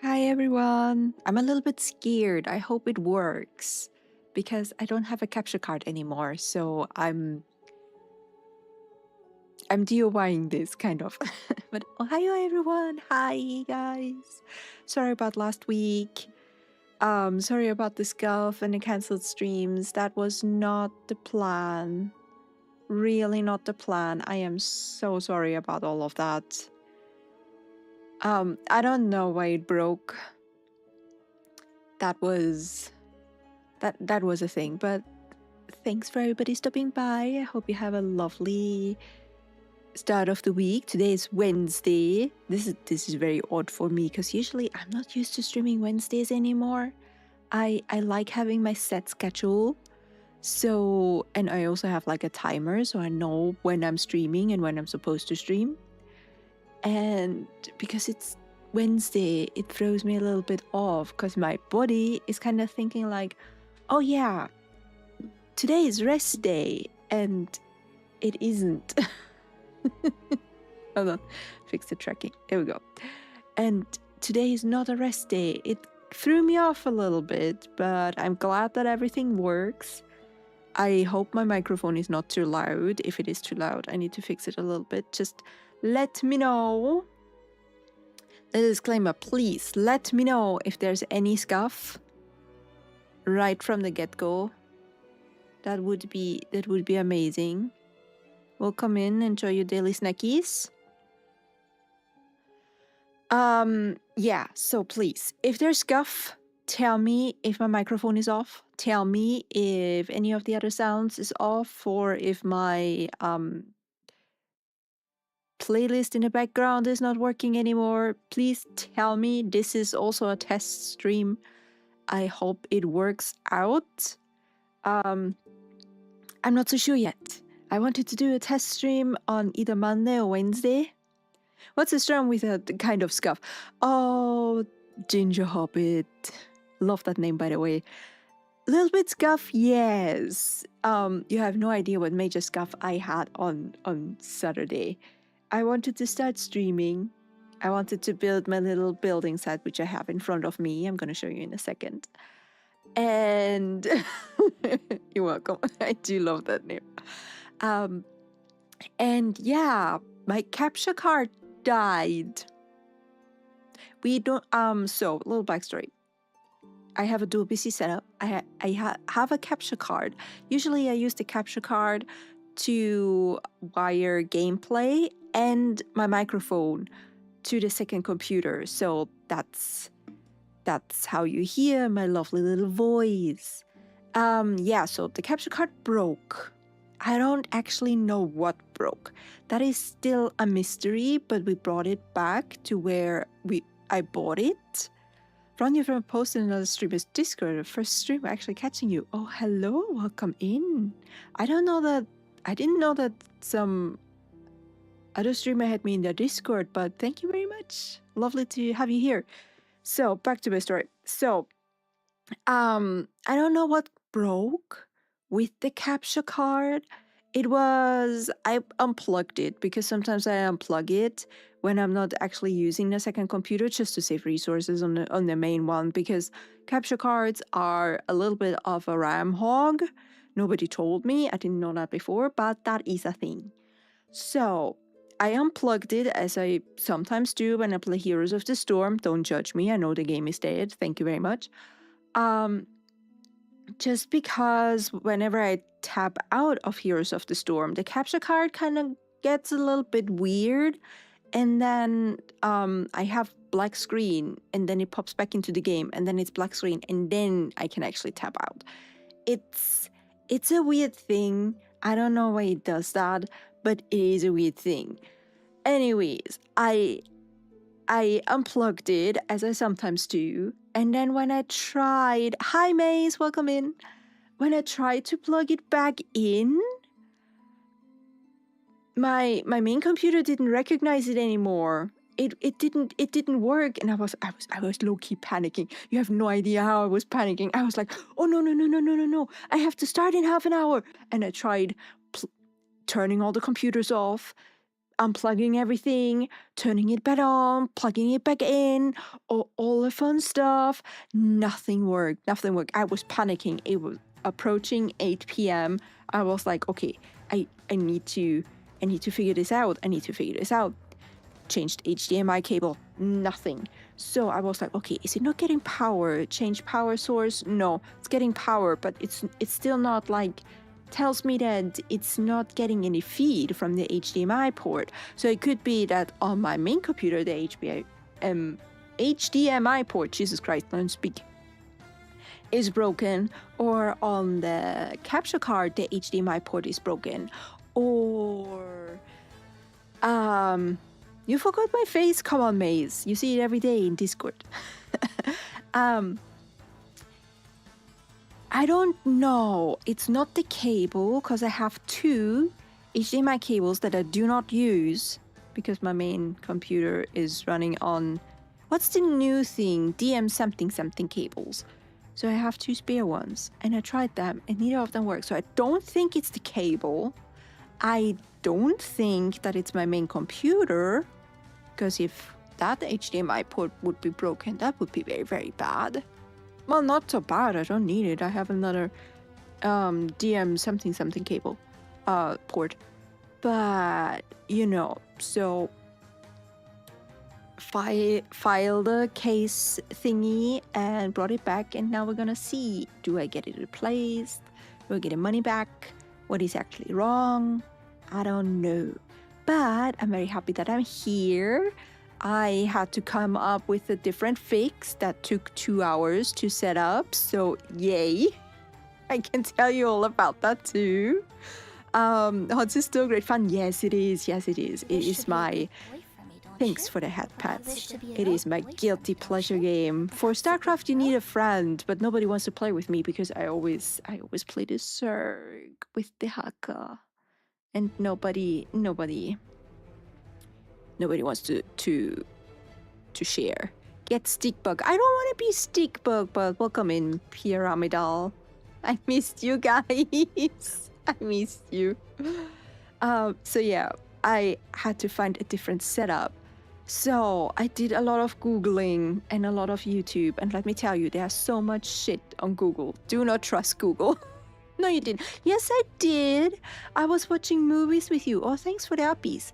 Hi everyone. I'm a little bit scared. I hope it works because I don't have a capture card anymore. So I'm DIYing this kind of. But oh, hi everyone. Hi guys. Sorry about last week. Sorry about the scuff and the cancelled streams. That was not the plan. Really not the plan. I am so sorry about all of that. I don't know why it broke. That was a thing, but thanks for everybody stopping by. I hope you have a lovely start of the week. Today is Wednesday. This is very odd for me because usually I'm not used to streaming Wednesdays anymore. I like having my set schedule. So, and I also have like a timer so I know when I'm streaming and when I'm supposed to stream. And because it's Wednesday, it throws me a little bit off because my body is kind of thinking like, oh yeah, today is rest day, and it isn't. Hold on, fix the tracking. There we go. And today is not a rest day. It threw me off a little bit, but I'm glad that everything works. I hope my microphone is not too loud. If it is too loud, I need to fix it a little bit. Just let me know. A disclaimer, please let me know if there's any scuff right from the get-go. That would be amazing. Welcome in, enjoy your daily snackies. Yeah, so please, if there's scuff, tell me if my microphone is off. Tell me if any of the other sounds is off, or if my playlist in the background is not working anymore. Please tell me. This is also a test stream. I hope it works out. I'm not so sure yet. I wanted to do a test stream on either Monday or Wednesday. What's the stream with a kind of scuff? Oh, Ginger Hobbit. Love that name, by the way. Little bit scuff, yes. You have no idea what major scuff I had on Saturday. I wanted to start streaming. I wanted to build my little building set, which I have in front of me. I'm going to show you in a second. And you're welcome. I do love that name. And yeah, my capture card died. We don't so little backstory. I have a dual PC setup. I have a capture card. Usually I use the capture card to wire gameplay and my microphone to the second computer. So that's how you hear my lovely little voice. Yeah, so the capture card broke. I don't actually know what broke. That is still a mystery, but we brought it back to where I bought it. Ronja from posted another streamer's Discord, the first stream actually catching you. Oh, hello, welcome in. I didn't know that some other streamer had me in their Discord, but thank you very much. Lovely to have you here. So back to my story. So, I don't know what broke with the capture card. I unplugged it because sometimes I unplug it when I'm not actually using the second computer just to save resources on the main one, because capture cards are a little bit of a RAM hog. Nobody told me. I didn't know that before, but that is a thing. So I unplugged it, as I sometimes do when I play Heroes of the Storm. Don't judge me. I know the game is dead. Thank you very much. Just because whenever I tap out of Heroes of the Storm, the capture card kind of gets a little bit weird, and then I have black screen, and then it pops back into the game, and then it's black screen, and then I can actually tap out. It's a weird thing. I don't know why it does that, but it is a weird thing. Anyways, I unplugged it, as I sometimes do, and then when I tried... Hi, Maze, welcome in. When I tried to plug it back in, my main computer didn't recognize it anymore. It didn't work, and I was low-key panicking. You have no idea how I was panicking. I was like, oh no, I have to start in half an hour. And I tried turning all the computers off, unplugging everything, turning it back on, plugging it back in, all the fun stuff. Nothing worked. I was panicking. It was approaching 8 p.m. I was like, okay, I need to figure this out. Changed HDMI cable, nothing. So I was like, okay, is it not getting power? Change power source? No, it's getting power, but it's still not like, tells me that it's not getting any feed from the HDMI port. So it could be that on my main computer, the HDMI port, Jesus Christ, don't speak, is broken, or on the capture card, the HDMI port is broken, or you forgot my face. Come on, Maze. You see it every day in Discord. I don't know. It's not the cable, because I have 2 HDMI cables that I do not use because my main computer is running on, what's the new thing? DM something cables. So I have 2 spare ones, and I tried them, and neither of them work. So I don't think it's the cable. I don't think that it's my main computer, because if that HDMI port would be broken, that would be very, very bad. Well, not so bad. I don't need it. I have another DM something cable port. But, so file the case thingy and brought it back, and now we're gonna see, do I get it replaced? Do I get the money back? What is actually wrong? I don't know. But I'm very happy that I'm here. I had to come up with a different fix that took 2 hours to set up, so yay. I can tell you all about that too. HOTS is still great fun. Yes, it is. It is my... Thanks for the hat pats. It is my guilty pleasure game. For StarCraft, you need a friend, but nobody wants to play with me because I always play the Zerg with the Haka. And nobody wants to share. Get Stickbug. I don't want to be Stickbug, but welcome in, Pyramidal. I missed you guys. I missed you. So yeah, I had to find a different setup. So I did a lot of Googling and a lot of YouTube. And let me tell you, there's so much shit on Google. Do not trust Google. No, you didn't. Yes, I did. I was watching movies with you. Oh, thanks for the uppies.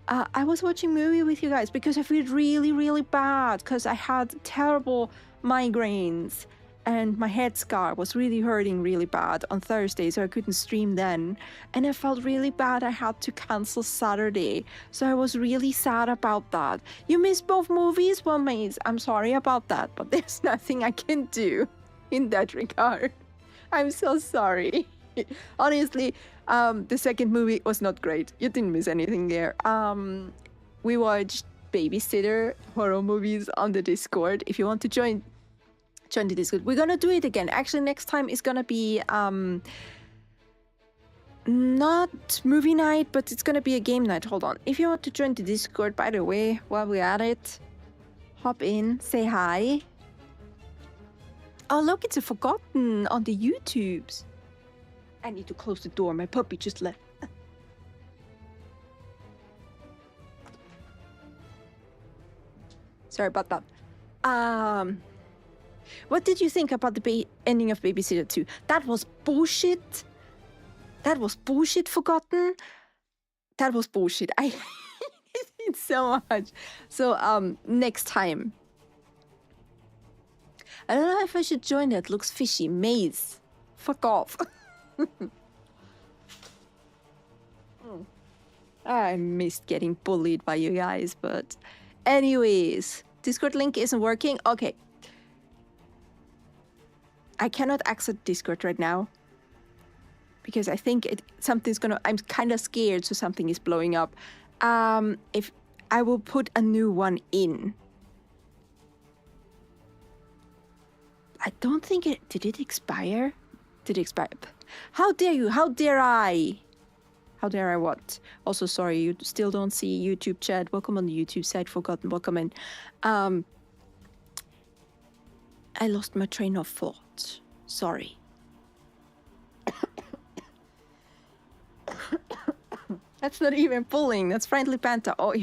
I was watching movie with you guys because I feel really, really bad because I had terrible migraines and my head scar was really hurting really bad on Thursday, so I couldn't stream then. And I felt really bad. I had to cancel Saturday, so I was really sad about that. You missed both movies? Well, Maze, I'm sorry about that, but there's nothing I can do in that regard. I'm so sorry. Honestly, the second movie was not great. You didn't miss anything there. We watched babysitter horror movies on the Discord. If you want to join the Discord, we're gonna do it again. Actually, next time is gonna be not movie night, but it's gonna be a game night. Hold on. If you want to join the Discord, by the way, while we're at it, hop in, say hi. Oh, look, it's a Forgotten on the YouTubes. I need to close the door. My puppy just left. Sorry about that. What did you think about the ending of Babysitter 2? That was bullshit. That was bullshit, Forgotten. That was bullshit. I hate it so much. So, next time. I don't know if I should join that. Looks fishy. Maze. Fuck off. I missed getting bullied by you guys, but anyways, Discord link isn't working. Okay. I cannot access Discord right now because I think something's gonna, I'm kind of scared, so something is blowing up. If I will put a new one in. I don't think did it expire? Did it expire? How dare you? How dare I? How dare I what? Also, sorry, you still don't see YouTube chat. Welcome on the YouTube side, Forgotten. Welcome in. I lost my train of thought. Sorry. That's not even bullying. That's friendly banter. Oh,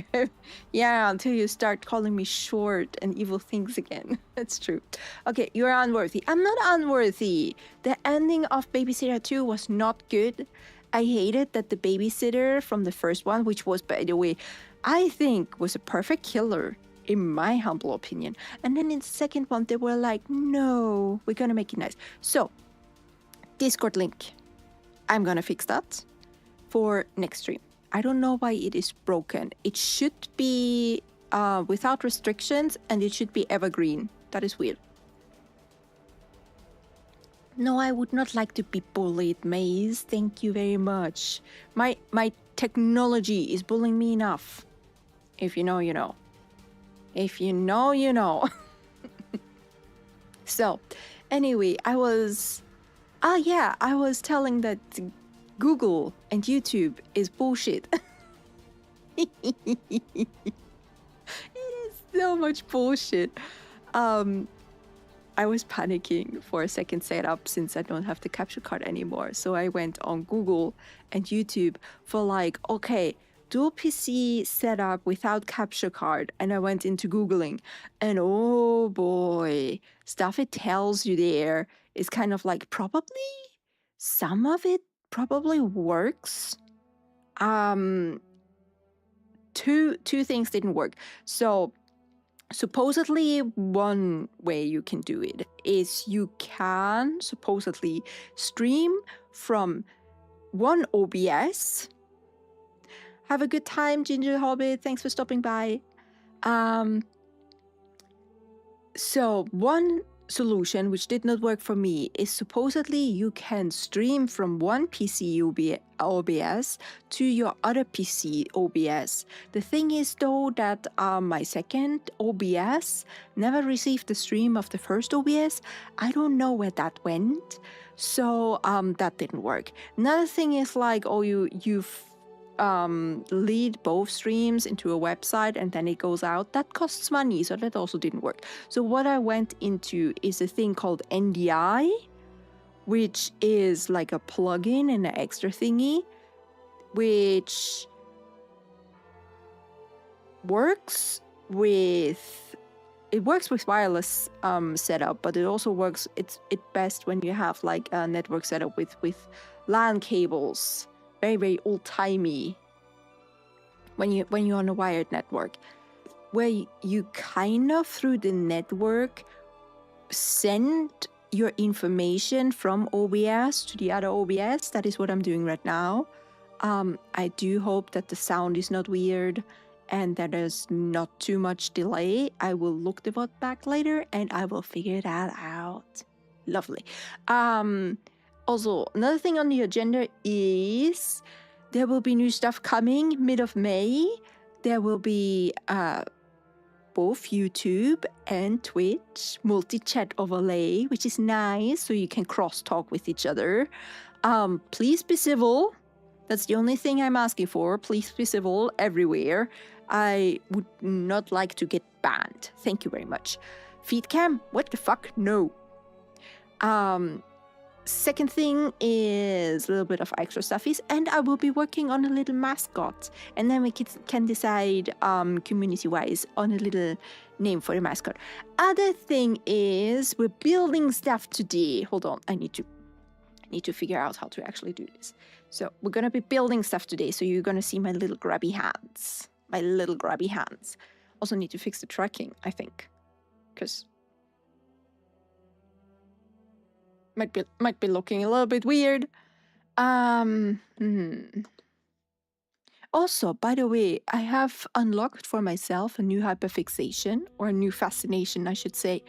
yeah, until you start calling me short and evil things again. That's true. Okay, you're unworthy. I'm not unworthy. The ending of Babysitter 2 was not good. I hated that the babysitter from the first one, which was, by the way, I think was a perfect killer, in my humble opinion. And then in the second one, they were like, no, we're gonna make it nice. So, Discord link. I'm gonna fix that for next stream. I don't know why it is broken. It should be without restrictions, and it should be evergreen. That is weird. No, I would not like to be bullied, Maze. Thank you very much. My technology is bullying me enough. If you know, you know. If you know, you know. So, anyway, I was telling that Google and YouTube is bullshit. It is so much bullshit. I was panicking for a second setup since I don't have the capture card anymore. So I went on Google and YouTube for like, okay, dual PC setup without capture card. And I went into Googling, and oh boy, stuff it tells you there is kind of like probably some of it probably works. Two things didn't work. So supposedly one way you can do it is you can supposedly stream from one OBS. Have a good time, Ginger Hobbit. Thanks for stopping by. So one solution which did not work for me is supposedly you can stream from one PC OBS to your other PC OBS. The thing is though that my second OBS never received the stream of the first OBS. I don't know where that went. So that didn't work. Another thing is like, oh, you've lead both streams into a website and then it goes out. That costs money, so that also didn't work. So what I went into is a thing called NDI, which is like a plugin and an extra thingy, which works with wireless setup, but it also works. It's best when you have like a network setup with LAN cables. Very, very old-timey when you're on a wired network, where you kind of through the network send your information from OBS to the other OBS. That is what I'm doing right now. I do hope that the sound is not weird and that there's not too much delay. I will look the VOD back later and I will figure that out. Lovely. Also, another thing on the agenda is there will be new stuff coming mid of May. There will be both YouTube and Twitch multi-chat overlay, which is nice, so you can cross-talk with each other. Please be civil. That's the only thing I'm asking for. Please be civil everywhere. I would not like to get banned. Thank you very much. Feed cam? What the fuck? No. Second thing is a little bit of extra stuffies, and I will be working on a little mascot, and then we can decide community-wise on a little name for the mascot. Other thing is we're building stuff today. Hold on, I need to figure out how to actually do this. So we're gonna be building stuff today, so you're gonna see my little grabby hands. My little grabby hands. Also need to fix the tracking, I think, because might be looking a little bit weird. Also, by the way, I have unlocked for myself a new hyperfixation, or a new fascination, I should say.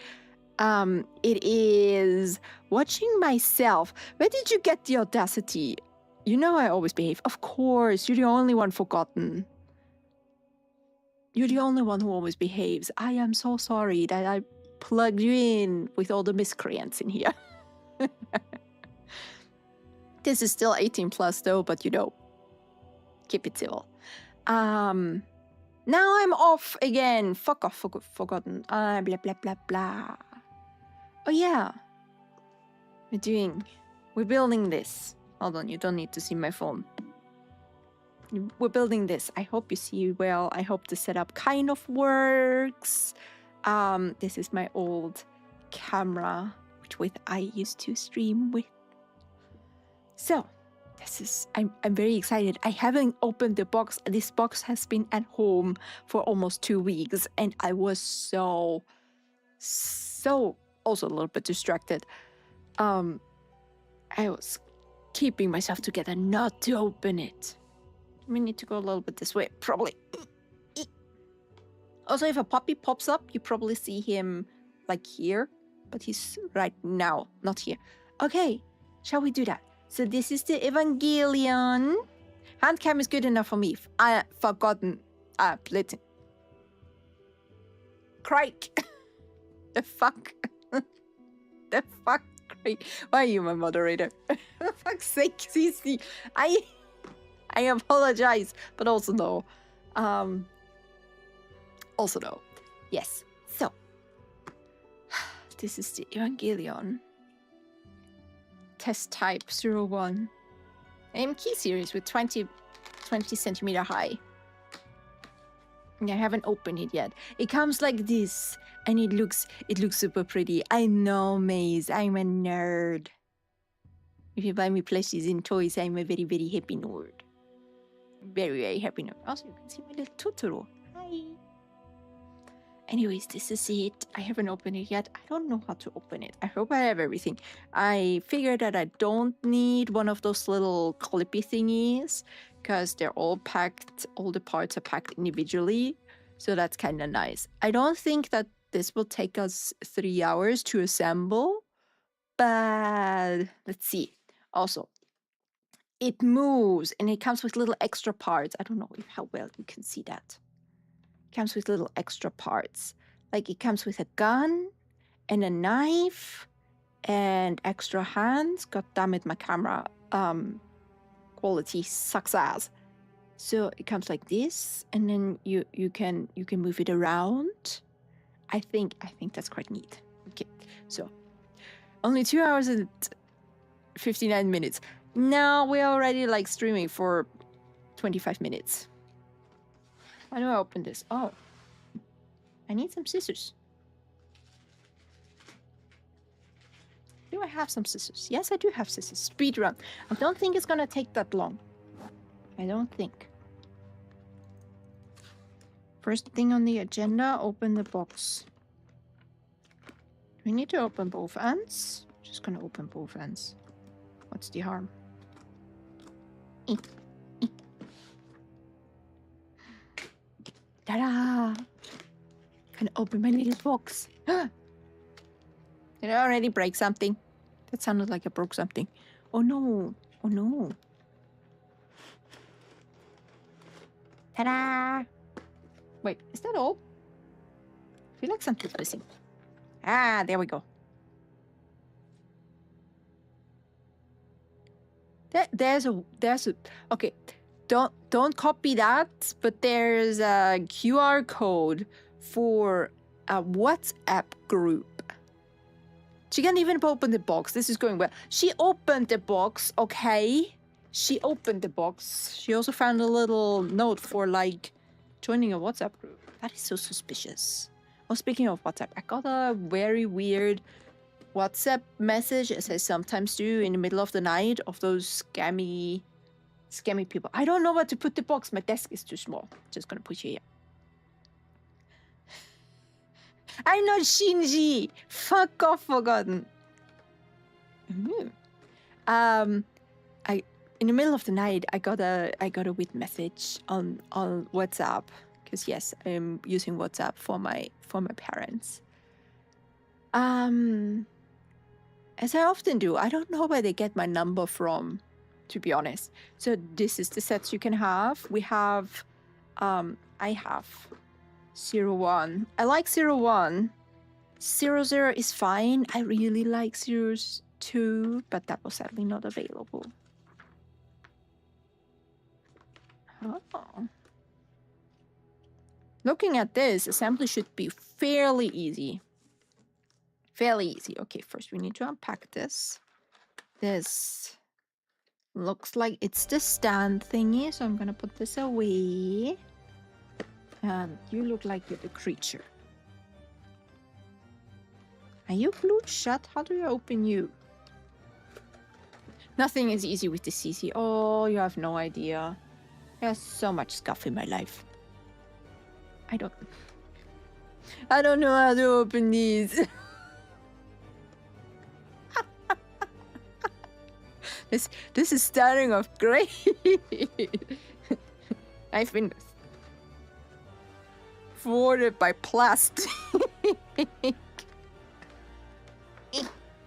It is watching myself. Where did you get the audacity? You know I always behave. Of course, you're the only one forgotten. You're the only one who always behaves. I am so sorry that I plugged you in with all the miscreants in here. This is still 18 plus though, but you know, keep it civil. Now I'm off again. Fuck off, forgotten. Blah, blah, blah, blah. Oh yeah. We're building this. Hold on, you don't need to see my phone. we're building this. I hope you see well. I hope the setup kind of works. This is my old camera, which I used to stream with. So I'm very excited. I haven't opened the box. This box has been at home for almost 2 weeks, and I was so also a little bit distracted. I was keeping myself together not to open it. We need to go a little bit this way, probably. Also, if a puppy pops up, you probably see him like here, but he's right now, not here. Okay, shall we do that? So this is the Evangelion. Hand cam is good enough for me. I forgotten. Listen. Crike. The fuck. The fuck. Crike. Why are you my moderator? For fuck's sake, Cici. I apologize, but also no. Also no. Yes. So this is the Evangelion. Test type 01. AM key series with 20 centimeter high. I haven't opened it yet. It comes like this, and it looks super pretty. I know, Maze. I'm a nerd. If you buy me plushies and toys, I'm a very, very happy nerd. Very, very happy nerd. Also, you can see my little Totoro. Hi. Anyways, this is it. I haven't opened it yet. I don't know how to open it. I hope I have everything. I figured that I don't need one of those little clippy thingies because they're all packed. All the parts are packed individually. So that's kind of nice. I don't think that this will take us 3 hours to assemble. But let's see. Also, it moves and it comes with little extra parts. I don't know how well you can see that. Comes with little extra parts. Like it comes with a gun and a knife and extra hands. God damn it, my camera quality sucks ass. So it comes like this, and then you can move it around. I think that's quite neat. Okay, so only 2 hours and 59 minutes. Now we're already like streaming for 25 minutes. How do I open this? Oh, I need some scissors. Do I have some scissors? Yes, I do have scissors. Speed run. I don't think it's gonna take that long. I don't think. First thing on the agenda, open the box. Do we need to open both ends? Just gonna open both ends. What's the harm? Ta-da! Can open my little box. Did I already break something? That sounded like I broke something. Oh no! Oh no! Ta-da! Wait, is that all? I feel like something's missing. Ah, there we go. There's a okay. Don't copy that, but there's a QR code for a WhatsApp group. She can't even open the box. This is going well. She opened the box, okay? She opened the box. She also found a little note for like joining a WhatsApp group. That is so suspicious. Oh, speaking of WhatsApp, I got a very weird WhatsApp message, as I sometimes do in the middle of the night, of those scammy people. I don't know where to put the box. My desk is too small. Just gonna put you here. I'm not Shinji. Fuck off, forgotten. In the middle of the night, I got a weird message on WhatsApp, because yes, I'm using WhatsApp for my parents. As I often do. I don't know where they get my number from, to be honest. So this is the sets you can have. We have, I have 01. I like 01. 00 is fine. I really like 02, but that was sadly not available. Oh. Looking at this, assembly should be fairly easy. Fairly easy. Okay, first we need to unpack this. This Looks like it's the stand thingy, so I'm gonna put this away. And you look like you're the creature. Are you glued shut? How do you open you? Nothing is easy with the CC. Oh, you have no idea. There's so much stuff in my life. I don't know how to open these. This is starting off great. I've been thwarted by plastic.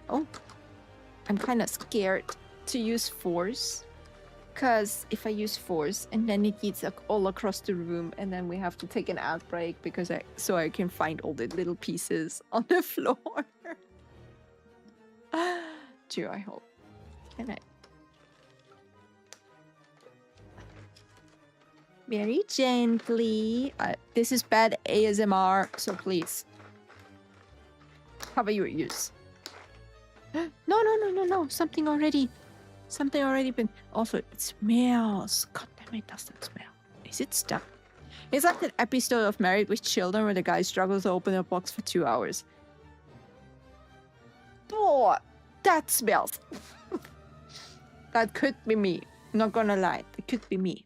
Oh, I'm kind of scared to use force. Because if I use force and then it gets all across the room and then we have to take an ad break because so I can find all the little pieces on the floor. Do I hope? Can I? Very gently. This is bad ASMR, so please cover your ears. No. Something already been. Also, it smells. God damn it, doesn't smell. Is it stuck? It's like that episode of Married with Children where the guy struggles to open a box for 2 hours. Oh, that smells. That could be me. Not gonna lie, it could be me.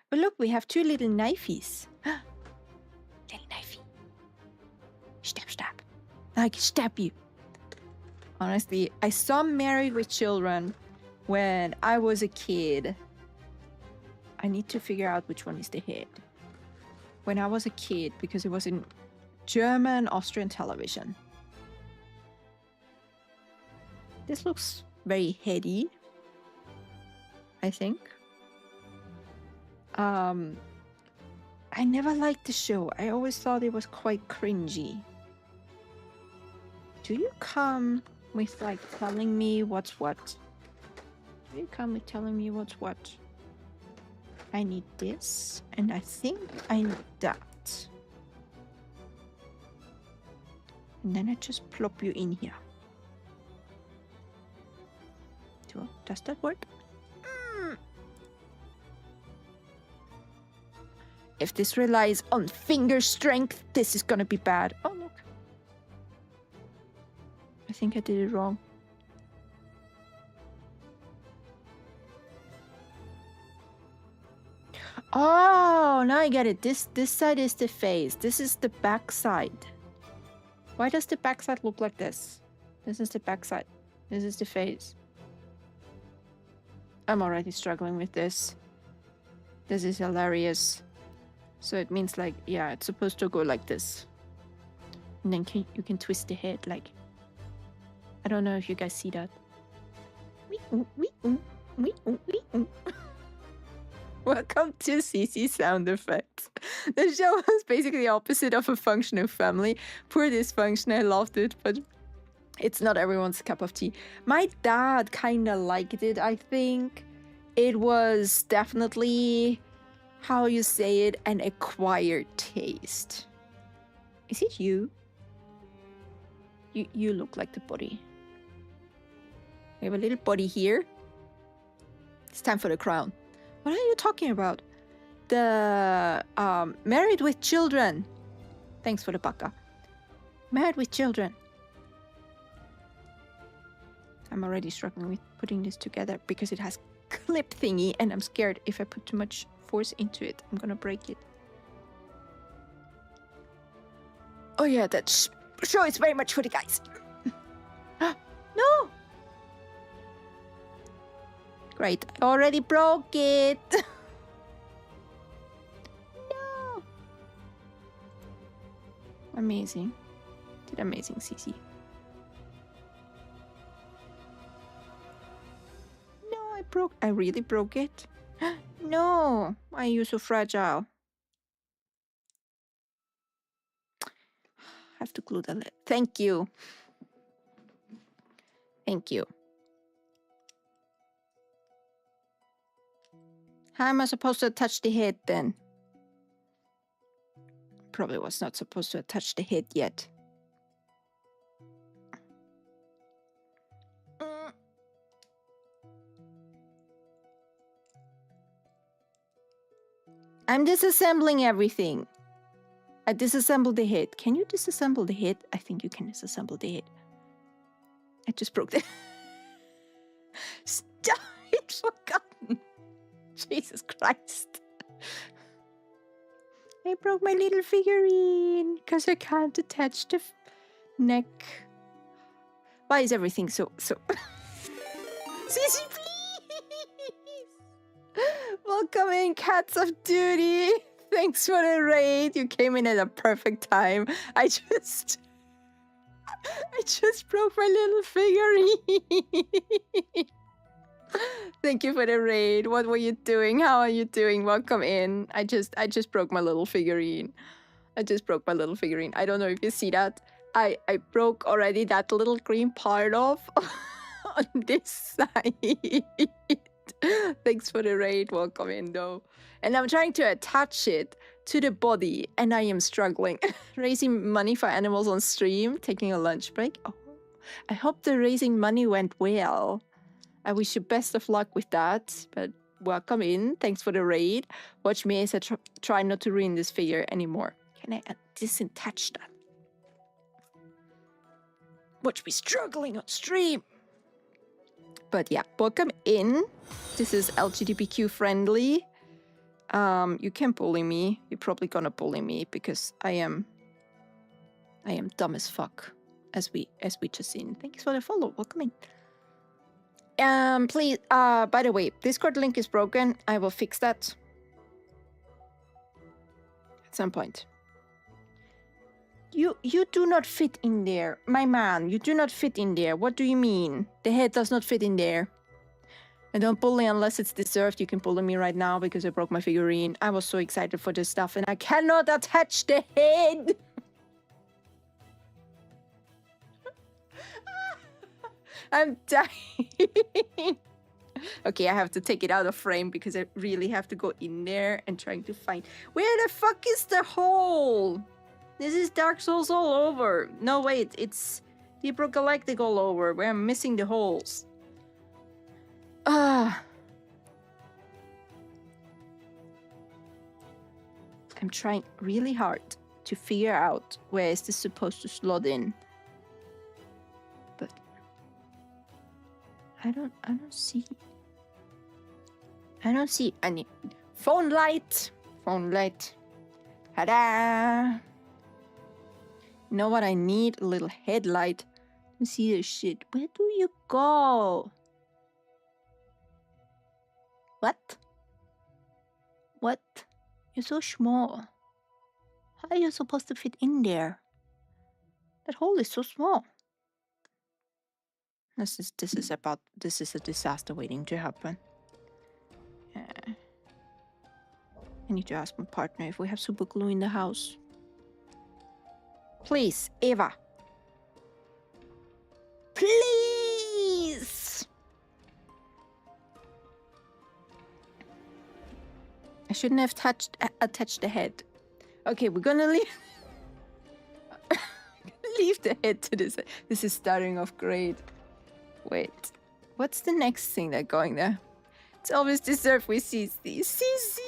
But look, we have 2 little knifeys. Little knifey. Stab. I can stab you. Honestly, I saw Married with Children when I was a kid. I need to figure out which one is the head. When I was a kid, because it was in German, Austrian television. This looks very heady, I think. I never liked the show. I always thought it was quite cringy. Do you come with like telling me what's what? Do you come with telling me what's what? I need this, and I think I need that. And then I just plop you in here. Does that work? If this relies on finger strength, this is gonna be bad. Oh, look. I think I did it wrong. Oh, now I get it. This side is the face. This is the back side. Why does the back side look like this? This is the back side. This is the face. I'm already struggling with this. This is hilarious. So it means like, yeah, it's supposed to go like this. And then you can twist the head like... I don't know if you guys see that. Welcome to CC Sound Effects. The show was basically the opposite of a functional family. Poor dysfunction, I loved it, but it's not everyone's cup of tea. My dad kind of liked it, I think. It was definitely, how you say it, an acquired taste. Is it you? You look like the body. We have a little body here. It's time for the crown. What are you talking about? The Married with Children. Thanks for the baka. Married with Children. I'm already struggling with putting this together because it has clip thingy and I'm scared if I put too much force into it, I'm gonna break it. Oh yeah, that show is very much for the guys. No! Great, I already broke it. No! Amazing. Did amazing, CC. No, I really broke it. No, why are you so fragile? I have to glue the lid. Thank you. Thank you. How am I supposed to touch the head then? Probably was not supposed to touch the head yet. I'm disassembling everything. I disassembled the head. Can you disassemble the head? I think you can disassemble the head. I just broke the... Stop! I'd forgotten. Jesus Christ. I broke my little figurine because I can't attach the neck. Why is everything so... Cici, please! Welcome in, Cats of Duty. Thanks for the raid. You came in at a perfect time. I just broke my little figurine. Thank you for the raid. What were you doing? How are you doing? Welcome in. I just broke my little figurine. I don't know if you see that. I broke already that little green part off on this side. Thanks for the raid. Welcome in though. And I'm trying to attach it to the body and I am struggling. Raising money for animals on stream, taking a lunch break. Oh, I hope the raising money went well. I wish you best of luck with that, but welcome in. Thanks for the raid. Watch me as I try not to ruin this figure anymore. Can I disattach that? Watch me struggling on stream. But yeah, welcome in. This is LGBTQ friendly. You can bully me. You're probably gonna bully me because I am dumb as fuck, as we just seen. Thanks for the follow. Welcome in. Please, by the way, Discord link is broken. I will fix that at some point. You do not fit in there. My man, you do not fit in there. What do you mean? The head does not fit in there. And don't bully unless it's deserved. You can bully me right now because I broke my figurine. I was so excited for this stuff and I cannot attach the head. I'm dying. Okay, I have to take it out of frame because I really have to go in there and trying to find... Where the fuck is the hole? This is Dark Souls all over. No, wait, it's Deeper Galactic all over where I'm missing the holes. I'm trying really hard to figure out where is this supposed to slot in. But I don't see any phone light. Ta-da! You know what I need? A little headlight to see the shit. Where do you go? What? You're so small. How are you supposed to fit in there? That hole is so small. This is a disaster waiting to happen. I need to ask my partner if we have super glue in the house. Please, Eva. Please! I shouldn't have attached the head. Okay, we're gonna leave the head to this. This is starting off great. Wait, what's the next thing that's going there? It's always deserved with CC. CC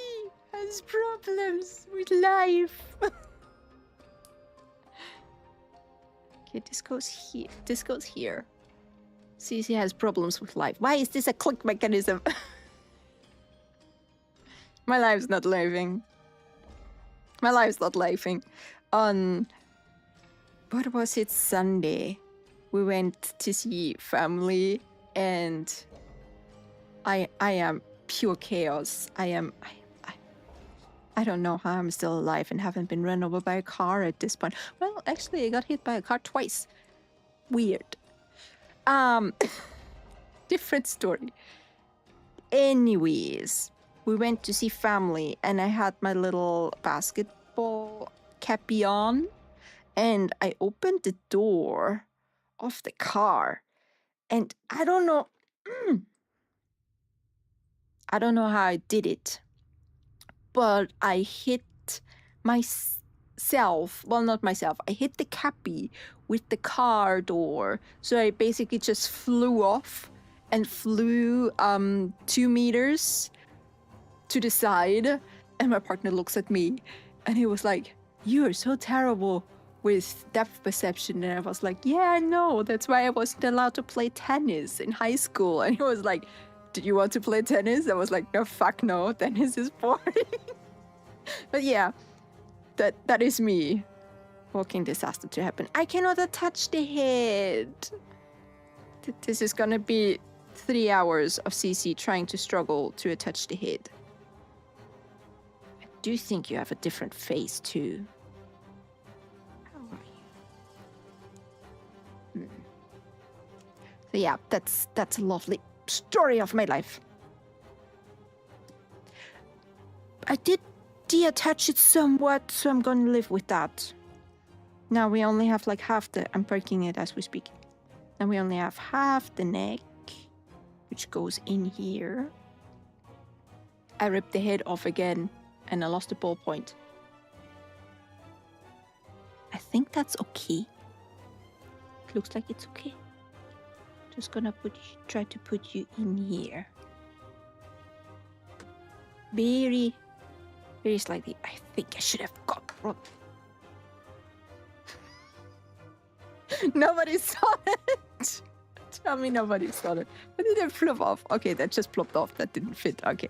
has problems with life. Okay, this goes here. This goes here. CC has problems with life. Why is this a click mechanism? My life's not laughing. My life's not laughing. On, what was it, Sunday? We went to see family and I am pure chaos. I don't know how I'm still alive and haven't been run over by a car at this point. Well, actually, I got hit by a car twice. Weird. Different story. Anyways, we went to see family and I had my little basketball cappy on and I opened the door of the car and I don't know how I did it, but I hit myself. Well, not myself. I hit the cappy with the car door. So I basically just flew off and flew 2 meters to the side. And my partner looks at me and he was like, "You are so terrible with depth perception." And I was like, "Yeah, I know. That's why I wasn't allowed to play tennis in high school." And he was like, "Did you want to play tennis?" I was like, "No, fuck no. Tennis is boring." But yeah, that is me. Walking disaster to happen. I cannot attach the head. This is gonna be 3 hours of CC trying to struggle to attach the head. I do think you have a different face too. How are you? So yeah, that's a lovely story of my life. I did deattach it somewhat, so I'm gonna live with that. Now we only have like half the... I'm breaking it as we speak. Now we only have half the neck, which goes in here. I ripped the head off again, and I lost the ballpoint. I think that's okay. It looks like it's okay. Just gonna try to put you in here. Very, very slightly. I think I should have got... Nobody saw it. Tell me nobody saw it. Why did it flip off? Okay, that just plopped off. That didn't fit. Okay.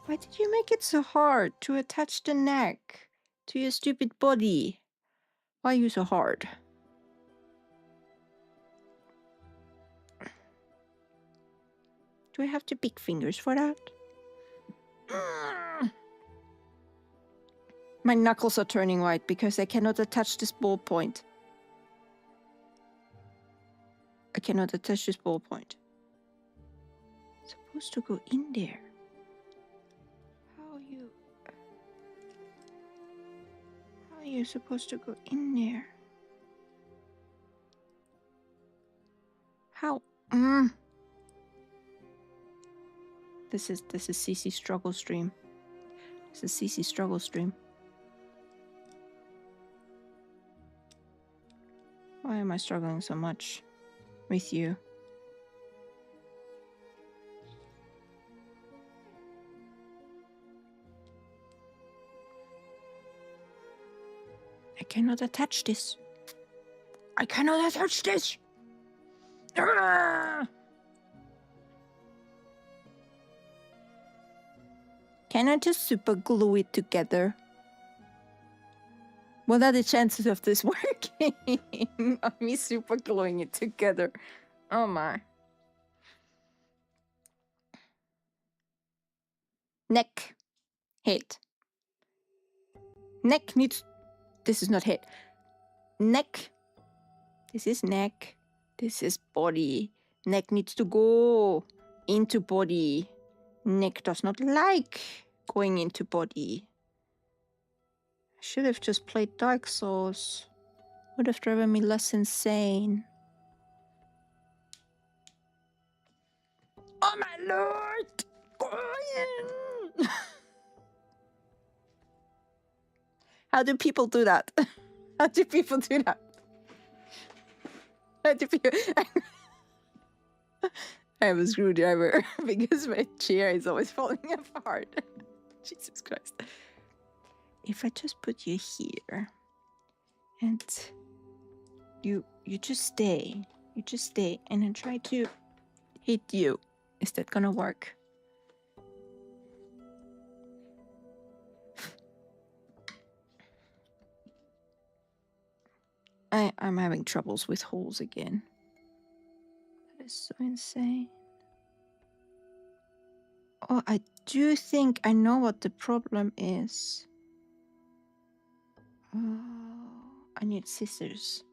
Why did you make it so hard to attach the neck to your stupid body? Why are you so hard? Do I have the big fingers for that? My knuckles are turning white because I cannot attach this ballpoint. I cannot attach this ballpoint. It's supposed to go in there. How are you supposed to go in there? How? This is CC struggle stream. This is CC struggle stream. Why am I struggling so much with you? I cannot attach this. I cannot attach this. Ah! Can I just super glue it together? What are the chances of this working? Of me super gluing it together. Oh my. Neck. Head. Neck needs... This is not head. Neck. This is neck. This is body. Neck needs to go into body. Neck does not like going into body. I should have just played Dark Souls. Would have driven me less insane. Oh my lord! Brian! How do people do that? How do people do that? How do people... I have a screwdriver because my chair is always falling apart. Jesus Christ. If I just put you here and you just stay. You just stay and then try to hit you. Is that gonna work? I'm having troubles with holes again. That is so insane. Oh, I do think I know what the problem is. Oh, I need scissors.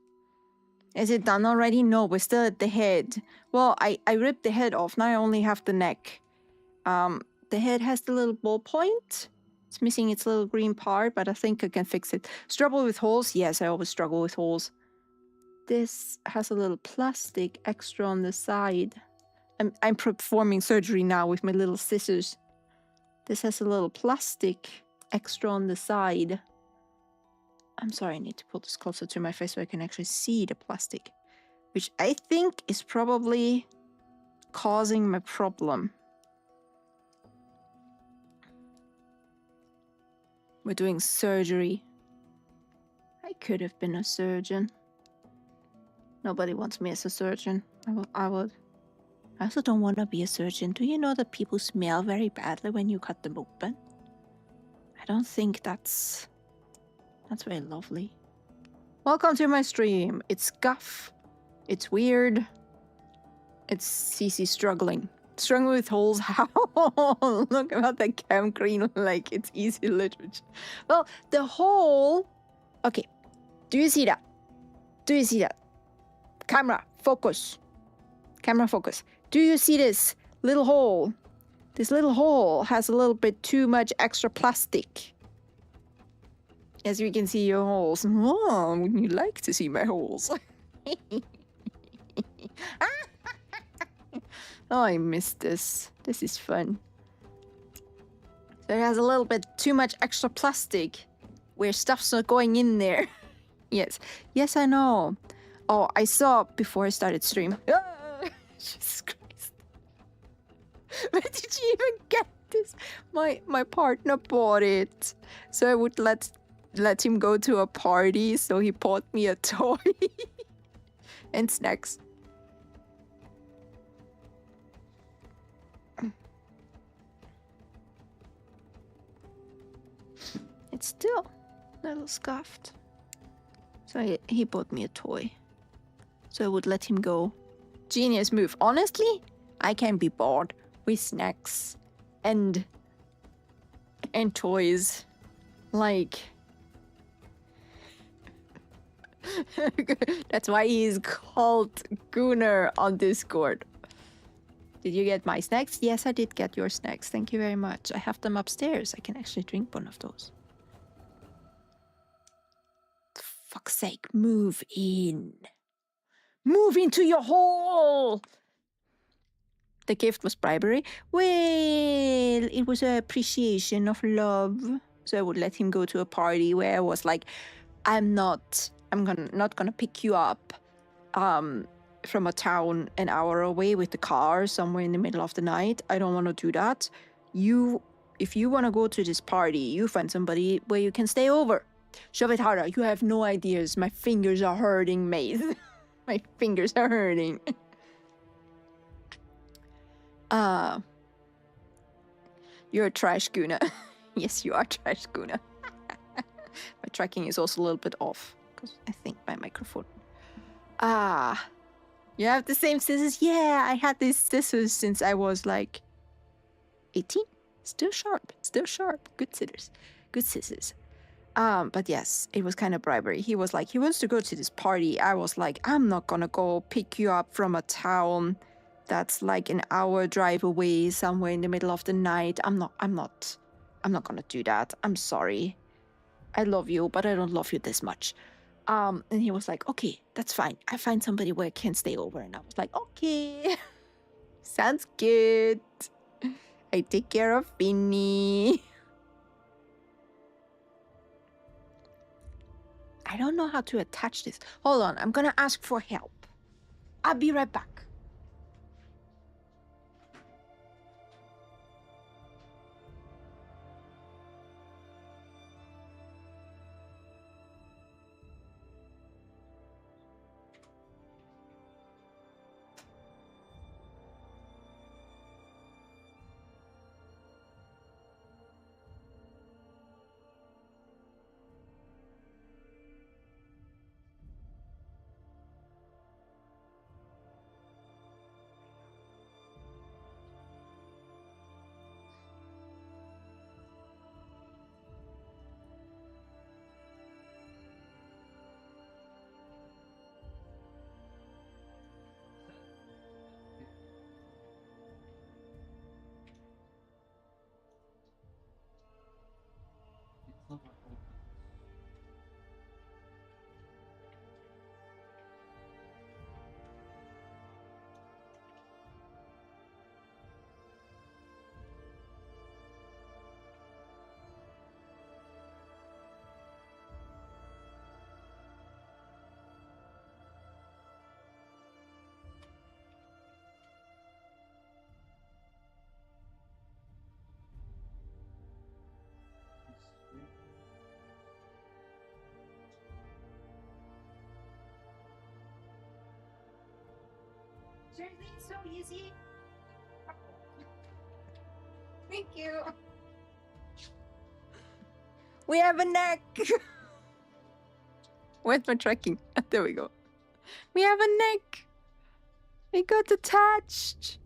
Is it done already? No, we're still at the head. Well, I ripped the head off. Now I only have the neck. The head has the little ball point. It's missing its little green part, but I think I can fix it. Struggle with holes? Yes, I always struggle with holes. This has a little plastic extra on the side. I'm performing surgery now with my little scissors. This has a little plastic extra on the side. I'm sorry, I need to pull this closer to my face so I can actually see the plastic. Which I think is probably causing my problem. We're doing surgery. I could have been a surgeon. Nobody wants me as a surgeon. I would. I also don't want to be a surgeon. Do you know that people smell very badly when you cut them open? I don't think that's very lovely. Welcome to my stream. It's Guff. It's weird. It's Cece struggling with holes. How? Look about the cam green like it's easy literature. Well, the hole. Okay. Do you see that? Camera, focus. Do you see this little hole? This little hole has a little bit too much extra plastic. As you can see your holes. Oh, wouldn't you like to see my holes? Oh, I missed this. This is fun. So it has a little bit too much extra plastic where stuff's not going in there. Yes, I know. Oh, I saw before I started stream. Jesus Christ. Where did you even get this? My partner bought it. So I would let him go to a party, so he bought me a toy and snacks. It's still a little scuffed. So he bought me a toy. So I would let him go. Genius move. Honestly, I can be bored with snacks and toys. Like... That's why he's called Gunnar on Discord. Did you get my snacks? Yes, I did get your snacks. Thank you very much. I have them upstairs. I can actually drink one of those. For fuck's sake, move in. Move into your hole! The gift was bribery. Well, it was an appreciation of love. So I would let him go to a party where I was like, not gonna pick you up from a town an hour away with the car somewhere in the middle of the night. I don't want to do that. If you want to go to this party, you find somebody where you can stay over. Shove it harder. You have no ideas. My fingers are hurting, mate. My fingers are hurting. You're a trash Guna. Yes, you are trash Guna. My tracking is also a little bit off because I think my microphone. You have the same scissors? Yeah, I had these scissors since I was like 18. Still sharp. Good scissors. But yes, it was kind of bribery. He was like, he wants to go to this party. I was like, I'm not gonna go pick you up from a town that's like an hour drive away somewhere in the middle of the night. I'm not gonna do that. I'm sorry. I love you, but I don't love you this much. And he was like, okay, that's fine. I find somebody where I can stay over. And I was like, okay, sounds good. I take care of Vinny. I don't know how to attach this. Hold on, I'm gonna ask for help. I'll be right back. seriously, it's so easy. Thank you. We have a neck. Where's my tracking? There we go. We have a neck. It got attached.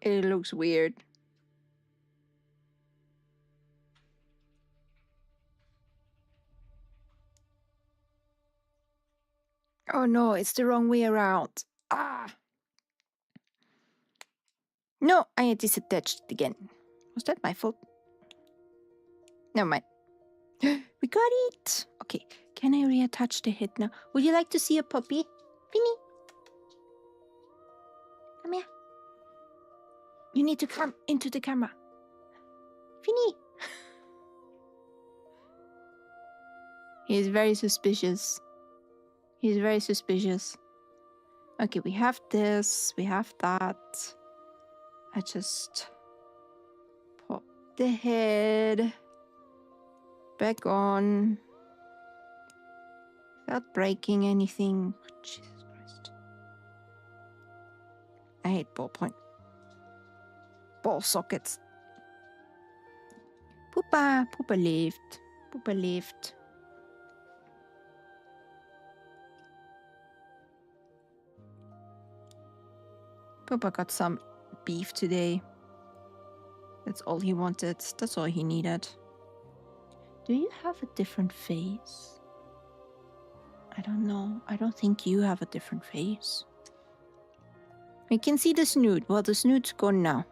It looks weird. Oh no, it's the wrong way around. Ah. No, I disattached it again. Was that my fault? Never mind. We got it. Okay, can I reattach the head now? Would you like to see a puppy? Finny. Come here. You need to come into the camera. Finny. He's very suspicious. He's very suspicious. Okay, we have this. We have that. I just pop the head back on without breaking anything. Jesus Christ. I hate ballpoint. Ball sockets. Poopa, Poopa left. Poopa left. Poopa got some beef today. That's all he wanted. That's all he needed. Do you have a different face? I don't know. I don't think you have a different face. We can see the snoot. Well, the snoot's gone now.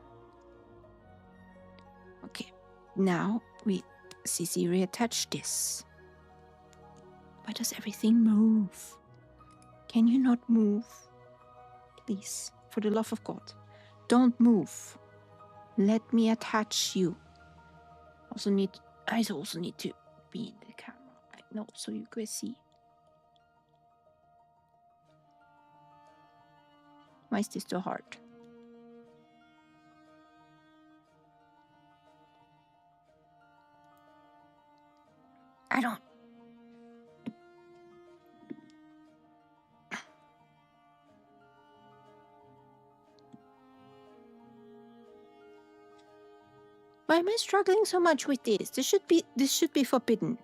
Okay. Now we CC reattach this. Why does everything move? Can you not move? Please, for the love of God, don't move. Let me attach you. I also need to be in the camera. I know, so you can see. Why is this so hard? I don't. Why am I struggling so much with this? This should be forbidden.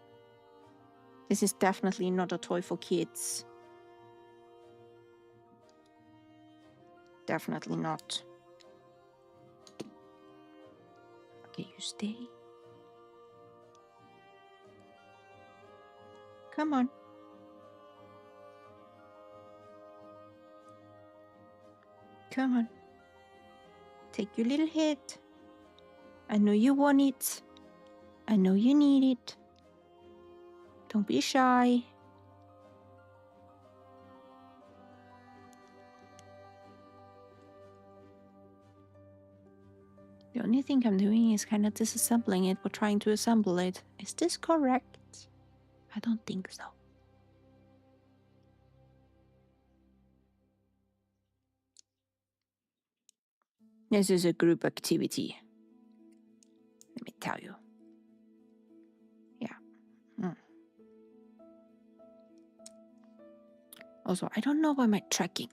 This is definitely not a toy for kids. Definitely not. Okay, you stay. Come on. Come on. Take your little head. I know you want it. I know you need it. Don't be shy. The only thing I'm doing is kind of disassembling it, but trying to assemble it. Is this correct? I don't think so. This is a group activity. Let me tell you. Yeah. Also, I don't know why my tracking.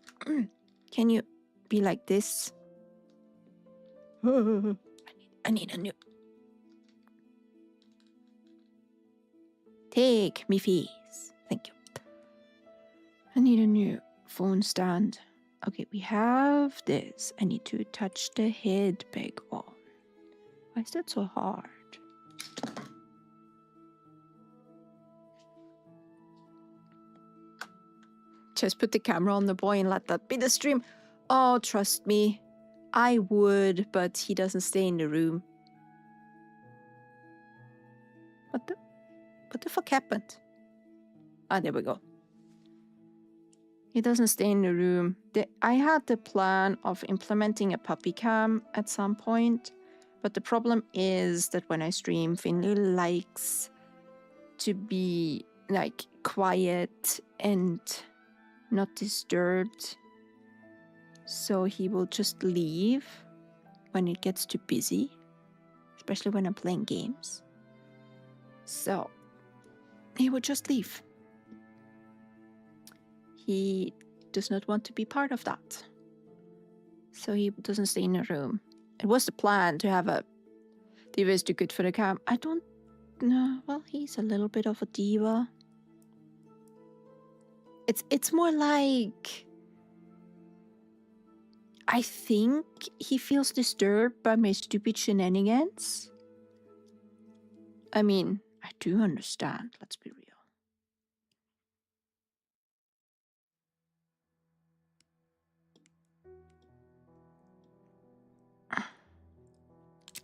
Can you be like this? I need a new. Take me face. Thank you. I need a new phone stand. Okay, we have this. I need to touch the head back on. Why is that so hard? Just put the camera on the boy and let that be the stream. Oh, trust me. I would, but he doesn't stay in the room. What the fuck happened? Ah, there we go. He doesn't stay in the room. I had the plan of implementing a puppy cam at some point, but the problem is that when I stream, Finley likes to be like quiet and not disturbed. So he will just leave when it gets too busy, especially when I'm playing games. So he would just leave. He does not want to be part of that. So he doesn't stay in a room. It was the plan to have a diva is too good for the camp. I don't know. Well, he's a little bit of a diva. It's more like, I think he feels disturbed by my stupid shenanigans. I mean, I do understand, let's be real.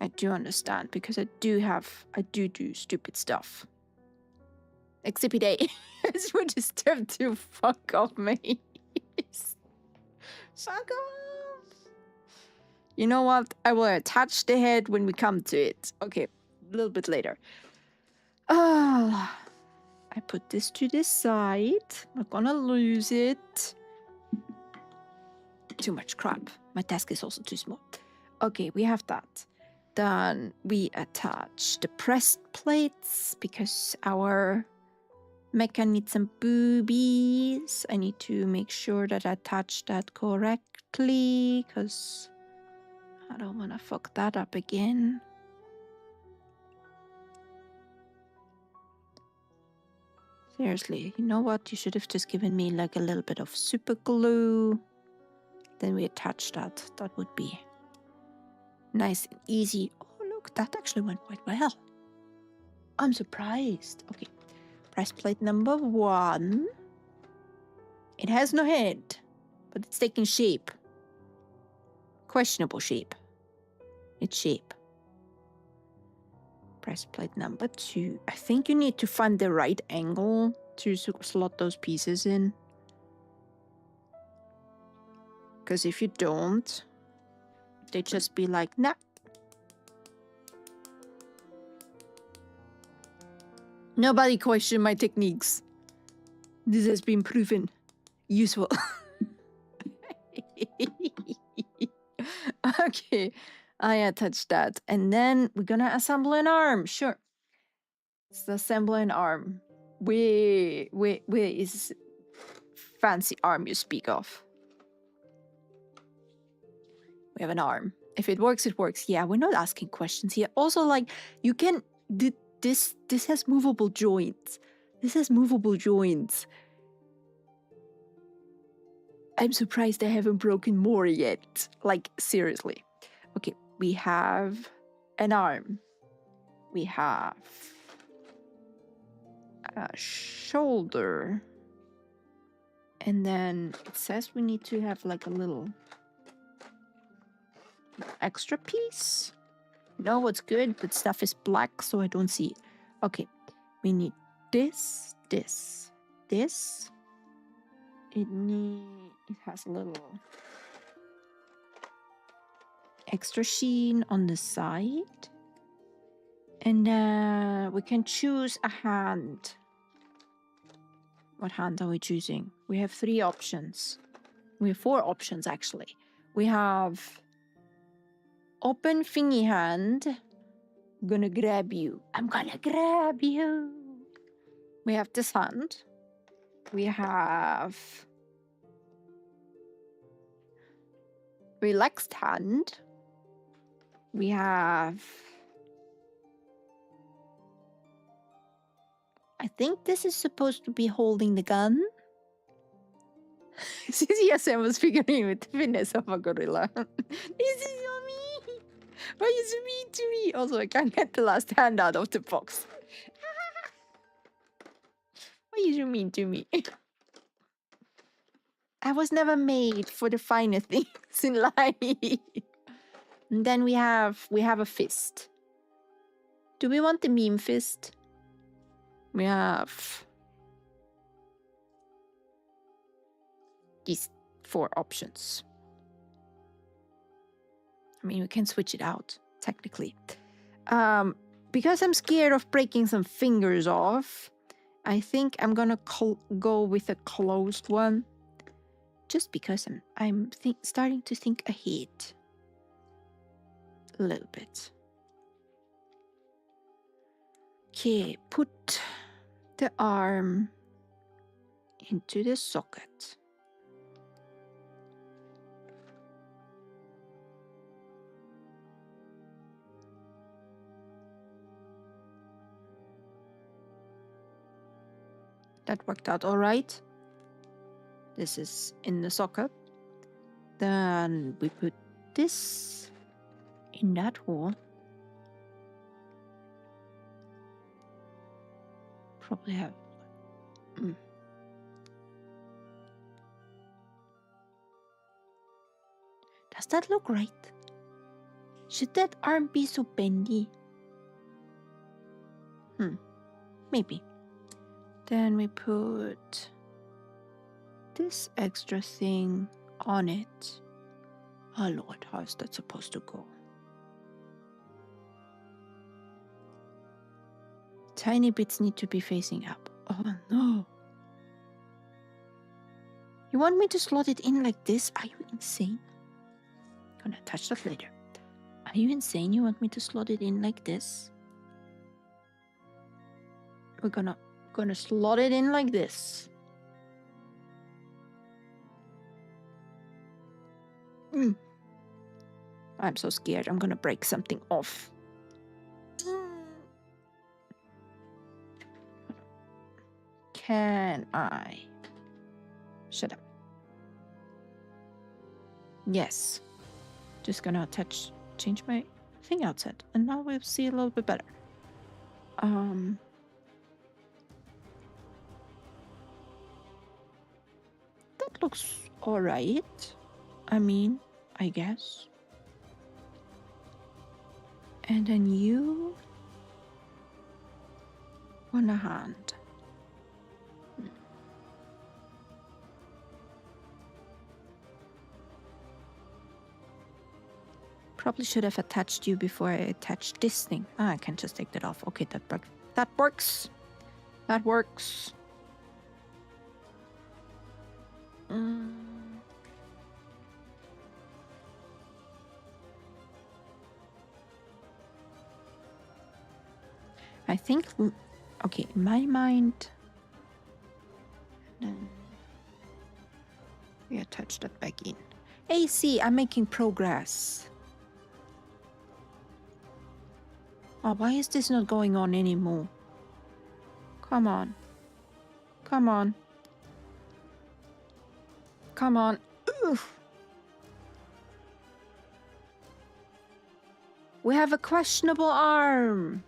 I do understand because I do stupid stuff. Exhibit A. It's would disturb to fuck off me. Fuck off. You know what? I will attach the head when we come to it. Okay, a little bit later. I put this to the side. Not gonna lose it. Too much crap. My desk is also too small. Okay, we have that. Then we attach the pressed plates because our mecha needs some boobies. I need to make sure that I attach that correctly because I don't want to fuck that up again. Seriously, you know what? You should have just given me like a little bit of super glue. Then we attach that. That would be nice and easy. Oh, look, that actually went quite well. I'm surprised. Okay, press plate number 1. It has no head, but it's taking shape. Questionable shape. It's shape. Press plate number 2. I think you need to find the right angle to slot those pieces in. Because if you don't, they just be like, nah. Nobody question my techniques. This has been proven useful. Okay, I attach that. And then we're gonna assemble an arm. Sure. Let's assemble an arm. Where is fancy arm you speak of? We have an arm. If it works, it works. Yeah, we're not asking questions here. Also, like, you can... This has movable joints. This has movable joints. I'm surprised I haven't broken more yet. Like, seriously. Okay, we have an arm. We have a shoulder. And then it says we need to have like a little extra piece. No, what's good, but stuff is black, so I don't see it. Okay, we need this. It has a little extra sheen on the side. And we can choose a hand. What hand are we choosing? We have 3 options. We have 4 options, actually. We have open thingy hand. I'm gonna grab you. I'm gonna grab you. We have this hand. We have relaxed hand. We have... I think this is supposed to be holding the gun. Yes, I was figuring with the finesse of a gorilla. This is on me. Why is it mean to me? Also, I can't get the last hand out of the box. Why is you mean to me? I was never made for the finer things in life. And then we have a fist. Do we want the meme fist? We have these 4 options. I mean, we can switch it out, technically. Because I'm scared of breaking some fingers off, I think I'm gonna go with a closed one. Just because I'm starting to think ahead a little bit. Okay, put the arm into the socket. That worked out all right. This is in the socket. Then we put this in that hole. Probably have... Does that look right? Should that arm be so bendy? Maybe. Then we put this extra thing on it. Oh Lord, how is that supposed to go? Tiny bits need to be facing up. Oh no. You want me to slot it in like this? Are you insane? Gonna touch that later. Are you insane? You want me to slot it in like this? We're gonna slot it in like this. I'm so scared. I'm gonna break something off. Can I? Shut up. Yes. Just gonna change my thing outside, and now we'll see a little bit better. That looks alright. I mean, I guess. And then you want a hand. Probably should have attached you before I attached this thing. I can just take that off. Okay, that works. That works. I think, okay, in my mind, then we attach that back in. Hey, see, I'm making progress. Oh, why is this not going on anymore? Come on. Come on. Come on. Oof. We have a questionable arm.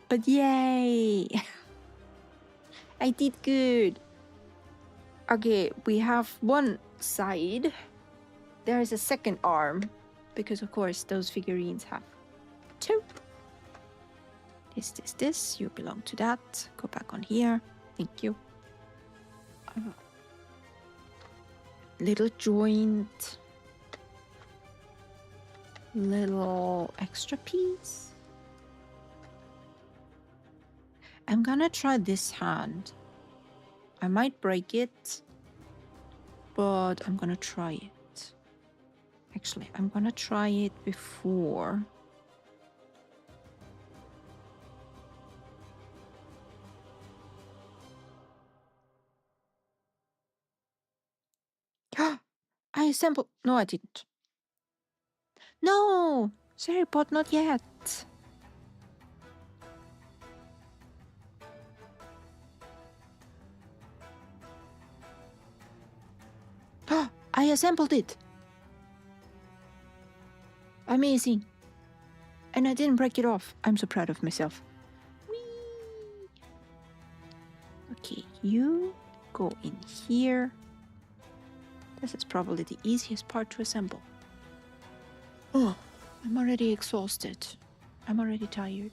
But yay. I did good. Okay, we have one side. There is a second arm. Because of course those figurines have two. This. You belong to that. Go back on here. Thank you. Little joint. Little extra piece. I'm gonna try this hand. I might break it, but I'm gonna try it. Actually, I'm gonna try it before. I assembled. No, I didn't. No! Sorry, but not yet. I assembled it. Amazing. And I didn't break it off. I'm so proud of myself. Whee! Okay, you go in here. This is probably the easiest part to assemble. Oh, I'm already exhausted. I'm already tired.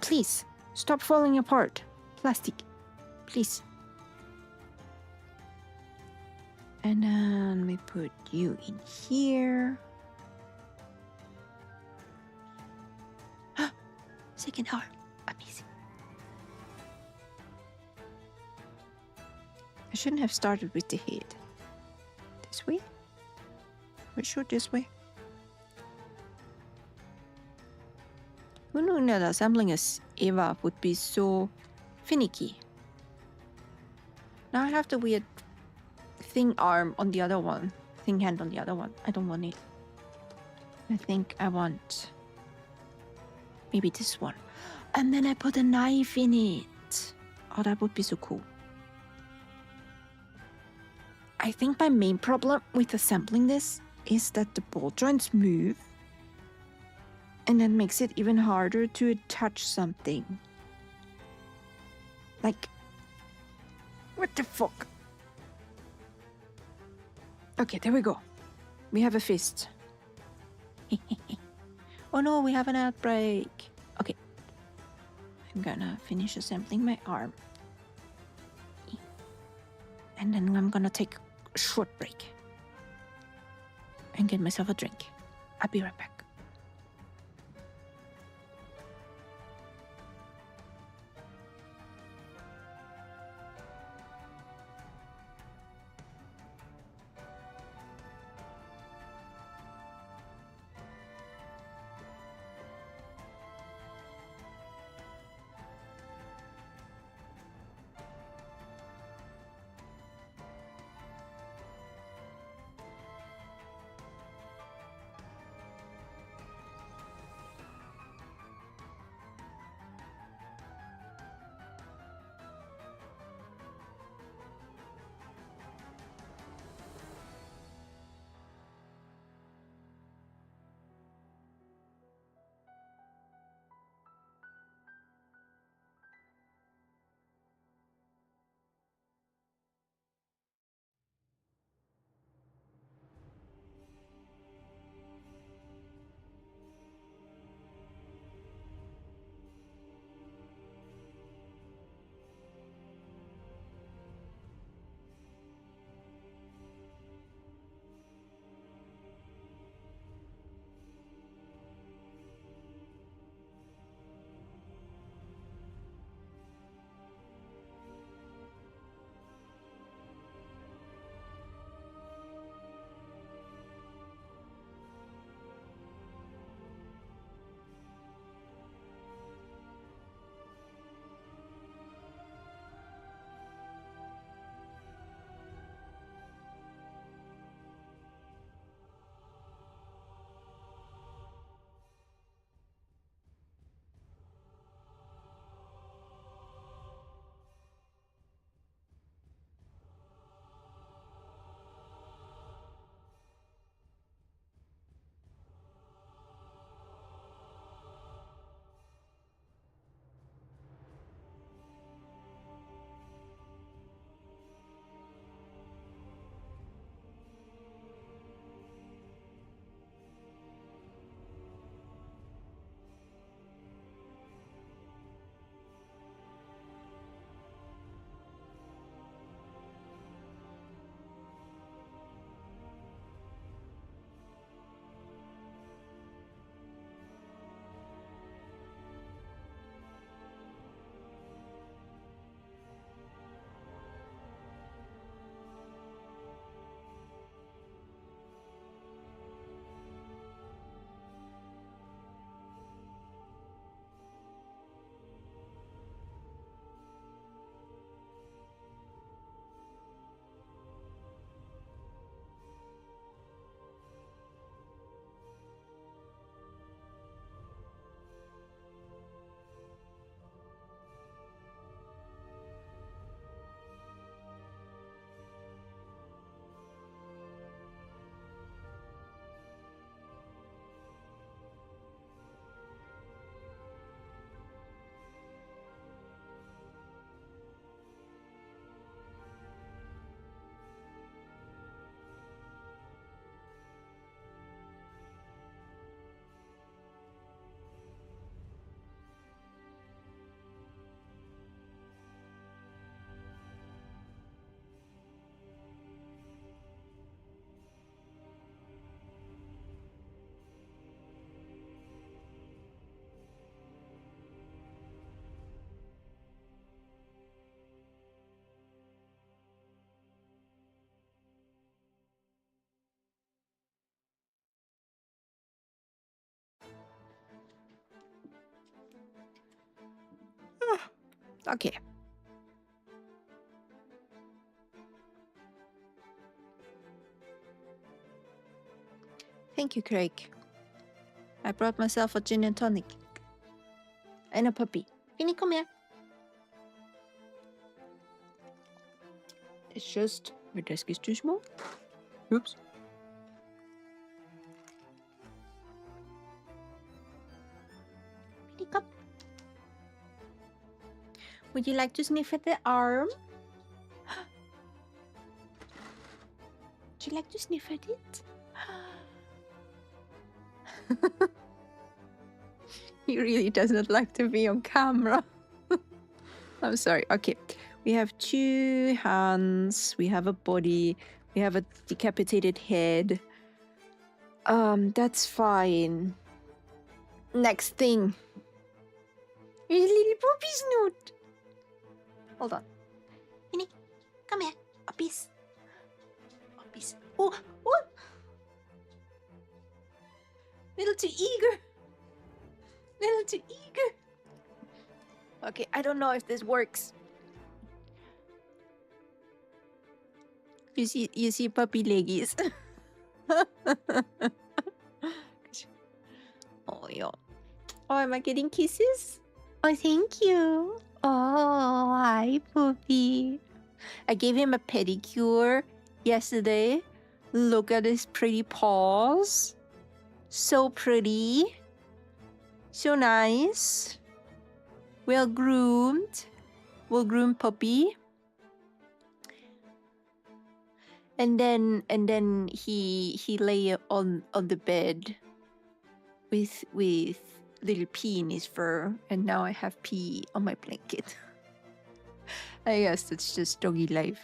Please, stop falling apart. Plastic. Please. And then we put you in here. second arm. Amazing. I shouldn't have started with the head. This way? We should this way. Who knew that assembling a EVA would be so finicky? Now I have the weird thing arm on the other one. Thing hand on the other one. I don't want it. I think I want maybe this one. And then I put a knife in it. Oh, that would be so cool. I think my main problem with assembling this is that the ball joints move. And that makes it even harder to attach something. Like, what the fuck? Okay, there we go. We have a fist. Oh no, we have an outbreak. Okay. I'm gonna finish assembling my arm. And then I'm gonna take a short break. And get myself a drink. I'll be right back. Okay. Thank you, Craig. I brought myself a gin and tonic. And a puppy. Finny, come here. It's just my desk is too small. Oops. Finny, come. Would you like to sniff at the arm? Would you like to sniff at it? He really doesn't like to be on camera. I'm sorry. Okay. We have 2 hands. We have a body. We have a decapitated head. That's fine. Next thing. Here's a little puppy snoot. Hold on. Minnie, come here. Puppies. Puppies. Oh, what? Little too eager. Little too eager. Okay, I don't know if this works. You see puppy leggies. Oh, yeah. Oh, am I getting kisses? Oh, thank you. Oh, hi, puppy. I gave him a pedicure yesterday. Look at his pretty paws. So pretty. So nice. Well groomed. Well groomed puppy. And then he lay on the bed with little pee in his fur, and now I have pee on my blanket. I guess that's just doggy life.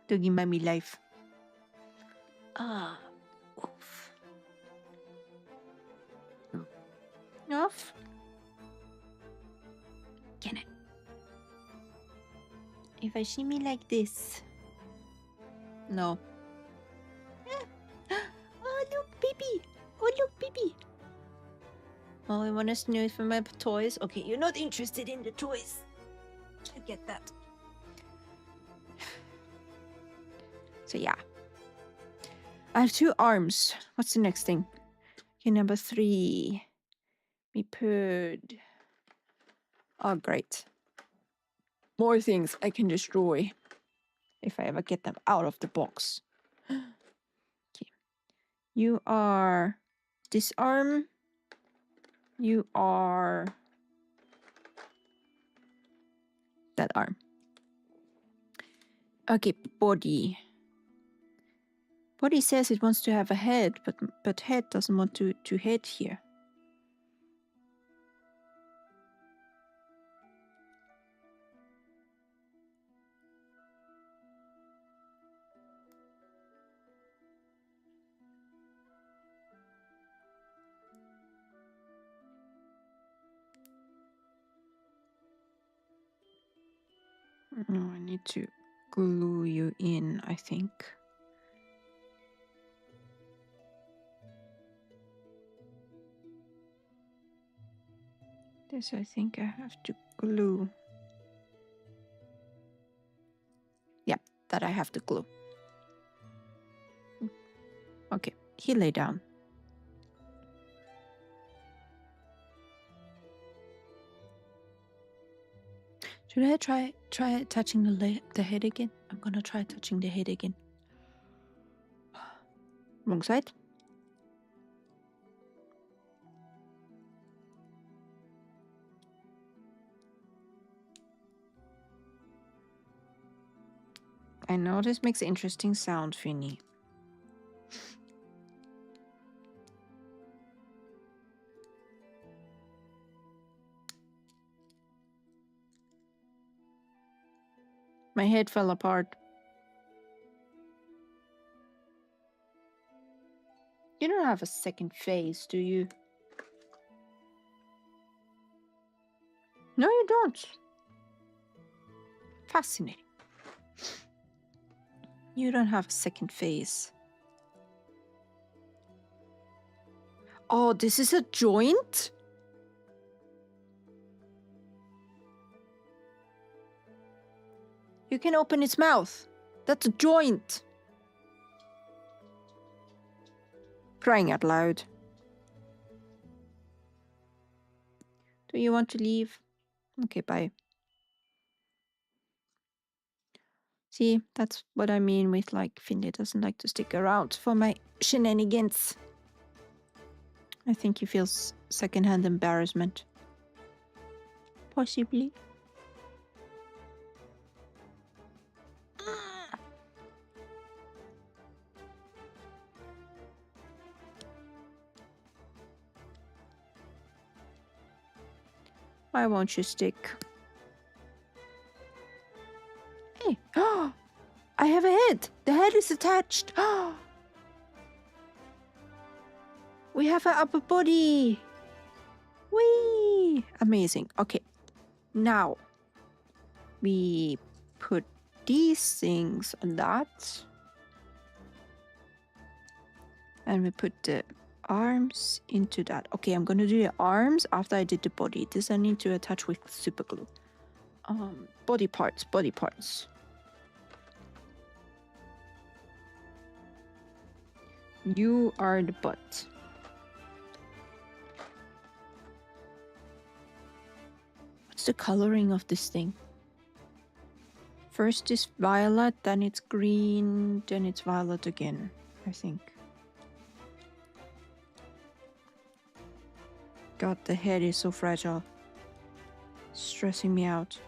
Doggy mommy life. Ah, oof. Off. Can I? If I shimmy like this. No. Oh, look, baby. Oh, look, baby. Oh, I want to snooze for my toys. Okay, you're not interested in the toys. I get that. So yeah. I have 2 arms. What's the next thing? Okay, number 3. Be purred. Oh, great. More things I can destroy. If I ever get them out of the box. Okay. You are this arm. You are that arm. Okay, body. Body says it wants to have a head, but head doesn't want to head here. No, I need to glue you in, I think. This I think I have to glue. Yeah, that I have to glue. Okay, he lay down. Should I try touching the head again? I'm gonna try touching the head again. Wrong side. I know this makes an interesting sound, Finny. My head fell apart. You don't have a second face, do you? No, you don't. Fascinating. You don't have a second face. Oh, this is a joint? You can open its mouth. That's a joint. Crying out loud. Do you want to leave? Okay, bye. See, that's what I mean with like Finley doesn't like to stick around for my shenanigans. I think he feels secondhand embarrassment. Possibly. Why won't you stick? Hey, oh, I have a head. The head is attached. Oh, we have an upper body. Whee! Amazing. Okay, now we put these things on that. And we put the arms into that. Okay, I'm gonna do the arms after I did the body. This I need to attach with super glue. Body parts, body parts. You are the butt. What's the coloring of this thing? First is violet, then it's green, then it's violet again, I think. God, the head is so fragile. Stressing me out.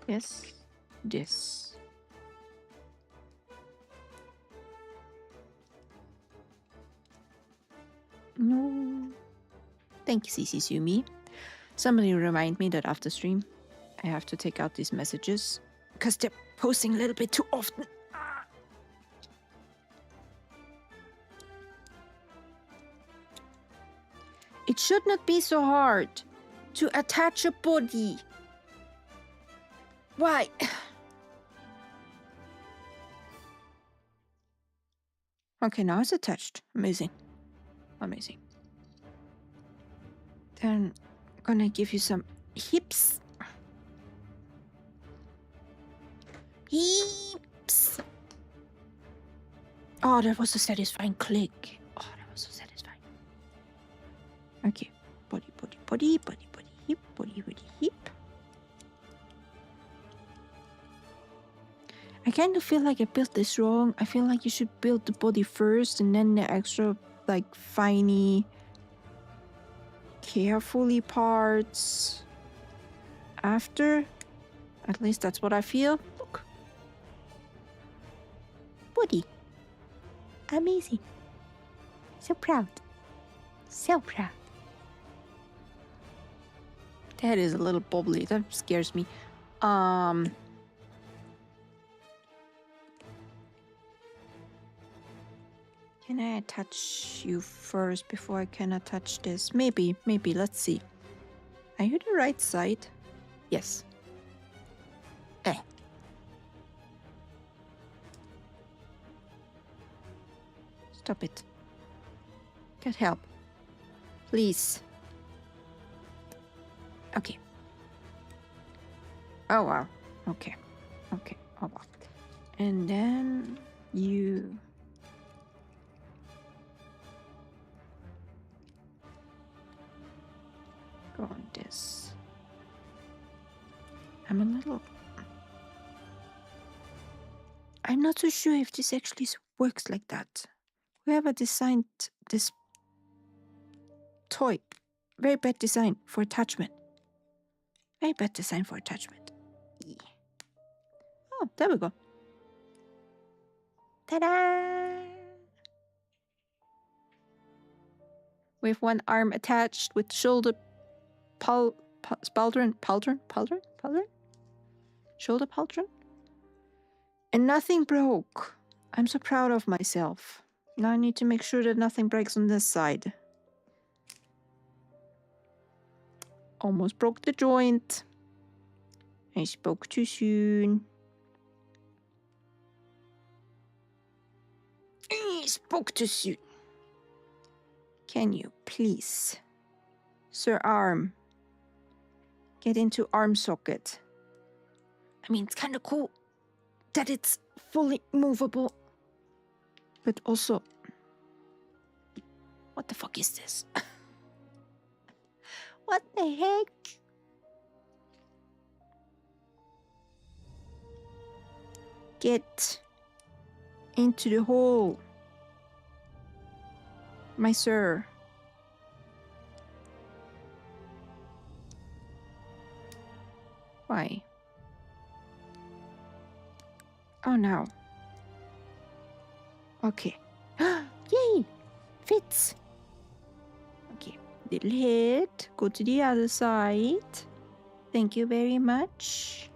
This. No. Thank you, Cizume. Somebody remind me that after stream, I have to take out these messages because they're posting a little bit too often. It should not be so hard to attach a body. Why? Okay, now it's attached. Amazing. Amazing. Then I'm gonna give you some hips. Hips. Oh, that was a satisfying click. Oh, that was so satisfying. Okay. Body, body, body, body, body, hip, body, body, hip. I kind of feel like I built this wrong. I feel like you should build the body first and then the extra, like, finey, carefully parts after. At least that's what I feel. Look. Body. Amazing. So proud. So proud. That is a little bubbly. That scares me. Can I attach you first before I can attach this? Maybe. Let's see. Are you the right side? Yes. Stop it. Get help. Please. Okay. Oh, wow. Okay. Oh, wow. And then you... go on this. I'm not so sure if this actually works like that. Whoever designed this toy, very bad design for attachment. Very bad design for attachment. Yeah. Oh, there we go. Ta-da! With one arm attached with shoulder pauldron? Shoulder pauldron? And nothing broke. I'm so proud of myself. Now I need to make sure that nothing breaks on this side. Almost broke the joint. I spoke too soon. I spoke too soon. Can you please Sir arm. Get into arm socket. I mean, it's kind of cool that it's fully movable. But also, what the fuck is this? What the heck? Get into the hole, my sir. Why? Oh no. Okay. Yay! Fits! Okay. Little head. Go to the other side. Thank you very much.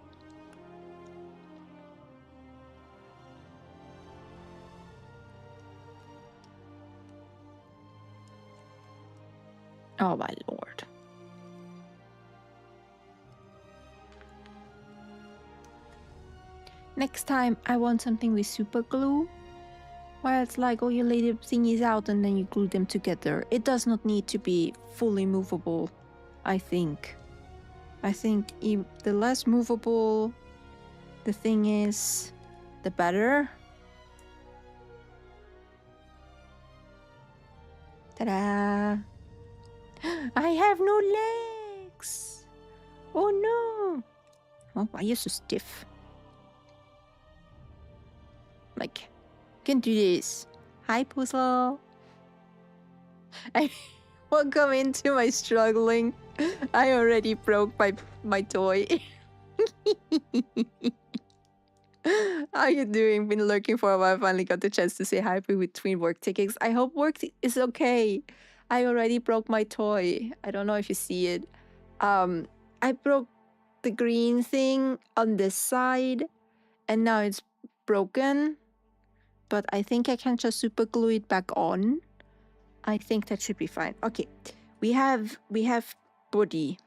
Oh my lord. Next time, I want something with super glue. Where it's like, oh, you lay the thingies out and then you glue them together. It does not need to be fully movable, I think. I think the less movable the thing is, the better. Ta-da! I have no legs! Oh no! Oh, why are you so stiff? Like, you can do this. Hi, Puzzle. Welcome into my struggling. I already broke my toy. How you doing? Been lurking for a while. Finally got the chance to say hi between work tickets. I hope work is okay. I already broke my toy. I don't know if you see it. I broke the green thing on this side, and now it's broken. But I think I can just super glue it back on. I think that should be fine. Okay, we have body.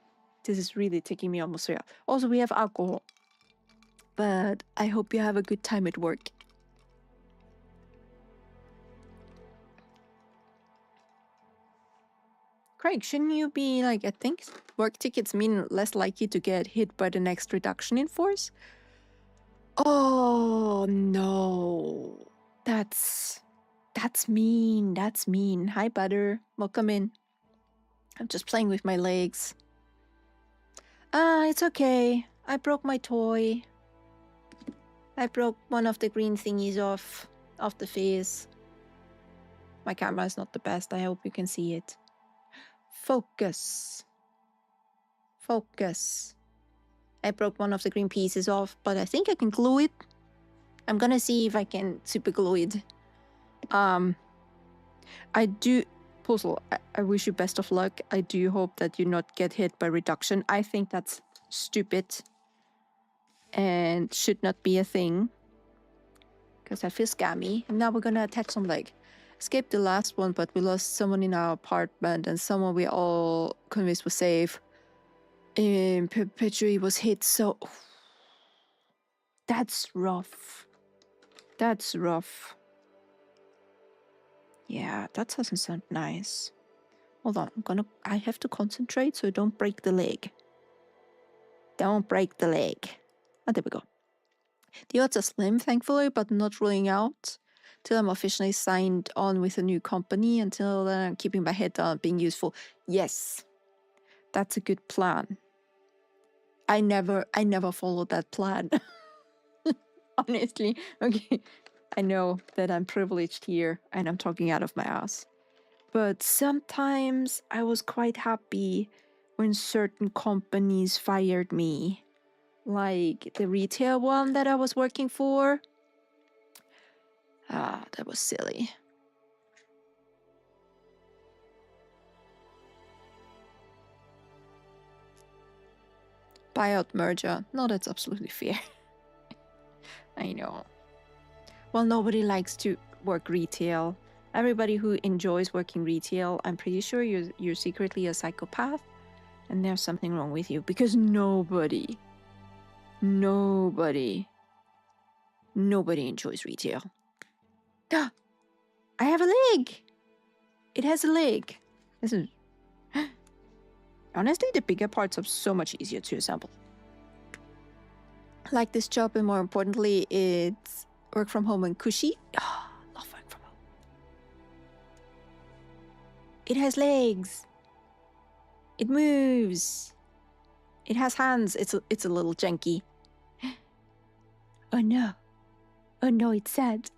This is really taking me almost real. Also, we have alcohol. But I hope you have a good time at work. Craig, shouldn't you be like, I think work tickets mean less likely to get hit by the next reduction in force? Oh no. That's mean. That's mean. Hi, Butter. Welcome in. I'm just playing with my legs. It's okay. I broke my toy. I broke one of the green thingies off the face. My camera is not the best. I hope you can see it. Focus. Focus. I broke one of the green pieces off, but I think I can glue it. I'm gonna see if I can super glue it. I do... Puzzle, I wish you best of luck. I do hope that you not get hit by reduction. I think that's stupid and should not be a thing, because I feel scammy. And now we're gonna attach some leg. Escaped the last one, but we lost someone in our apartment and someone we all convinced was safe. And Perpetually was hit, so... That's rough. That's rough. Yeah, that doesn't sound nice. Hold on, I have to concentrate so I don't break the leg. Don't break the leg. Oh, there we go. The odds are slim, thankfully, but not ruling out till I'm officially signed on with a new company. Until then, I'm keeping my head down, being useful. Yes, that's a good plan. I never followed that plan. Honestly, okay. I know that I'm privileged here and I'm talking out of my ass. But sometimes I was quite happy when certain companies fired me. Like the retail one that I was working for. That was silly. Buyout merger. No, that's absolutely fair. I know. Well, nobody likes to work retail. Everybody who enjoys working retail, I'm pretty sure you're secretly a psychopath, and there's something wrong with you, because nobody enjoys retail. I have a leg! It has a leg. This is... Honestly, the bigger parts are so much easier to assemble. Like this job, and more importantly, it's work from home and cushy. Oh, love work from home. It has legs. It moves. It has hands. It's a little janky. Oh no. Oh no, it's sad.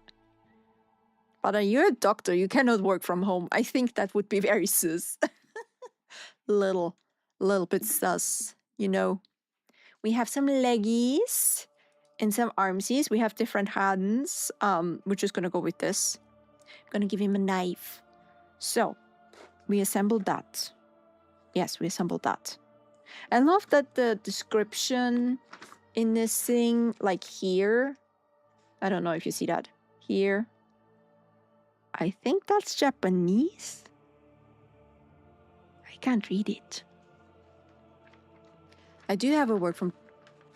But you're a doctor. You cannot work from home. I think that would be very sus. little bit sus, you know. We have some leggies and some armsies. We have different hands. We're just gonna go with this. I'm gonna give him a knife. So we assembled that. Yes, we assembled that. I love that the description in this thing, like here, I don't know if you see that. Here. I think that's Japanese. I can't read it. I do have a work from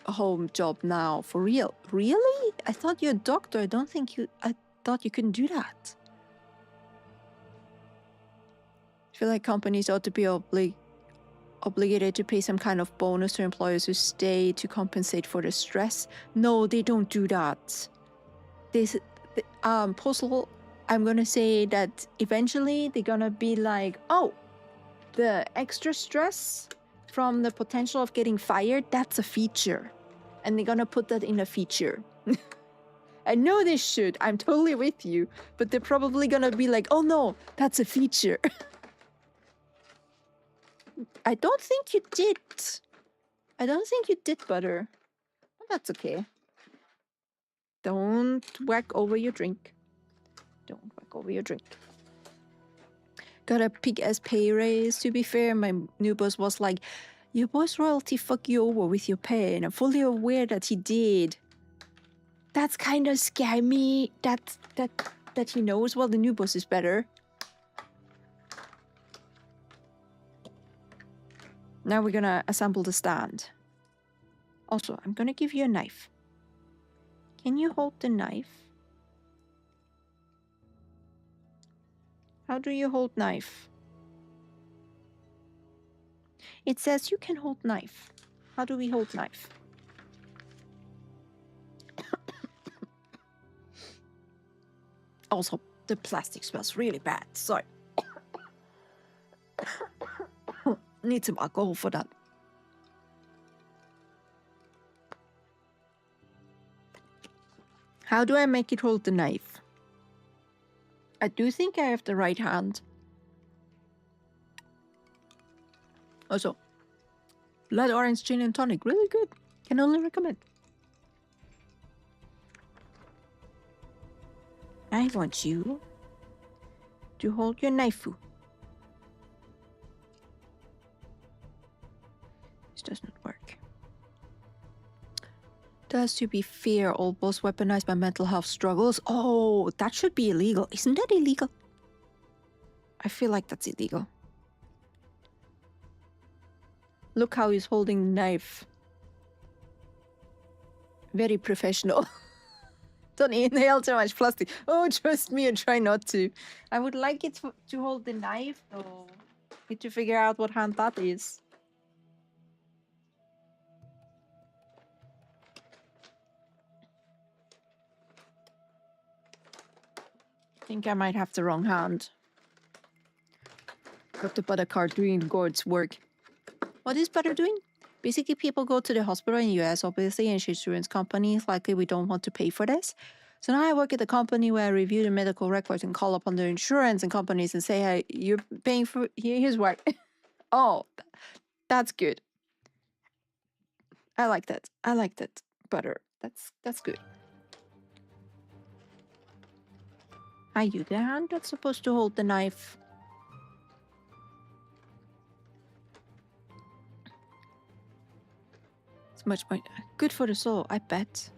home job now, for real. Really? I thought you're a doctor. I thought you couldn't do that. I feel like companies ought to be obligated to pay some kind of bonus to employees who stay to compensate for the stress. No, they don't do that. Postal, I'm gonna say that eventually they're gonna be like, oh, the extra stress from the potential of getting fired, that's a feature. And they're gonna put that in a feature. I know they should. I'm totally with you. But they're probably gonna be like, oh no, that's a feature. I don't think you did. I don't think you did, Butter. But that's okay. Don't whack over your drink. Don't whack over your drink. Got a big-ass pay raise. To be fair, my new boss was like, your boss royalty fuck you over with your pay, and I'm fully aware that he did. That's kind of scammy. That he knows. Well, the new boss is better. Now we're gonna assemble the stand. Also, I'm gonna give you a knife. Can you hold the knife? How do you hold knife? It says you can hold knife. How do we hold knife? Also, the plastic smells really bad. Sorry. Need some alcohol for that. How do I make it hold the knife? I do think I have the right hand. Also, blood orange gin and tonic, really good. Can only recommend. I want you to hold your knife. This does not work. Thus, to be fair, all boss weaponized by mental health struggles. Oh, that should be illegal. Isn't that illegal? I feel like that's illegal. Look how he's holding the knife. Very professional. Don't inhale too much plastic. Oh, trust me and try not to. I would like it to hold the knife, though. Need to figure out what hand that is. I think I might have the wrong hand. Got the butter card doing Gord's work. What is butter doing? Basically, people go to the hospital in the US, obviously, and insurance companies likely we don't want to pay for this. So now I work at a company where I review the medical records and call upon the insurance and companies and say, hey, you're paying for here's work. Oh, that's good. I like that. I like that. Butter. That's good. Are you the hand that's supposed to hold the knife? It's much more good for the soul, I bet.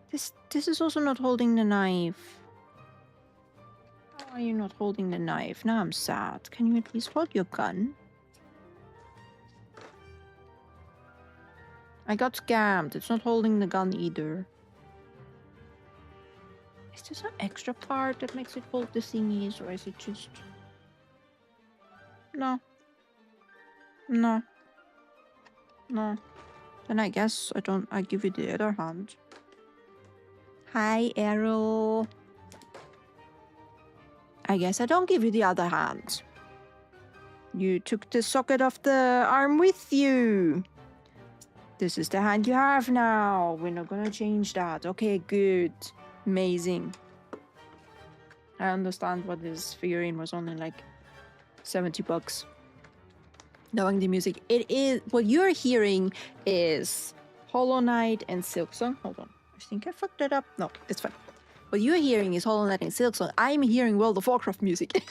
This is also not holding the knife. How are you not holding the knife? Now I'm sad. Can you at least hold your gun? I got scammed. It's not holding the gun either. Is there some extra part that makes it hold the thingies, or is it just... No. No. No. Then I guess I give you the other hand. Hi, Errol. I guess I don't give you the other hand. You took the socket off the arm with you. This is the hand you have now. We're not gonna change that. Okay, good. Amazing. I understand what this figurine was only like $70. Knowing the music, it is what you're hearing is Hollow Knight and Silksong. Hold on, I think I fucked that up. No, it's fine. What you're hearing is Hollow Knight and Silksong. I'm hearing World of Warcraft music.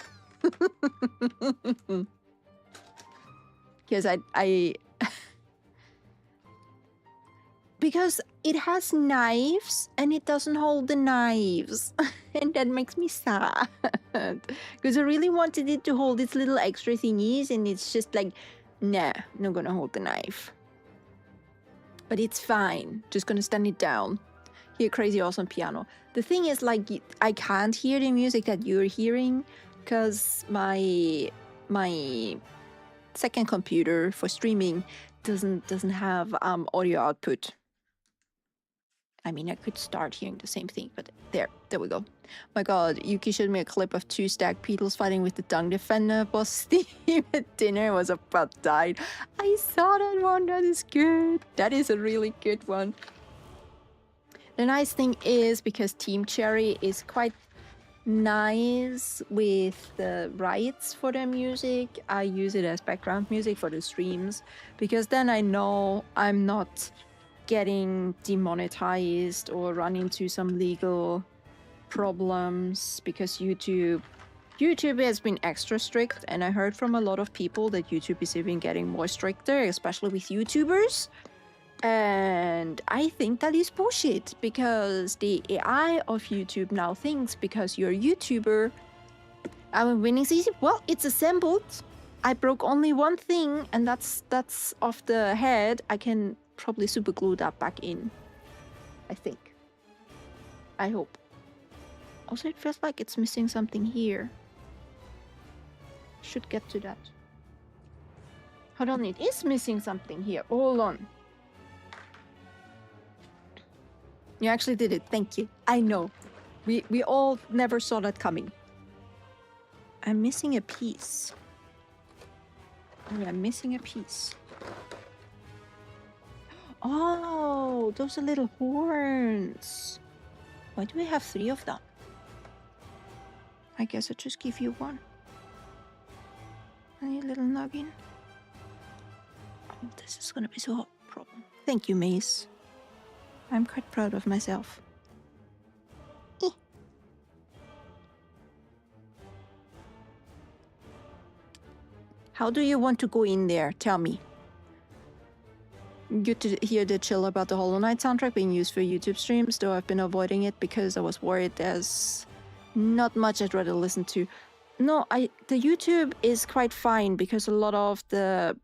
Because I because it has knives and it doesn't hold the knives. And that makes me sad. Because I really wanted it to hold its little extra thingies and it's just like, nah, not gonna hold the knife. But it's fine. Just gonna stand it down. Hear crazy awesome piano. The thing is, like, I can't hear the music that you're hearing because my second computer for streaming doesn't have audio output. I mean, I could start hearing the same thing, but there we go. My god, Yuki showed me a clip of 2 stag beetles fighting with the dung defender boss Steve at dinner. Was about died. I saw that one. That is good. That is a really good one. The nice thing is, because Team Cherry is quite nice with the rights for their music, I use it as background music for the streams, because then I know I'm not getting demonetized or run into some legal problems, because YouTube has been extra strict, and I heard from a lot of people that YouTube is even getting more stricter, especially with YouTubers. And I think that is bullshit, because the AI of YouTube now thinks because you're a YouTuber, I'm winning easy. Well, it's assembled. I broke only one thing, and that's off the head. I can probably super glue that back in. I think. I hope. Also, it feels like it's missing something here. Should get to that. Hold on, it is missing something here. Hold on. You actually did it. Thank you. I know. We all never saw that coming. I'm missing a piece. Oh, I'm missing a piece. Oh, those are little horns. Why do we have 3 of them? I guess I'll just give you one. Any little noggin. Oh, this is gonna be so a problem. Thank you, Mace. I'm quite proud of myself. How do you want to go in there? Tell me. Good to hear the chill about the Hollow Knight soundtrack being used for YouTube streams, though I've been avoiding it because I was worried there's not much I'd rather listen to. No, the YouTube is quite fine because a lot of the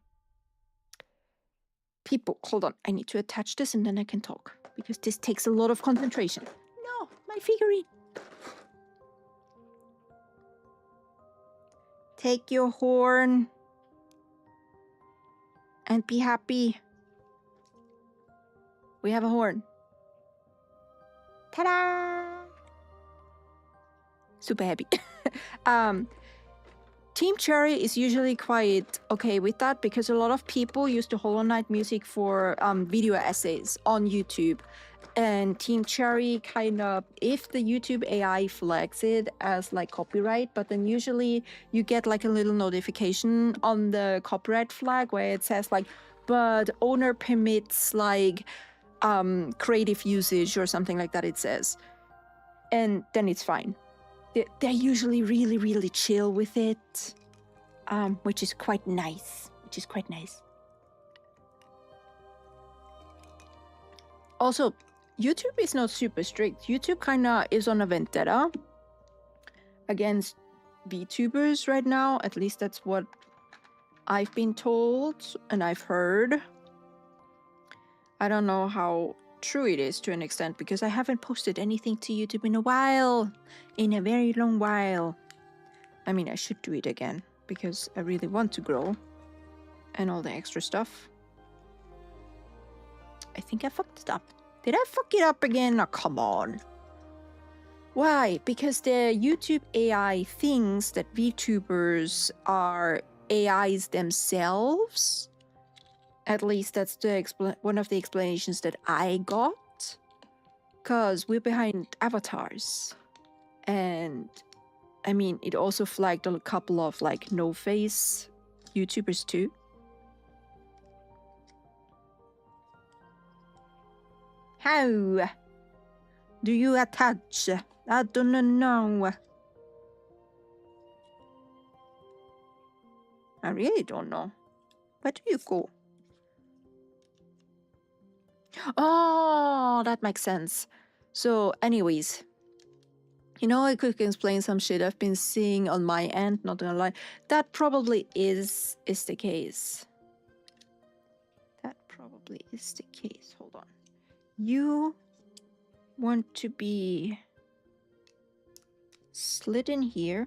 people... Hold on, I need to attach this and then I can talk, because this takes a lot of concentration. No, my figurine. Take your horn and be happy. We have a horn. Ta-da! Super happy. Team Cherry is usually quite okay with that, because a lot of people use the Hollow Knight music for video essays on YouTube. And Team Cherry kind of, if the YouTube AI flags it as like copyright, but then usually you get like a little notification on the copyright flag where it says like, but owner permits like creative usage or something like that, it says. And then it's fine. They're usually really, really chill with it, which is quite nice. Also, YouTube is not super strict. YouTube kinda is on a vendetta against VTubers right now. At least that's what I've been told and I've heard. I don't know how true it is to an extent, because I haven't posted anything to YouTube in a while. In a very long while. I mean, I should do it again, because I really want to grow. and all the extra stuff. I think I fucked it up. Did I fuck it up again? Oh, come on. Why? Because the YouTube AI thinks that VTubers are AIs themselves. At least that's one of the explanations that I got. Because we're behind avatars. And I mean, it also flagged a couple of like no-face YouTubers too. How do you attach? I don't know. I really don't know. Where do you go? Oh, that makes sense. So anyways, you know, I could explain some shit I've been seeing on my end, not gonna lie. That probably is the case. That probably is the case. Hold on. You want to be slid in here.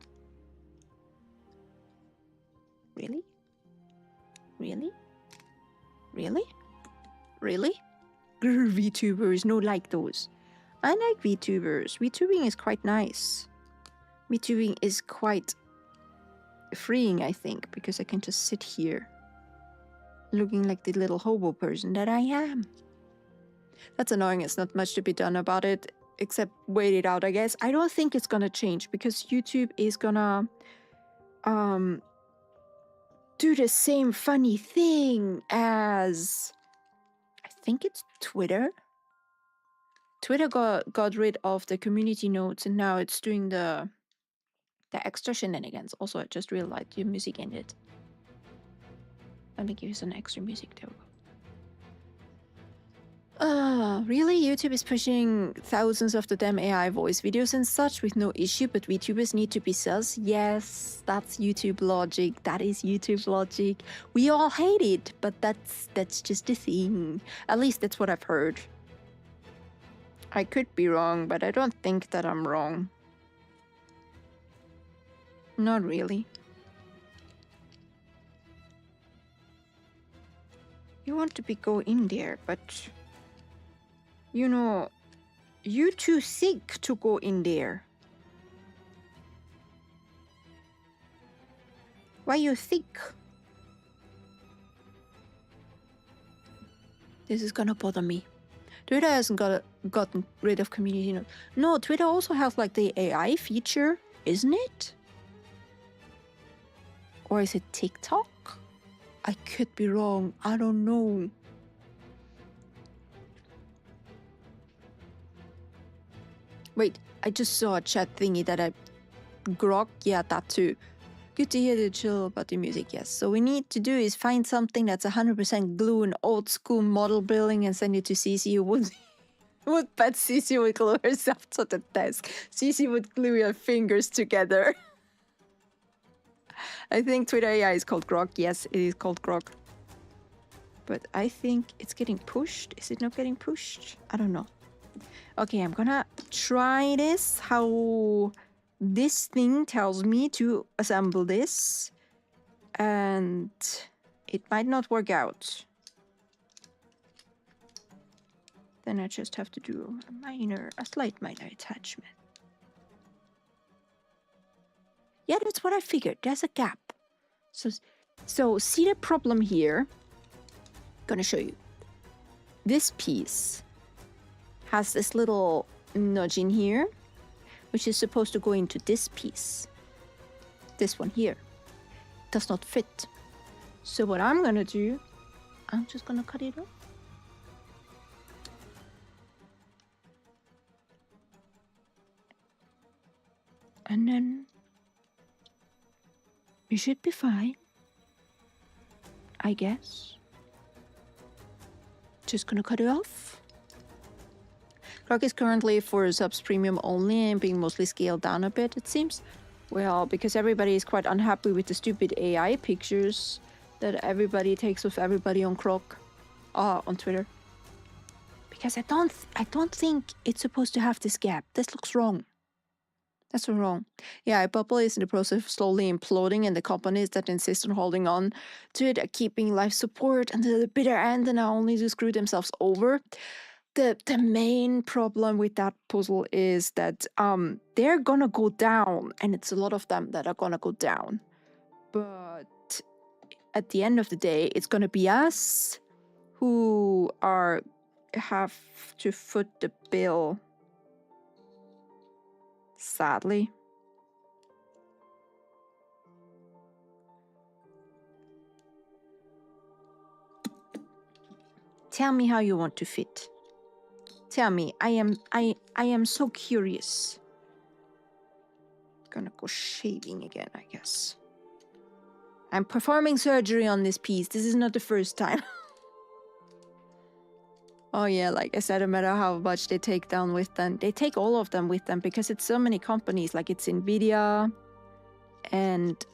Really? Really? Really? Really? Grr, VTubers, no like those. I like VTubers. VTubing is quite nice. VTubing is quite freeing, I think, because I can just sit here looking like the little hobo person that I am. That's annoying. It's not much to be done about it, except wait it out, I guess. I don't think it's gonna change because YouTube is gonna do the same funny thing as I think it's Twitter. Twitter got rid of the community notes and now it's doing the extra shenanigans. Also, I just realized your music ended. Let me give you some extra music. There we go. Really? YouTube is pushing thousands of the damn AI voice videos and such with no issue, but VTubers need to be sus? Yes, that's YouTube logic. That is YouTube logic. We all hate it, but that's just a thing. At least that's what I've heard. I could be wrong, but I don't think that I'm wrong. Not really. You want to go in there, but you know, you too sick to go in there. Why you thick? This is gonna bother me. Twitter hasn't gotten rid of community notes. No, Twitter also has like the AI feature, isn't it? Or is it TikTok? I could be wrong. I don't know. Wait, I just saw a chat thingy that I... Grok? Yeah, that too. Good to hear you chill about the music, yes. So we need to do is find something that's 100% glue and old school model building and send it to Cici. Would bet Cici would glue herself to the desk. Cici would glue her fingers together. I think Twitter AI is called Grok. Yes, it is called Grok. But I think it's getting pushed. Is it not getting pushed? I don't know. Okay, I'm gonna try this, how this thing tells me to assemble this. And it might not work out. Then I just have to do a slight minor attachment. Yeah, that's what I figured. There's a gap. So see the problem here? Gonna show you. This piece has this little nudge in here, which is supposed to go into this piece. This one here does not fit. So what I'm gonna do, I'm just gonna cut it off. And then you should be fine, I guess. Just gonna cut it off. Grok is currently for subs premium only and being mostly scaled down a bit, it seems. Well, because everybody is quite unhappy with the stupid AI pictures that everybody takes of everybody on Grok, on Twitter. Because I don't think it's supposed to have this gap. This looks wrong. That's so wrong. Yeah, bubble is in the process of slowly imploding, and the companies that insist on holding on to it are keeping life support until the bitter end and are only to screw themselves over. The main problem with that puzzle is that they're gonna go down, and it's a lot of them that are gonna go down. But at the end of the day, it's gonna be us who have to foot the bill. Sadly. Tell me how you want to fit. Tell me. I am so curious. Gonna go shaving again, I guess. I'm performing surgery on this piece. This is not the first time. Oh yeah, like I said, no matter how much they take down with them, they take all of them with them because it's so many companies. Like it's NVIDIA and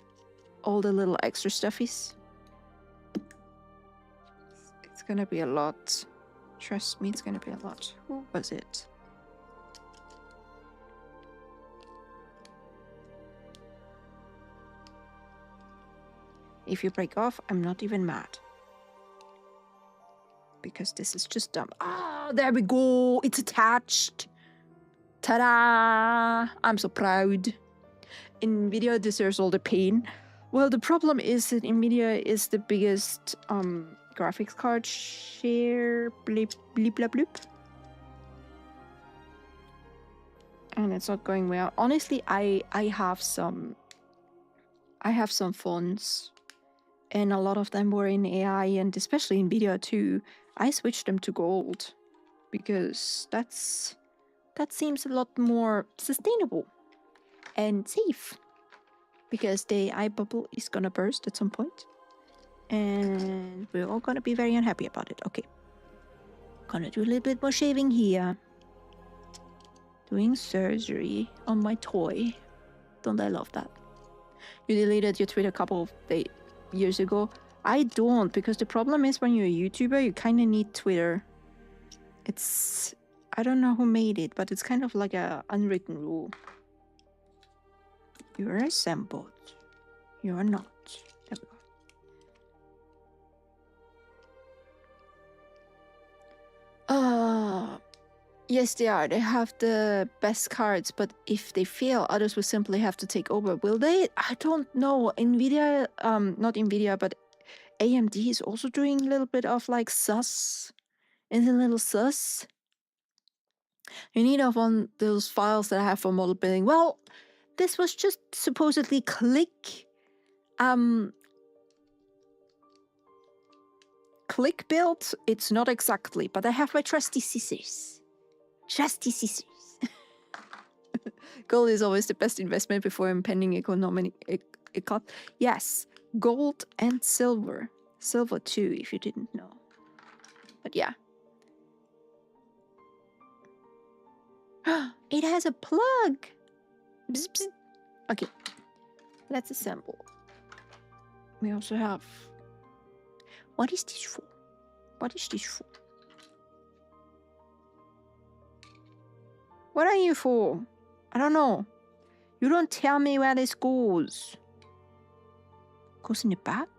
all the little extra stuffies. It's gonna be a lot. Trust me, it's gonna be a lot. Who was it? If you break off, I'm not even mad. Because this is just dumb. Ah, there we go. It's attached. Ta-da! I'm so proud. NVIDIA deserves all the pain. Well, the problem is that NVIDIA is the biggest graphics card share. Bleep, bleep, bleep, bleep. And it's not going well. Honestly, I have some phones, and a lot of them were in AI, and especially NVIDIA too. I switched them to gold because that seems a lot more sustainable and safe, because the eye bubble is gonna burst at some point, and we're all gonna be very unhappy about it. Okay, gonna do a little bit more shaving here. Doing surgery on my toy. Don't I love that? You deleted your Twitter a couple of years ago. I don't, because the problem is when you're a YouTuber, you kind of need Twitter. I don't know who made it, but it's kind of like a unwritten rule. You're assembled. You're not. There we go. Yes, they are. They have the best cards, but if they fail, others will simply have to take over. Will they? I don't know. NVIDIA, not NVIDIA, but AMD is also doing a little bit of like sus. Is a little sus. You need of one those files that I have for model building. Well, this was just supposedly click build. It's not exactly, but I have my trusty scissors. Trusty scissors. Gold is always the best investment before impending economic cut. Yes, gold and silver. Silver too, if you didn't know. But yeah. It has a plug. Bzz, bzz. Okay, let's assemble. We also have... What is this for? What is this for? What are you for? I don't know. You don't tell me where this goes. Goes in the back?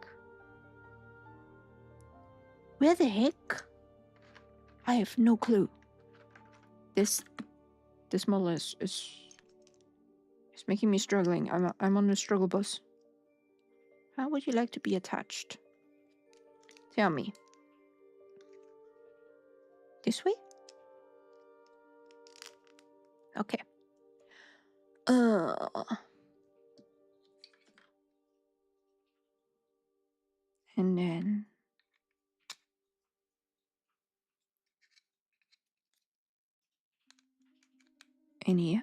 Where the heck? I have no clue. This model is making me struggling. I'm on the struggle bus. How would you like to be attached? Tell me. This way? Okay. And then in here.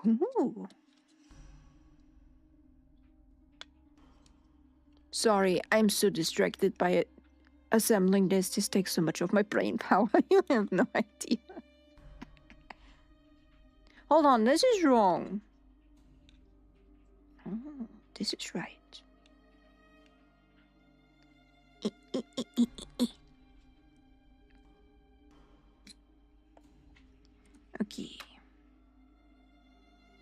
Ooh. Sorry, I'm so distracted by it. Assembling this just takes so much of my brain power. You have no idea. Hold on, this is wrong. Oh, this is right. Okay.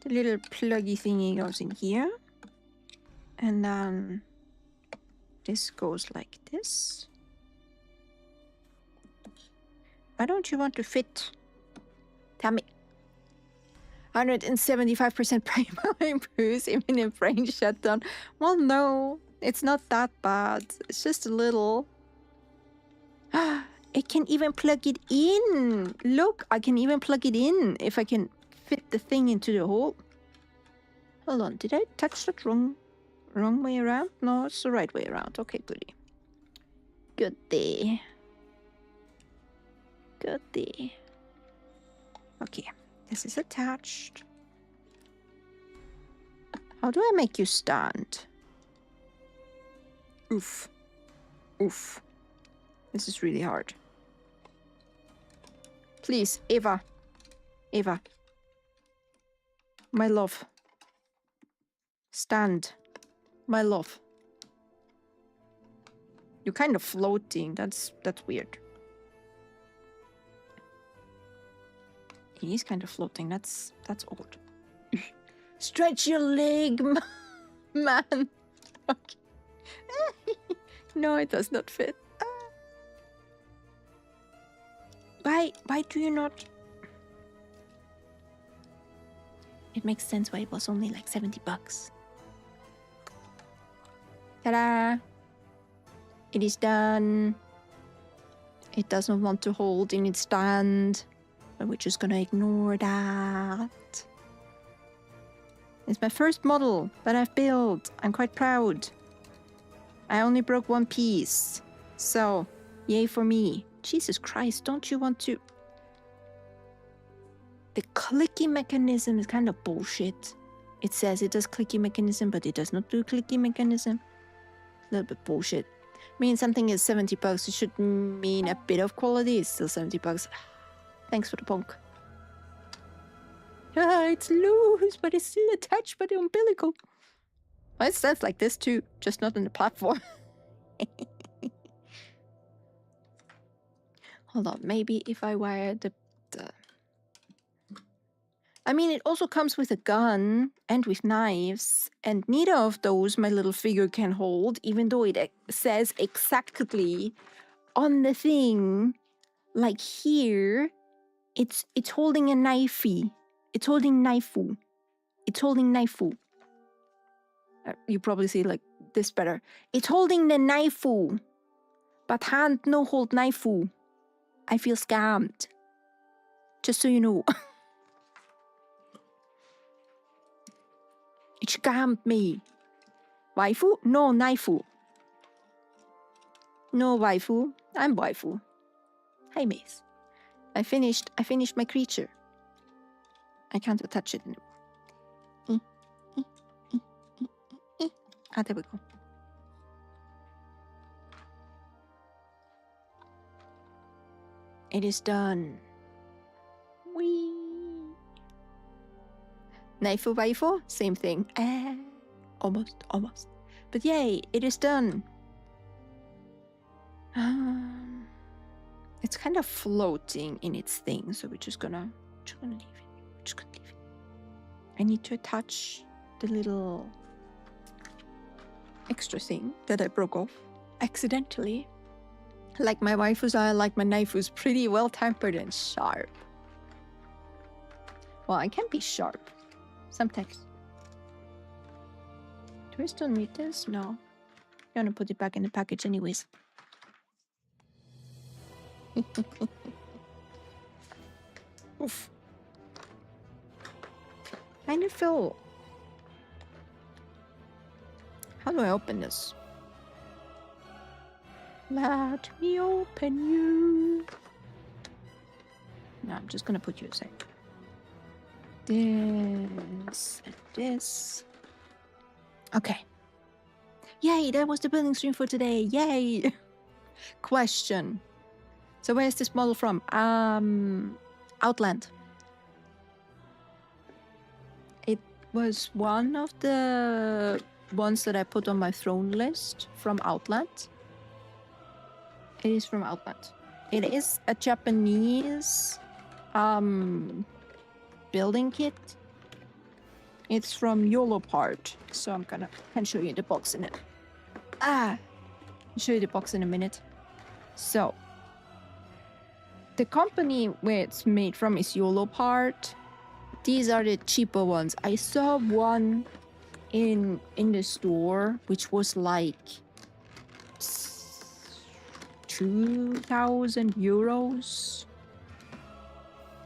The little pluggy thingy goes in here. And then this goes like this. Why don't you want to fit? Tell me. 175% prime boost even in brain shutdown. Well, no, it's not that bad. It's just a little. It can even plug it in. Look, I can even plug it in if I can fit the thing into the hole. Hold on, did I touch that wrong way around? No, it's the right way around. Okay, goody. Goody. Goody. Okay, this is attached. How do I make you stand? Oof. Oof. This is really hard. Please, Eva. Eva. My love. Stand. My love. You're kind of floating. That's weird. He is kind of floating. That's odd. Stretch your leg, man. Okay. No, it does not fit. Why do you not? It makes sense why it was only like $70. Ta-da! It is done. It doesn't want to hold in its stand, but we're just gonna ignore that. It's my first model that I've built. I'm quite proud. I only broke one piece, so yay for me. Jesus Christ, don't you want to... The clicky mechanism is kind of bullshit. It says it does clicky mechanism, but it does not do clicky mechanism. A little bit bullshit. I mean, something is $70. It should mean a bit of quality. It's still $70. Thanks for the bonk. Ah, it's loose, but it's still attached by the umbilical. Well, it stands like this too, just not on the platform. Hold on, maybe if I wire the... I mean, it also comes with a gun and with knives, and neither of those my little figure can hold, even though it says exactly on the thing, like here, it's holding a knifey. It's holding knifeu. It's holding knifeu. You probably see like this better. It's holding the knifeu, but hand no hold knifeu. I feel scammed. Just so you know. It scammed me. Waifu? No, knifeu. No waifu. I'm waifu. Hi, Mace. I finished my creature. I can't attach it anymore. Ah, there we go. It is done. Whee! Naifu waifu? Same thing. Almost. But yay, it is done. It's kind of floating in its thing, so we're just gonna leave it. I need to attach the little extra thing that I broke off accidentally. Like my waifus are, like my naifus, pretty well tempered and sharp. Well, I can be sharp sometimes. Do I still need this? No. I'm gonna put it back in the package anyways. Oof. Kind of feel... How do I open this? Let me open you. No, I'm just gonna put you aside. This and this. Okay. Yay, that was the building stream for today. Yay! Question. So where's this model from? Outland. It was one of the ones that I put on my throne list from Outland. It is from Outland. It is a Japanese building kit. It's from YOLO Part. So I'm gonna can show you the box in it. I'll show you the box in a minute. So the company where it's made from is YOLO Part. These are the cheaper ones. I saw one in the store which was like 2,000 euros,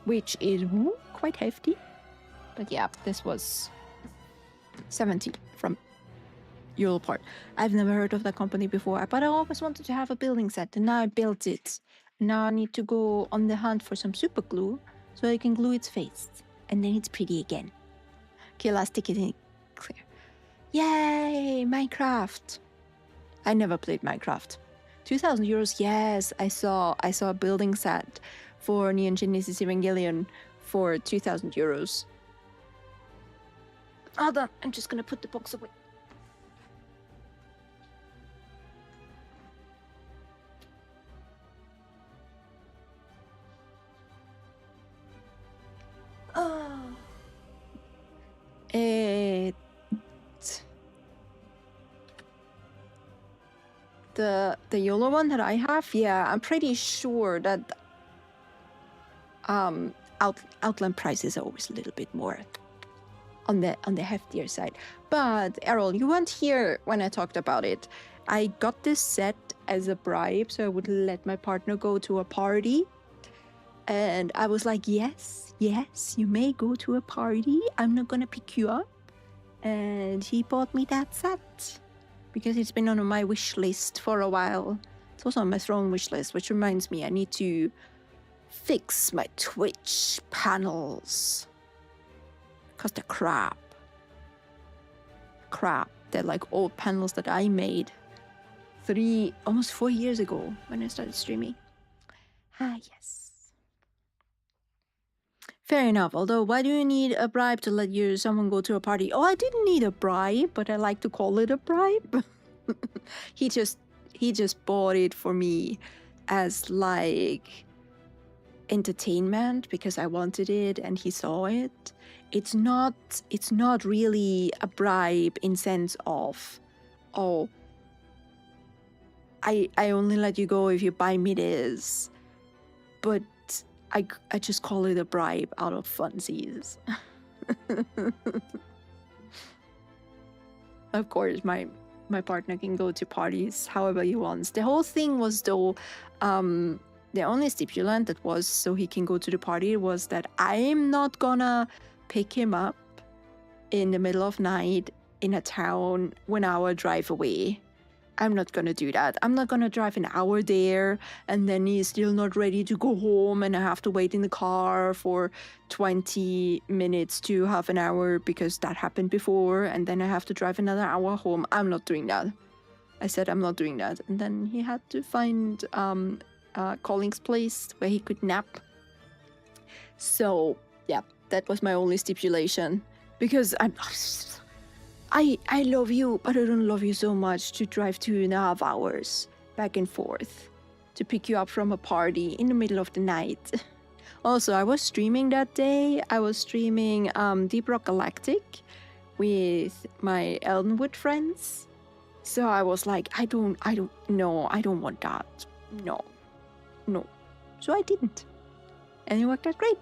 which is quite hefty. But yeah, this was 70 from YOLO Part. I've never heard of that company before, but I always wanted to have a building set, and now I built it. Now I need to go on the hunt for some super glue so I can glue its face, and then it's pretty again. Okay, last ticket in clear. Yay, Minecraft! I never played Minecraft. 2,000 euros, yes. I saw a building set for Neon Genesis Evangelion for 2,000 euros. Hold on, I'm just gonna put the box away. Oh. The YOLO one that I have, yeah, I'm pretty sure that outland prices are always a little bit more on the heftier side. But Errol, you weren't here when I talked about it. I got this set as a bribe, so I would let my partner go to a party. And I was like, yes, you may go to a party. I'm not gonna pick you up. And he bought me that set because it's been on my wish list for a while. It's also on my throne wish list, which reminds me I need to fix my Twitch panels. Because they're crap. They're like old panels that I made almost 4 years ago when I started streaming. Yes. Fair enough. Although, why do you need a bribe to let someone go to a party? Oh, I didn't need a bribe, but I like to call it a bribe. He just bought it for me as like entertainment because I wanted it and he saw it. It's not really a bribe in sense of, oh, I only let you go if you buy me this. But I just call it a bribe out of funsies. Of course, my partner can go to parties however he wants. The whole thing was though, the only stipulant that was so he can go to the party was that I'm not gonna pick him up in the middle of night in a town 1 hour drive away. I'm not gonna do that. I'm not gonna drive an hour there and then he's still not ready to go home and I have to wait in the car for 20 minutes to half an hour because that happened before and then I have to drive another hour home. I'm not doing that. I said I'm not doing that. And then he had to find Colling's place where he could nap. So yeah, that was my only stipulation because I love you, but I don't love you so much to drive 2.5 hours back and forth to pick you up from a party in the middle of the night. Also, I was streaming that day. I was streaming Deep Rock Galactic with my Eldenwood friends. So I was like, I don't want that. No. So I didn't. And it worked out great.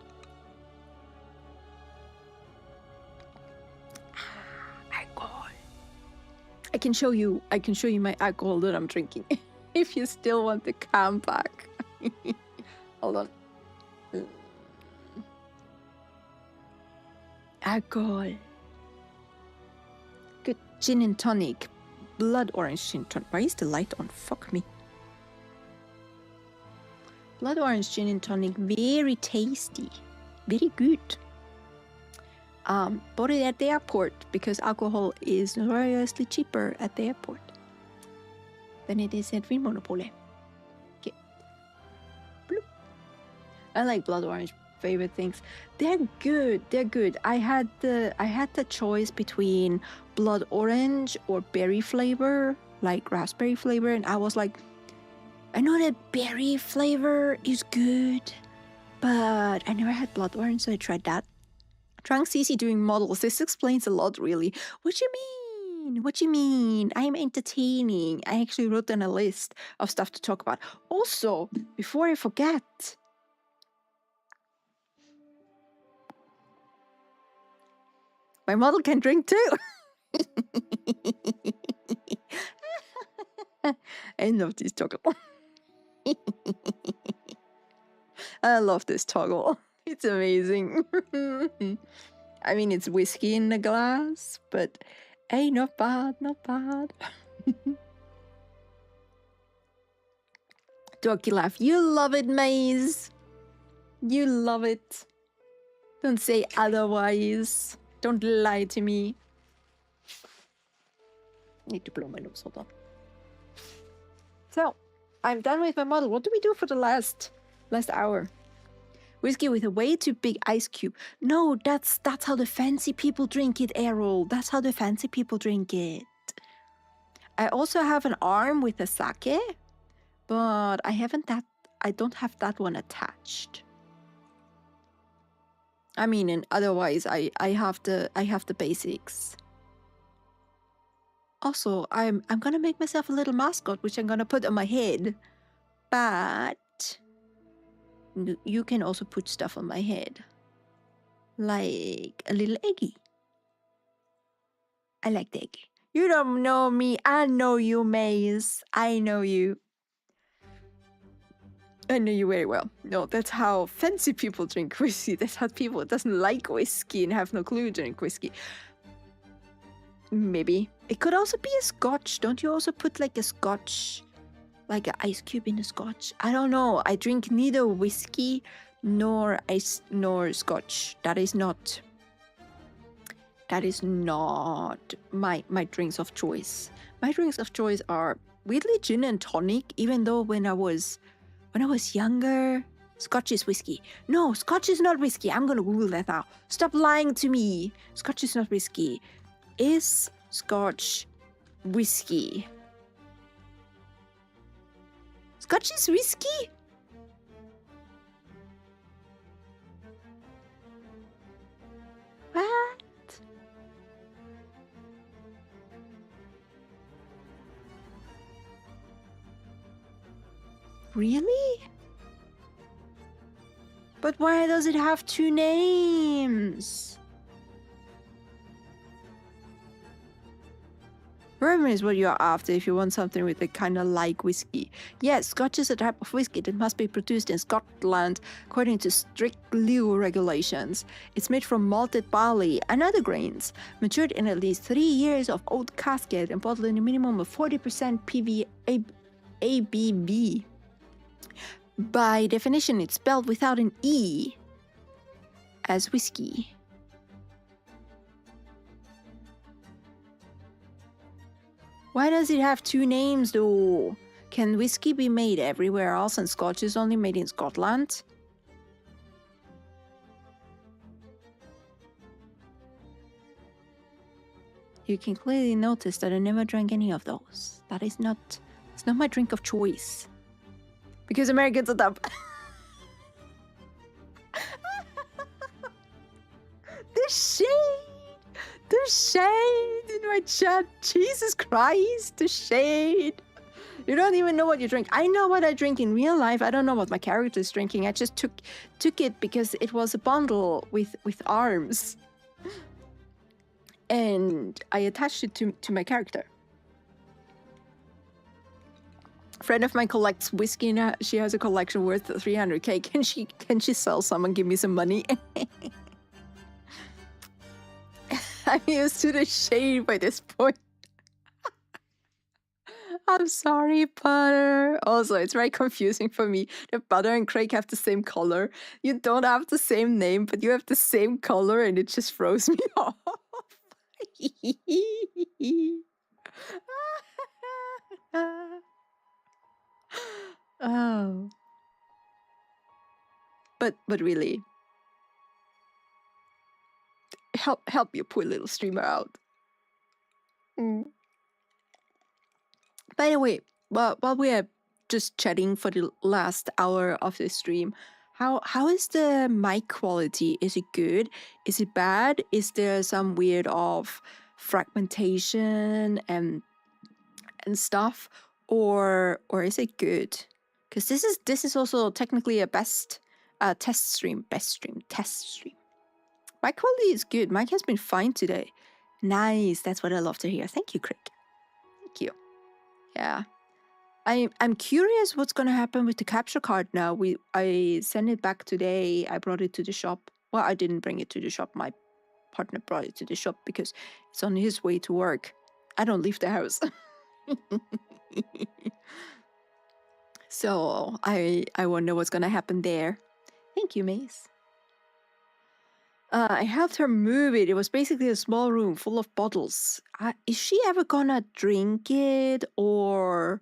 Alcohol. I can show you my alcohol that I'm drinking if you still want the cam back. Hold on. Alcohol. Good gin and tonic. Blood orange gin and tonic. Why is the light on? Fuck me. Blood orange gin and tonic. Very tasty. Very good. Bought it at the airport because alcohol is notoriously cheaper at the airport than it is at Vinmonopolet. Okay. Bloop. I like blood orange. Favorite things. They're good. I had the choice between blood orange or berry flavor, like raspberry flavor, and I was like, I know that berry flavor is good, but I never had blood orange, so I tried that. Drunk Cece doing models. This explains a lot, really. What you mean? What you mean? I'm entertaining. I actually wrote down a list of stuff to talk about. Also, before I forget, my model can drink too. I love this toggle. I love this toggle. It's amazing. I mean, it's whiskey in the glass, but hey, not bad, not bad. Dorky laugh. You love it, Maze. You love it. Don't say otherwise. Don't lie to me. Need to blow my nose, hold on. So, I'm done with my model. What do we do for the last hour? Whiskey with a way too big ice cube. No, that's how the fancy people drink it, Errol. That's how the fancy people drink it. I also have an arm with a sake, but I don't have that one attached. I mean, and otherwise I have the basics. Also, I'm gonna make myself a little mascot, which I'm gonna put on my head. But you can also put stuff on my head, like a little eggy. I like the egg. You don't know me. I know you, Maze. I know you. I know you very well. No, that's how fancy people drink whiskey. That's how people that doesn't like whiskey and have no clue drink whiskey. Maybe. It could also be a scotch. Don't you also put like a scotch, like an ice cube in a scotch? I don't know. I drink neither whiskey nor scotch. That is not my drinks of choice. My drinks of choice are weirdly gin and tonic, even though when I was younger, scotch is whiskey. No, scotch is not whiskey. I'm gonna Google that now. Stop lying to me. Scotch is not whiskey. Is scotch whiskey? Scotch is whiskey? What? Really? But why does it have two names? Bourbon is what you're after if you want something with a kind of like whiskey. Yes, Scotch is a type of whiskey that must be produced in Scotland according to strict legal regulations. It's made from malted barley and other grains, matured in at least 3 years of old casket and bottled in a minimum of 40% ABV. By definition, it's spelled without an E, as whiskey. Why does it have two names, though? Can whiskey be made everywhere else and Scotch is only made in Scotland? You can clearly notice that I never drank any of those. It's not my drink of choice. Because Americans are dumb. The shade in my chat. Jesus Christ, the shade. You don't even know what you drink. I know what I drink in real life. I don't know what my character is drinking. I just took it because it was a bundle with arms. And I attached it to my character. A friend of mine collects whiskey now. She has a collection worth 300k. Can she sell some and give me some money? I'm used to the shade by this point. I'm sorry, Butter. Also, it's very confusing for me that Butter and Craig have the same color. You don't have the same name, but you have the same color, and it just throws me off. Oh. But really, help your poor little streamer out. By the way, while we are just chatting for the last hour of the stream, How is the mic quality? Is it good? Is it bad? Is there some weird of fragmentation and stuff, or is it good? Because this is also technically a test stream. My quality is good. Mike has been fine today. Nice. That's what I love to hear. Thank you, Craig. Thank you. Yeah. I'm curious what's gonna happen with the capture card now. I sent it back today. I brought it to the shop. Well, I didn't bring it to the shop. My partner brought it to the shop because it's on his way to work. I don't leave the house. So I wonder what's gonna happen there. Thank you, Mace. I helped her move it. It was basically a small room full of bottles. Is she ever gonna drink it, or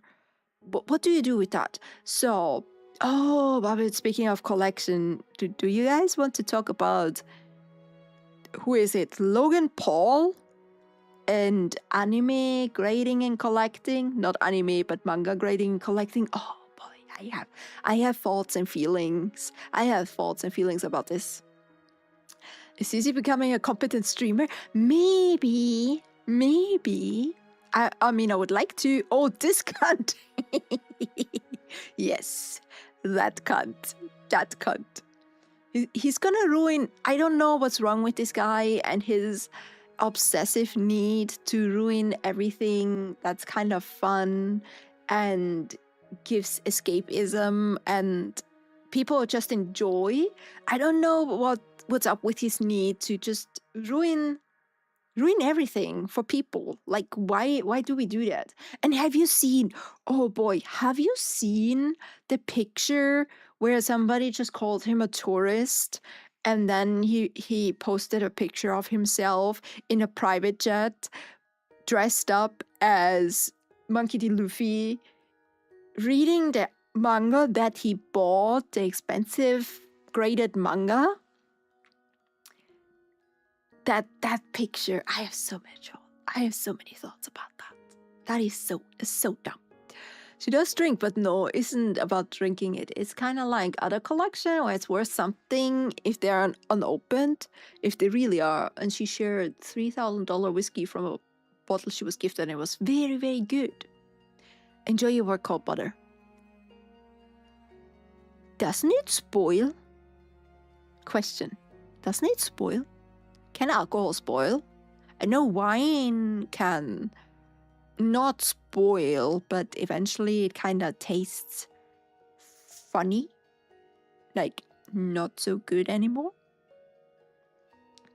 what do you do with that? So, Bobby, speaking of collection, do you guys want to talk about who is it? Logan Paul and anime grading and collecting? Not anime, but manga grading and collecting. Oh boy, I have thoughts and feelings. I have thoughts and feelings about this. Is Cizume becoming a competent streamer? Maybe. I mean, I would like to. Oh, this cunt. Yes, that cunt. He's gonna ruin. I don't know what's wrong with this guy and his obsessive need to ruin everything that's kind of fun and gives escapism and people just enjoy. I don't know what's up with his need to just ruin everything for people. Like, why do we do that? And have you seen, oh boy, have you seen the picture where somebody just called him a tourist and then he posted a picture of himself in a private jet dressed up as Monkey D. Luffy reading the manga that he bought, the expensive graded manga? That picture, I have so many thoughts about that. That is so dumb. She does drink, but no, isn't about drinking it. It's kind of like other collection where it's worth something if they're unopened, if they really are. And she shared $3,000 whiskey from a bottle she was gifted, and it was very, very good. Enjoy your work, cold butter. Doesn't it spoil? Question. Doesn't it spoil? Can alcohol spoil? I know wine can not spoil, but eventually it kind of tastes funny. Like, not so good anymore.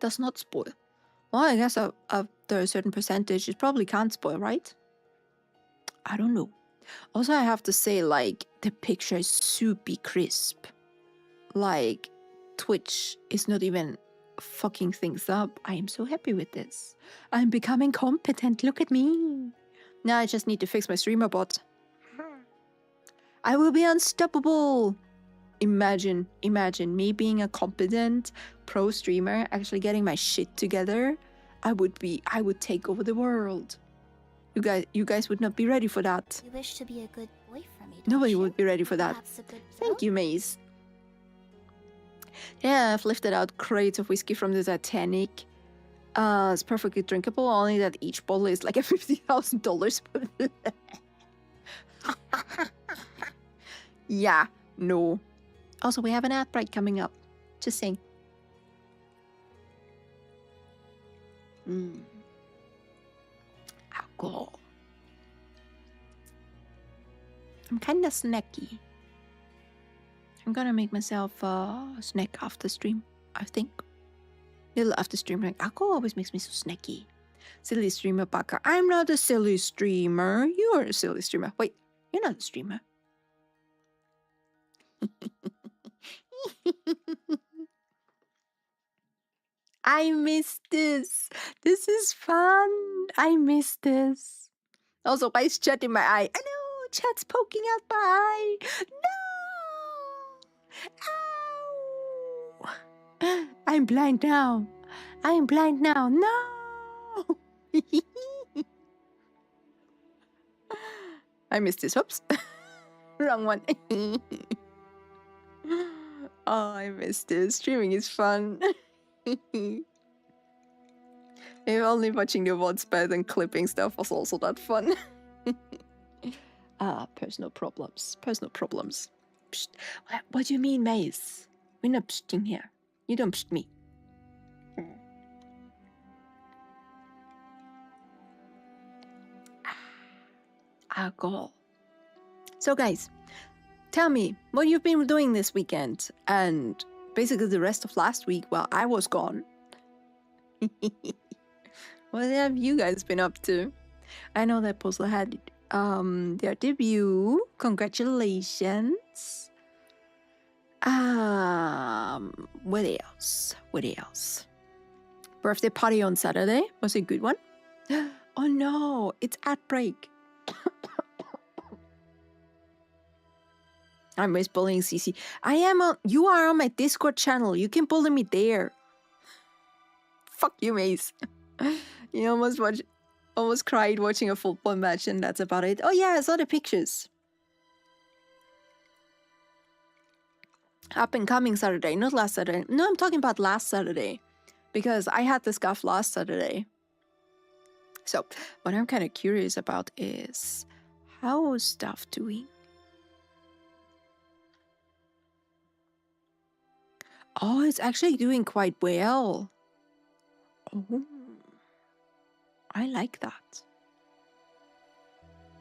Does not spoil. Well, I guess after a certain percentage, it probably can't spoil, right? I don't know. Also, I have to say, like, the picture is super crisp. Like, Twitch is not even fucking things up. I am so happy with this. I'm becoming competent. Look at me. Now I just need to fix my streamer bot. I will be unstoppable. Imagine me being a competent pro streamer, actually getting my shit together. I would take over the world. You guys would not be ready for that. You wish to be a good boy for me, don't Nobody you? would be ready for that. Perhaps a good Thank you, Maze. Yeah, I've lifted out crates of whiskey from the Titanic. It's perfectly drinkable, only that each bottle is like a $50,000. Yeah, no. Also, we have an ad break coming up. Just saying. Alcohol. I'm kind of snacky. I'm gonna make myself a snack after stream, I think. Little after stream, like, alcohol always makes me so snacky. Silly streamer Baka. I'm not a silly streamer. You're a silly streamer. Wait, you're not a streamer. I miss this. This is fun. I miss this. Also, why is chat in my eye? I know, chat's poking out my eye. No! Ow! I'm blind now. No! I missed this. Oops. Wrong one. Oh, I missed it. Streaming is fun. If only watching the VODs better than clipping stuff was also that fun. Personal problems. Personal problems. Psst. What do you mean, Maze? We're not pshting here. You don't psht me. Alcohol. So guys, tell me what you've been doing this weekend and basically the rest of last week while I was gone. What have you guys been up to? I know that Puzzle had their debut. Congratulations. What else? What else? Birthday party on Saturday was a good one. Oh no, it's ad break. I'm always bullying CC. You are on my Discord channel. You can bully me there. Fuck you, Mace. You almost cried watching a football match and that's about it. Oh yeah, I saw the pictures. Up and coming Saturday, not last Saturday. No, I'm talking about last Saturday. Because I had the scuff last Saturday. So, what I'm kind of curious about is how is stuff doing? Oh, it's actually doing quite well. Oh, I like that.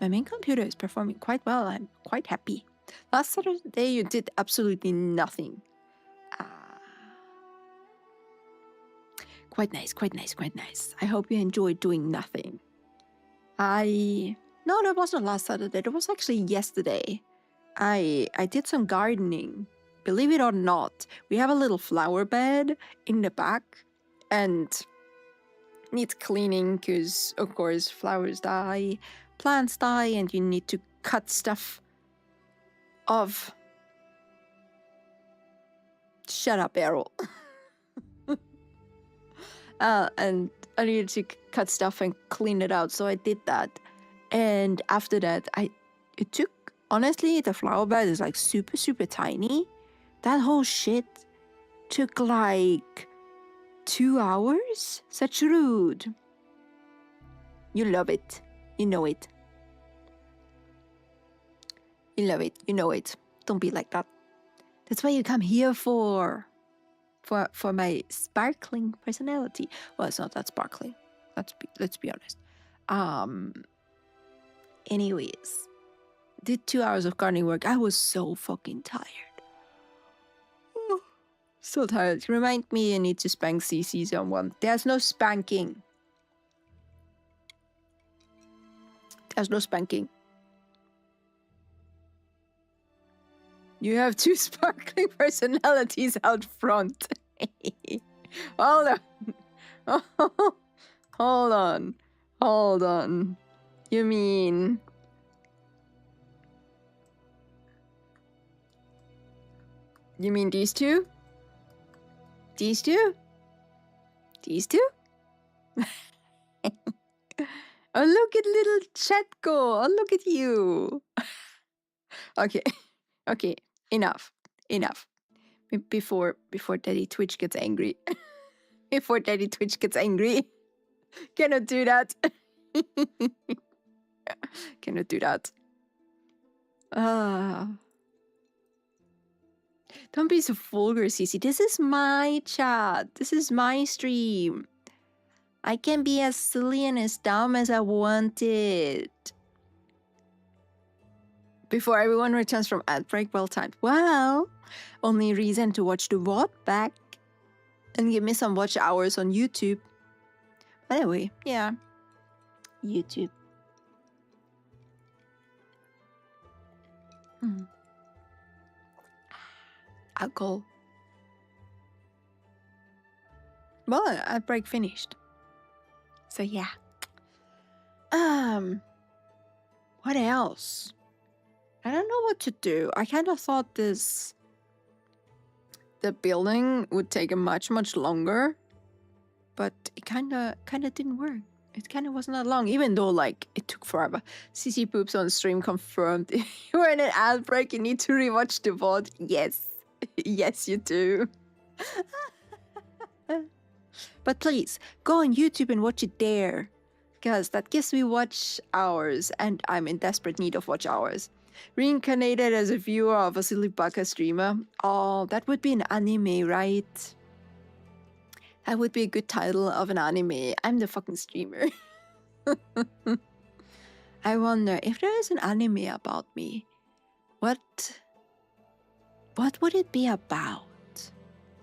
My main computer is performing quite well. I'm quite happy. Last Saturday, you did absolutely nothing. Quite nice, quite nice, quite nice. I hope you enjoyed doing nothing. No, that wasn't last Saturday. That was actually yesterday. I did some gardening. Believe it or not, we have a little flower bed in the back and needs cleaning because, of course, flowers die, plants die, and you need to cut stuff off. Shut up, Errol. And I needed to cut stuff and clean it out, so I did that. And after that, it took, honestly, the flower bed is like super, super tiny. That whole shit took like 2 hours? Such rude. You love it. You know it. You love it. You know it. Don't be like that. That's what you come here for my sparkling personality. Well, it's not that sparkling. Let's be honest. Anyways, did 2 hours of gardening work. I was so fucking tired. So tired. Remind me I need to spank CC someone. There's no spanking. There's no spanking. You have 2 sparkling personalities out front. Hold on. Hold on. Hold on. You mean... You mean these two? These two? These two? Oh, look at little Chetko. Oh, look at you. Okay. Okay. Enough. Enough. Before Daddy Twitch gets angry. Before Daddy Twitch gets angry. Cannot do that. Cannot do that. Don't be so vulgar, Cece. This is my chat. This is my stream. I can be as silly and as dumb as I want it. Before everyone returns from ad break, well timed. Well, only reason to watch the VOD back and give me some watch hours on YouTube. By the way, yeah, YouTube. Alcohol. Well, ad break finished. So yeah. What else? I don't know what to do. I kind of thought the building would take a much longer, but it kind of didn't work. It kind of wasn't that long, even though like it took forever. CC Poops on stream confirmed. You were in an ad break. You need to rewatch the VOD. Yes. Yes, you do. But please, go on YouTube and watch it there. Because that gives me watch hours, and I'm in desperate need of watch hours. Reincarnated as a viewer of a silly baka streamer. Oh, that would be an anime, right? That would be a good title of an anime. I'm the fucking streamer. I wonder if there is an anime about me. What would it be about?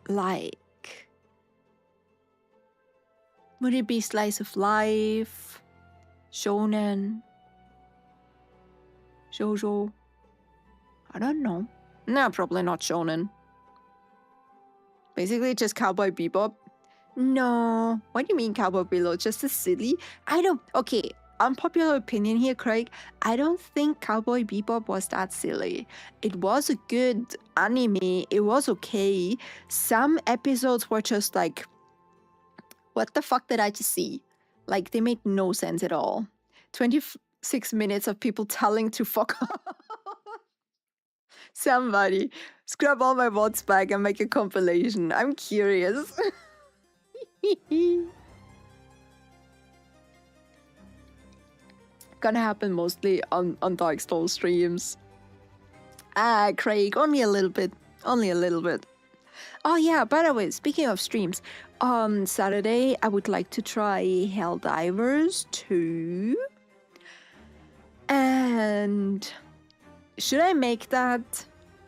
Like, would it be slice of life? Shonen? Shoujo? I don't know. No, probably not shonen. Basically just Cowboy Bebop. No. What do you mean Cowboy Bebop? Just as silly? I don't... Okay, unpopular opinion here, Craig. I don't think Cowboy Bebop was that silly. It was a good anime. It was okay. Some episodes were just like... What the fuck did I just see? Like, they made no sense at all. 26 minutes of people telling to fuck off. Somebody, scrub all my VODs back and make a compilation. I'm curious. Gonna happen mostly on Dark Souls streams. Ah, Craig, only a little bit. Only a little bit. Oh yeah, by the way, speaking of streams, on Saturday I would like to try Helldivers 2. And should I make that?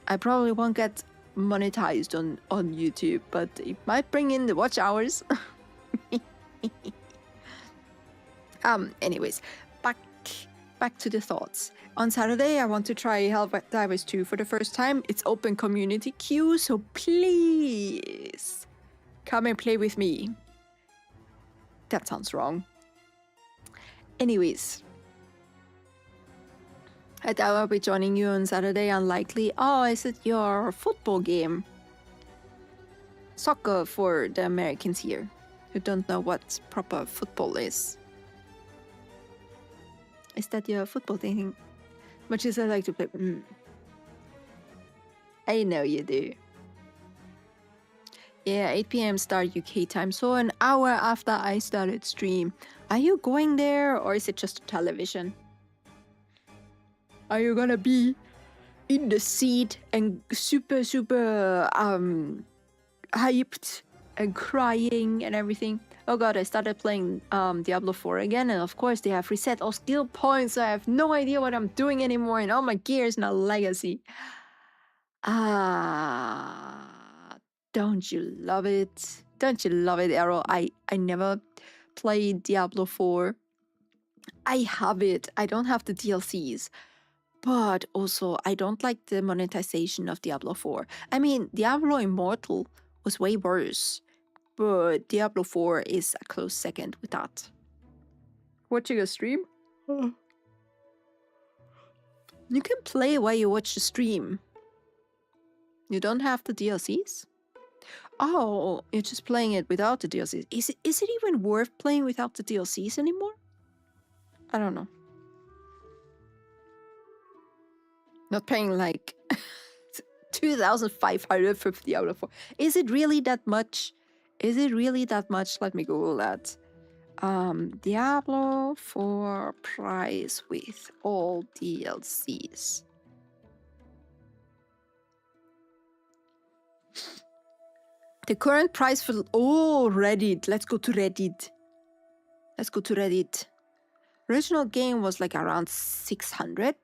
I probably won't get monetized on YouTube, but it might bring in the watch hours. Anyways, back to the thoughts. On Saturday, I want to try Helldivers 2 for the first time. It's open community queue, so please come and play with me. That sounds wrong. Anyways, I doubt I'll be joining you on Saturday, unlikely. Oh, is it your football game? Soccer for the Americans here who don't know what proper football is. Is that your football thing? Much as I like to play. I know you do. Yeah, 8 p.m. start UK time, so an hour after I started stream. Are you going there, or is it just a television? Are you gonna be in the seat and super hyped and crying and everything? Oh god, I started playing Diablo 4 again, and of course they have reset all skill points, so I have no idea what I'm doing anymore, and all my gear is now legacy. Don't you love it? Don't you love it, Arrow? I never played Diablo 4. I have it. I don't have the DLCs. But also, I don't like the monetization of Diablo 4. I mean, Diablo Immortal was way worse. But Diablo 4 is a close second with that. Watching a stream? You can play while you watch the stream. You don't have the DLCs? Oh, you're just playing it without the DLCs. Is it even worth playing without the DLCs anymore? I don't know. Not paying like 2,500 for Diablo 4. Is it really that much? Is it really that much? Let me Google that. Diablo 4 price with all DLCs. The current price for... Oh, Reddit. Let's go to Reddit. Original game was like around 600.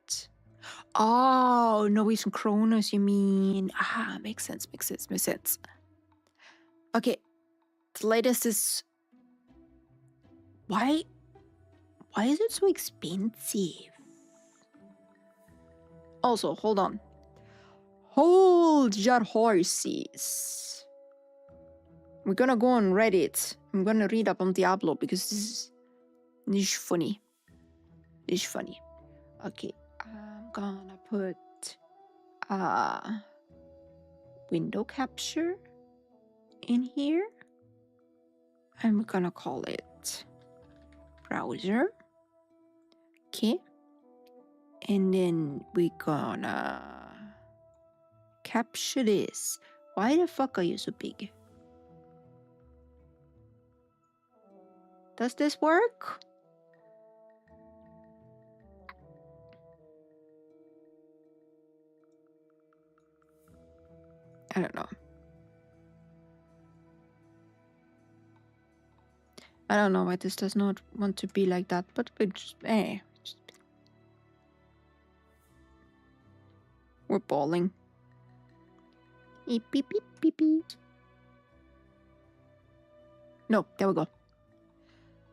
Oh, Norwegian kroners, you mean? Makes sense. Okay. The latest is... Why is it so expensive? Also, hold on. Hold your horses. We're gonna go on Reddit. I'm gonna read up on Diablo because this is funny. Okay, I'm gonna put window capture in here. I'm gonna call it browser. Okay. And then we're gonna capture this. Why the fuck are you so big? Does this work? I don't know. I don't know why this does not want to be like that, but we just, we're balling. Beep, beep, beep, beep, beep. No, there we go.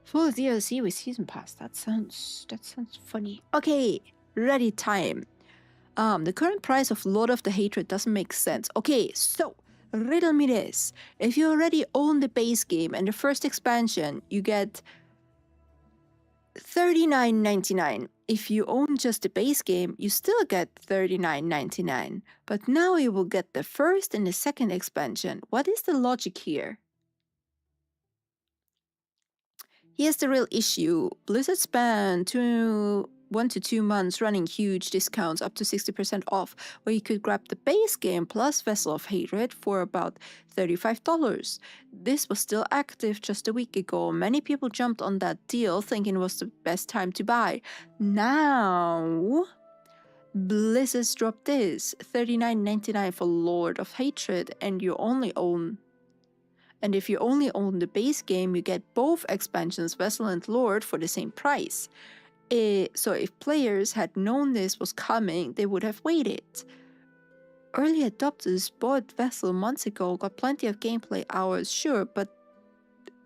Full DLC with season pass. That sounds funny. Okay, ready time. The current price of Lord of the Hatred doesn't make sense. Okay, so riddle me this. If you already own the base game and the first expansion, you get $39.99. If you own just the base game, you still get $39.99. But now you will get the first and the second expansion. What is the logic here? Here's the real issue. Blizzard spent 1 to 2 months running huge discounts up to 60% off, where you could grab the base game plus Vessel of Hatred for about $35. This was still active just a week ago. Many people jumped on that deal thinking it was the best time to buy. Now, Blizzard's dropped this, $39.99 for Lord of Hatred, and you only own... And if you only own the base game, you get both expansions, Vessel and Lord, for the same price. So if players had known this was coming, they would have waited. Early adopters bought Vessel months ago, got plenty of gameplay hours, sure, but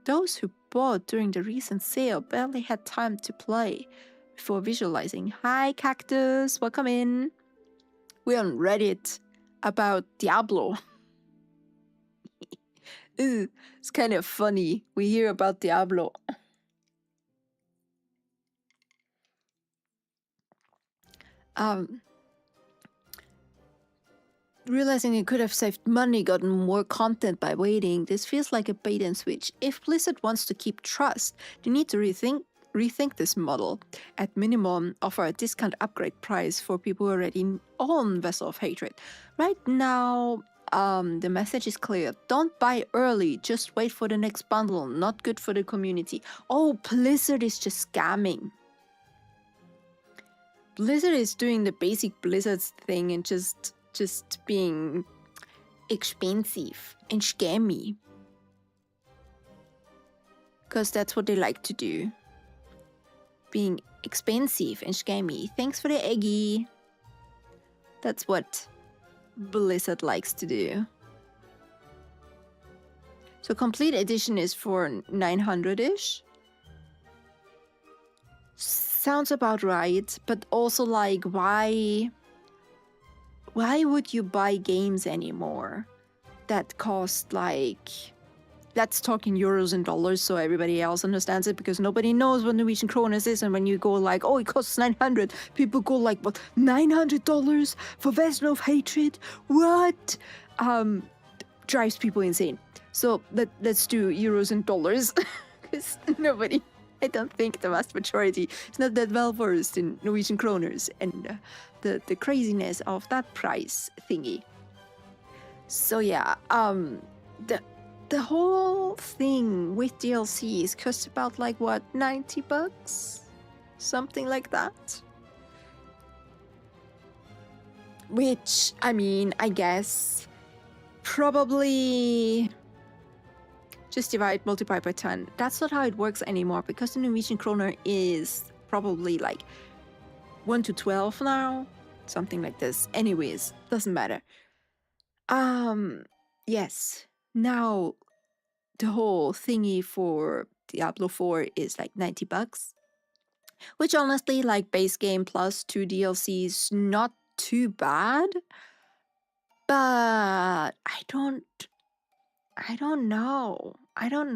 those who bought during the recent sale barely had time to play before visualizing. Hi Cactus, welcome in. We're on Reddit about Diablo. It's kind of funny. We hear about Diablo. Realizing it could have saved money, gotten more content by waiting, this feels like a bait and switch. If Blizzard wants to keep trust, they need to rethink this model. At minimum, offer a discount upgrade price for people who already own Vessel of Hatred. Right now, the message is clear. Don't buy early, just wait for the next bundle. Not good for the community. Oh, Blizzard is just scamming. Blizzard is doing the basic Blizzard thing and just being expensive and scammy. Because that's what they like to do. Being expensive and scammy. Thanks for the eggy. That's what Blizzard likes to do. So complete edition is for 900-ish. Sounds about right, but also like why would you buy games anymore that cost like, let's talk in euros and dollars so everybody else understands it, because nobody knows what Norwegian kroners is, and when you go like, oh, it costs 900, people go like, what, $900 for Vessel of Hatred? What? Drives people insane. So let's do euros and dollars, because nobody, I don't think the vast majority is not that well versed in Norwegian kroners and the craziness of that price thingy. So yeah, the whole thing with DLCs costs about like what, $90? Something like that. Which, I mean, I guess probably just multiply by 10. That's not how it works anymore, because the Norwegian kroner is probably like 1 to 12 now, something like this. Anyways, doesn't matter. Yes. Now the whole thingy for Diablo 4 is like $90, which honestly, like base game plus 2 DLCs, not too bad. But I don't know. I don't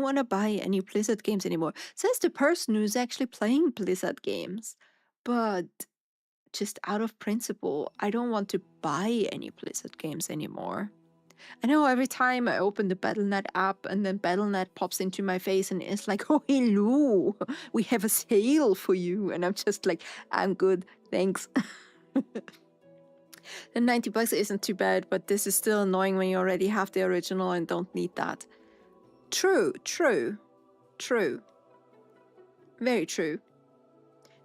want to buy any Blizzard games anymore. Says the person who's actually playing Blizzard games. But just out of principle, I don't want to buy any Blizzard games anymore. I know every time I open the Battle.net app and then Battle.net pops into my face and it's like, oh, hello, we have a sale for you. And I'm just like, I'm good, thanks. The $90 isn't too bad, but this is still annoying when you already have the original and don't need that. True. Very true.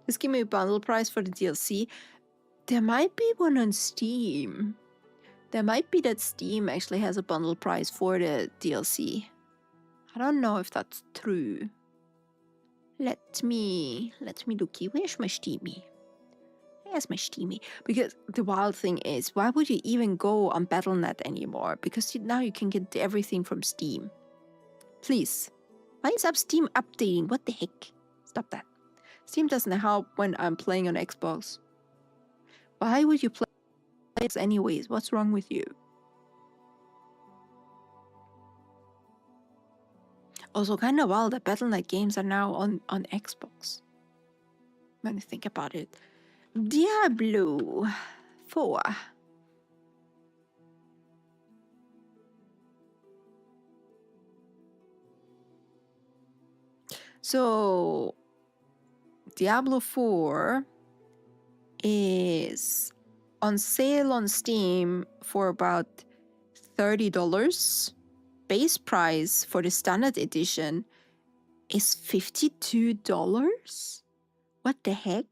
Just give me a bundle price for the DLC. There might be one on Steam. There might be that Steam actually has a bundle price for the DLC. I don't know if that's true. Let me looky. Where's my Steamy? Where's my Steamy? Because the wild thing is, why would you even go on Battle.net anymore? Because now you can get everything from Steam. Please. Why is Steam updating? What the heck? Stop that. Steam doesn't help when I'm playing on Xbox. Why would you play it anyways? What's wrong with you? Also, kind of wild that Battle.net games are now on Xbox. When you think about it. Diablo 4. So, Diablo 4 is on sale on Steam for about $30. Base price for the standard edition is $52. What the heck?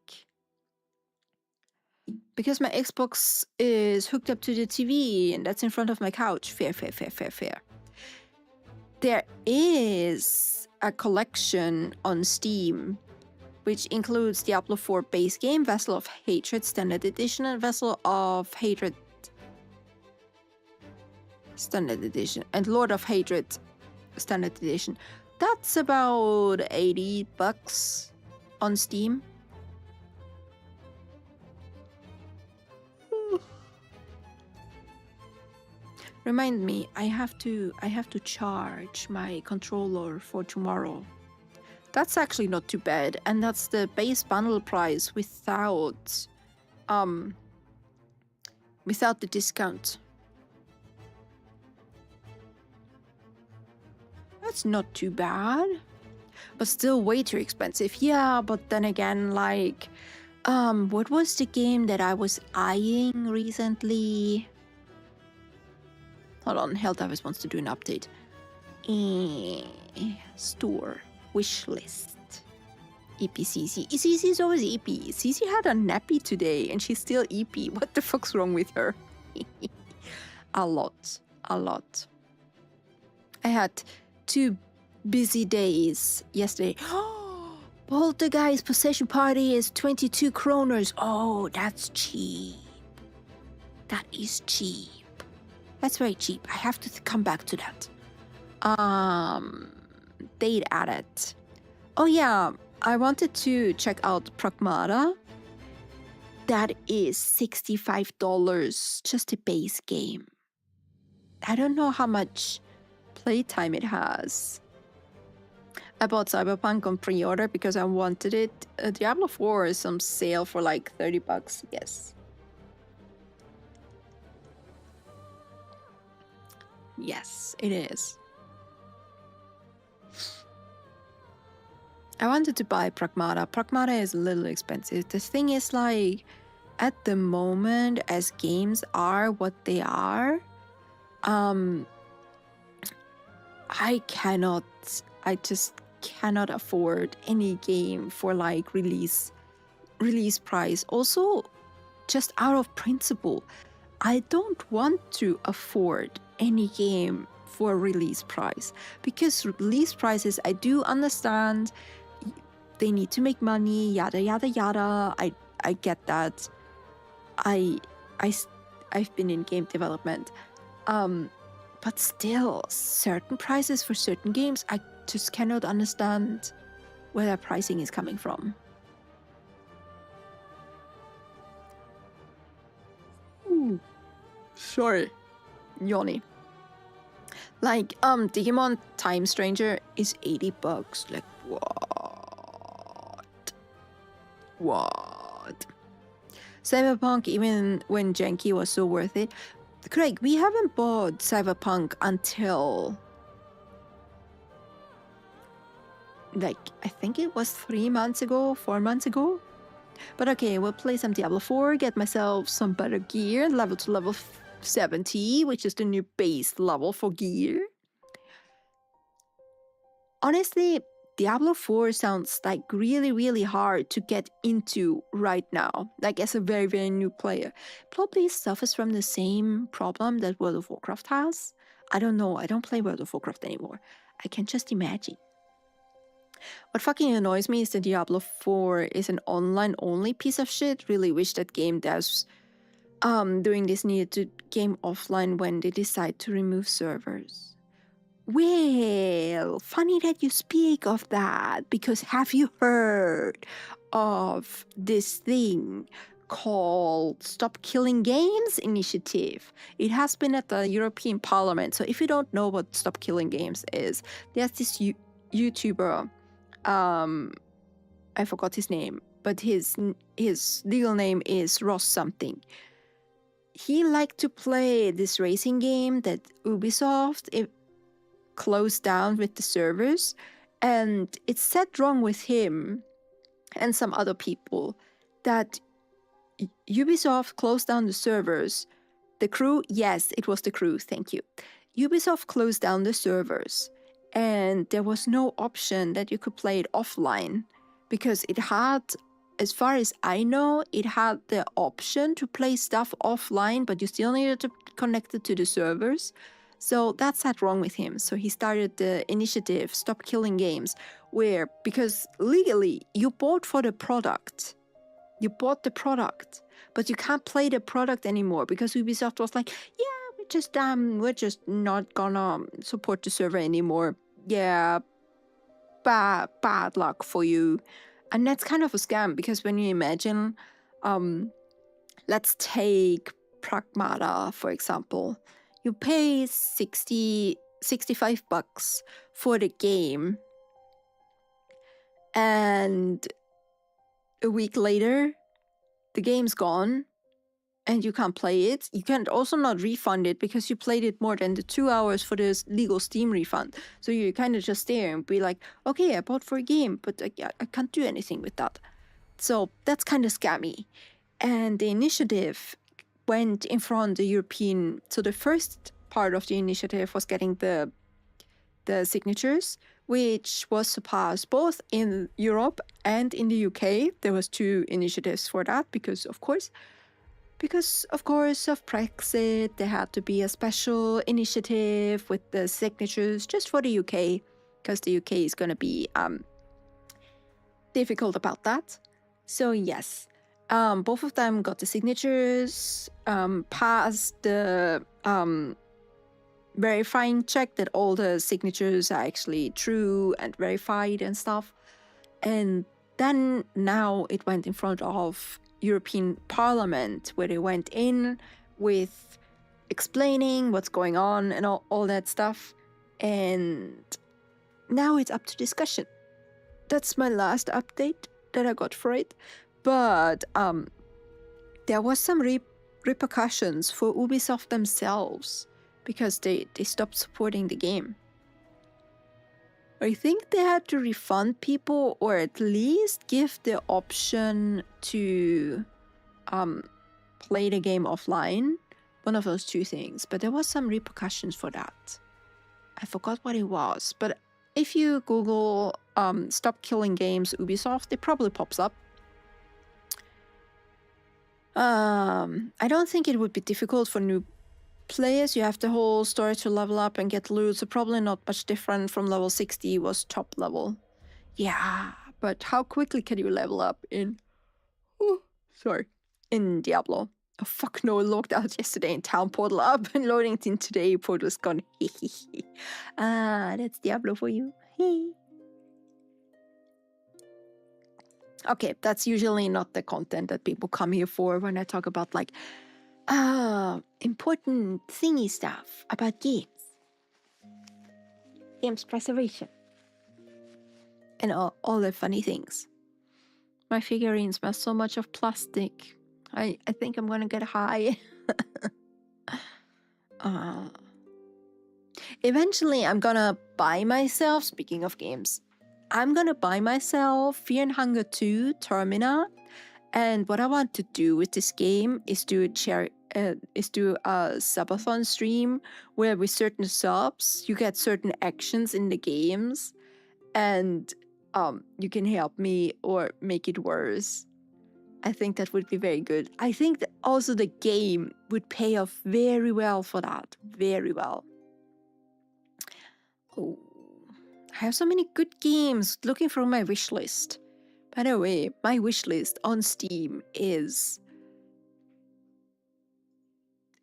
Because my Xbox is hooked up to the TV and that's in front of my couch. Fair. There is a collection on Steam which includes Diablo 4 base game, Vessel of Hatred Standard Edition, and Vessel of Hatred Standard Edition, and Lord of Hatred Standard Edition. That's about $80 on Steam. Remind me, I have to charge my controller for tomorrow. That's actually not too bad, and that's the base bundle price without the discount. That's not too bad, but still way too expensive. Yeah, but then again, like, what was the game that I was eyeing recently? Hold on, Helldivers wants to do an update. Store. Wishlist. EPCC. CC is always EP. CC had a nappy today and she's still EP. What the fuck's wrong with her? A lot. I had 2 busy days yesterday. Poltergeist Possession Party is 22 kroners. Oh, that's cheap. That is cheap. That's very cheap. I have to come back to that. Date added. Oh yeah, I wanted to check out Pragmata. That is $65, just a base game. I don't know how much playtime it has. I bought Cyberpunk on pre-order because I wanted it. Diablo 4 is on sale for like $30, yes. Yes, it is. I wanted to buy Pragmata. Pragmata is a little expensive. The thing is, like, at the moment, as games are what they are, I just cannot afford any game for like release price. Also, just out of principle, I don't want to afford any game for release price, because release prices, I do understand they need to make money, yada yada yada. I get that. I've been in game development, but still, certain prices for certain games, I just cannot understand where that pricing is coming from. Ooh, sorry, yawny. Like, Digimon Time Stranger is $80. Like, what? Cyberpunk, even when janky, was so worth it. Craig, we haven't bought Cyberpunk until, like, I think it was 3 months ago, 4 months ago. But okay, we'll play some Diablo 4, get myself some better gear, level to level 70, which is the new base level for gear. Honestly, Diablo 4 sounds like really, really hard to get into right now, like as a very, very new player. Probably suffers from the same problem that World of Warcraft has. I don't know, I don't play World of Warcraft anymore. I can just imagine. What fucking annoys me is that Diablo 4 is an online-only piece of shit. Really wish that game devs doing this needed to game offline when they decide to remove servers. Well, funny that you speak of that, because have you heard of this thing called Stop Killing Games initiative? It has been at the European Parliament. So if you don't know what Stop Killing Games is, there's this YouTuber, I forgot his name, but his legal name is Ross something. He liked to play this racing game that Ubisoft closed down with the servers, and it's said wrong with him and some other people that Ubisoft closed down the servers. The crew, yes, it was the crew, thank you. Ubisoft closed down the servers, and there was no option that you could play it offline, because it had, as far as I know, it had the option to play stuff offline, but you still needed to connect it to the servers. So that's not wrong with him. So he started the initiative, Stop Killing Games, where, because legally you bought for the product. You bought the product, but you can't play the product anymore because Ubisoft was like, yeah, we're just not gonna support the server anymore. Yeah, bad luck for you. And that's kind of a scam, because when you imagine, let's take Pragmata, for example. You pay $65 for the game, and a week later, the game's gone, and you can't play it. You can't also not refund it because you played it more than the 2 hours for the legal Steam refund. So you kind of just stare and be like, okay, I bought for a game, but I can't do anything with that. So that's kind of scammy. And the initiative went in front of the European. So the first part of the initiative was getting the signatures, which was surpassed both in Europe and in the UK. There was 2 initiatives for that because of course of Brexit, there had to be a special initiative with the signatures just for the UK, because the UK is going to be difficult about that. So yes, both of them got the signatures, passed the verifying check that all the signatures are actually true and verified and stuff. And then now it went in front of European Parliament, where they went in with explaining what's going on and all that stuff. And now it's up to discussion. That's my last update that I got for it. But there was some repercussions for Ubisoft themselves, because they stopped supporting the game. I think they had to refund people, or at least give the option to play the game offline. One of those 2 things. But there was some repercussions for that. I forgot what it was. But if you Google Stop Killing Games Ubisoft, it probably pops up. I don't think it would be difficult for new players. You have the whole story to level up and get loot, so probably not much different from level 60 was top level. Yeah, but how quickly can you level up in Diablo? Oh fuck no, it logged out yesterday in town, portal up and loading it in today, portal's gone. That's Diablo for you. Okay, that's usually not the content that people come here for when I talk about like important thingy stuff about games preservation, and all the funny things. My figurines smell so much of plastic. I think I'm gonna get high. Eventually I'm gonna buy myself, speaking of games, I'm gonna buy myself Fear and Hunger 2 Termina, And what I want to do with this game is do a subathon stream where with certain subs you get certain actions in the games, and you can help me or make it worse. I think that would be very good. I think that also the game would pay off very well for that. Very well. Oh, I have so many good games looking through my wish list. By the way, my wish list on Steam is...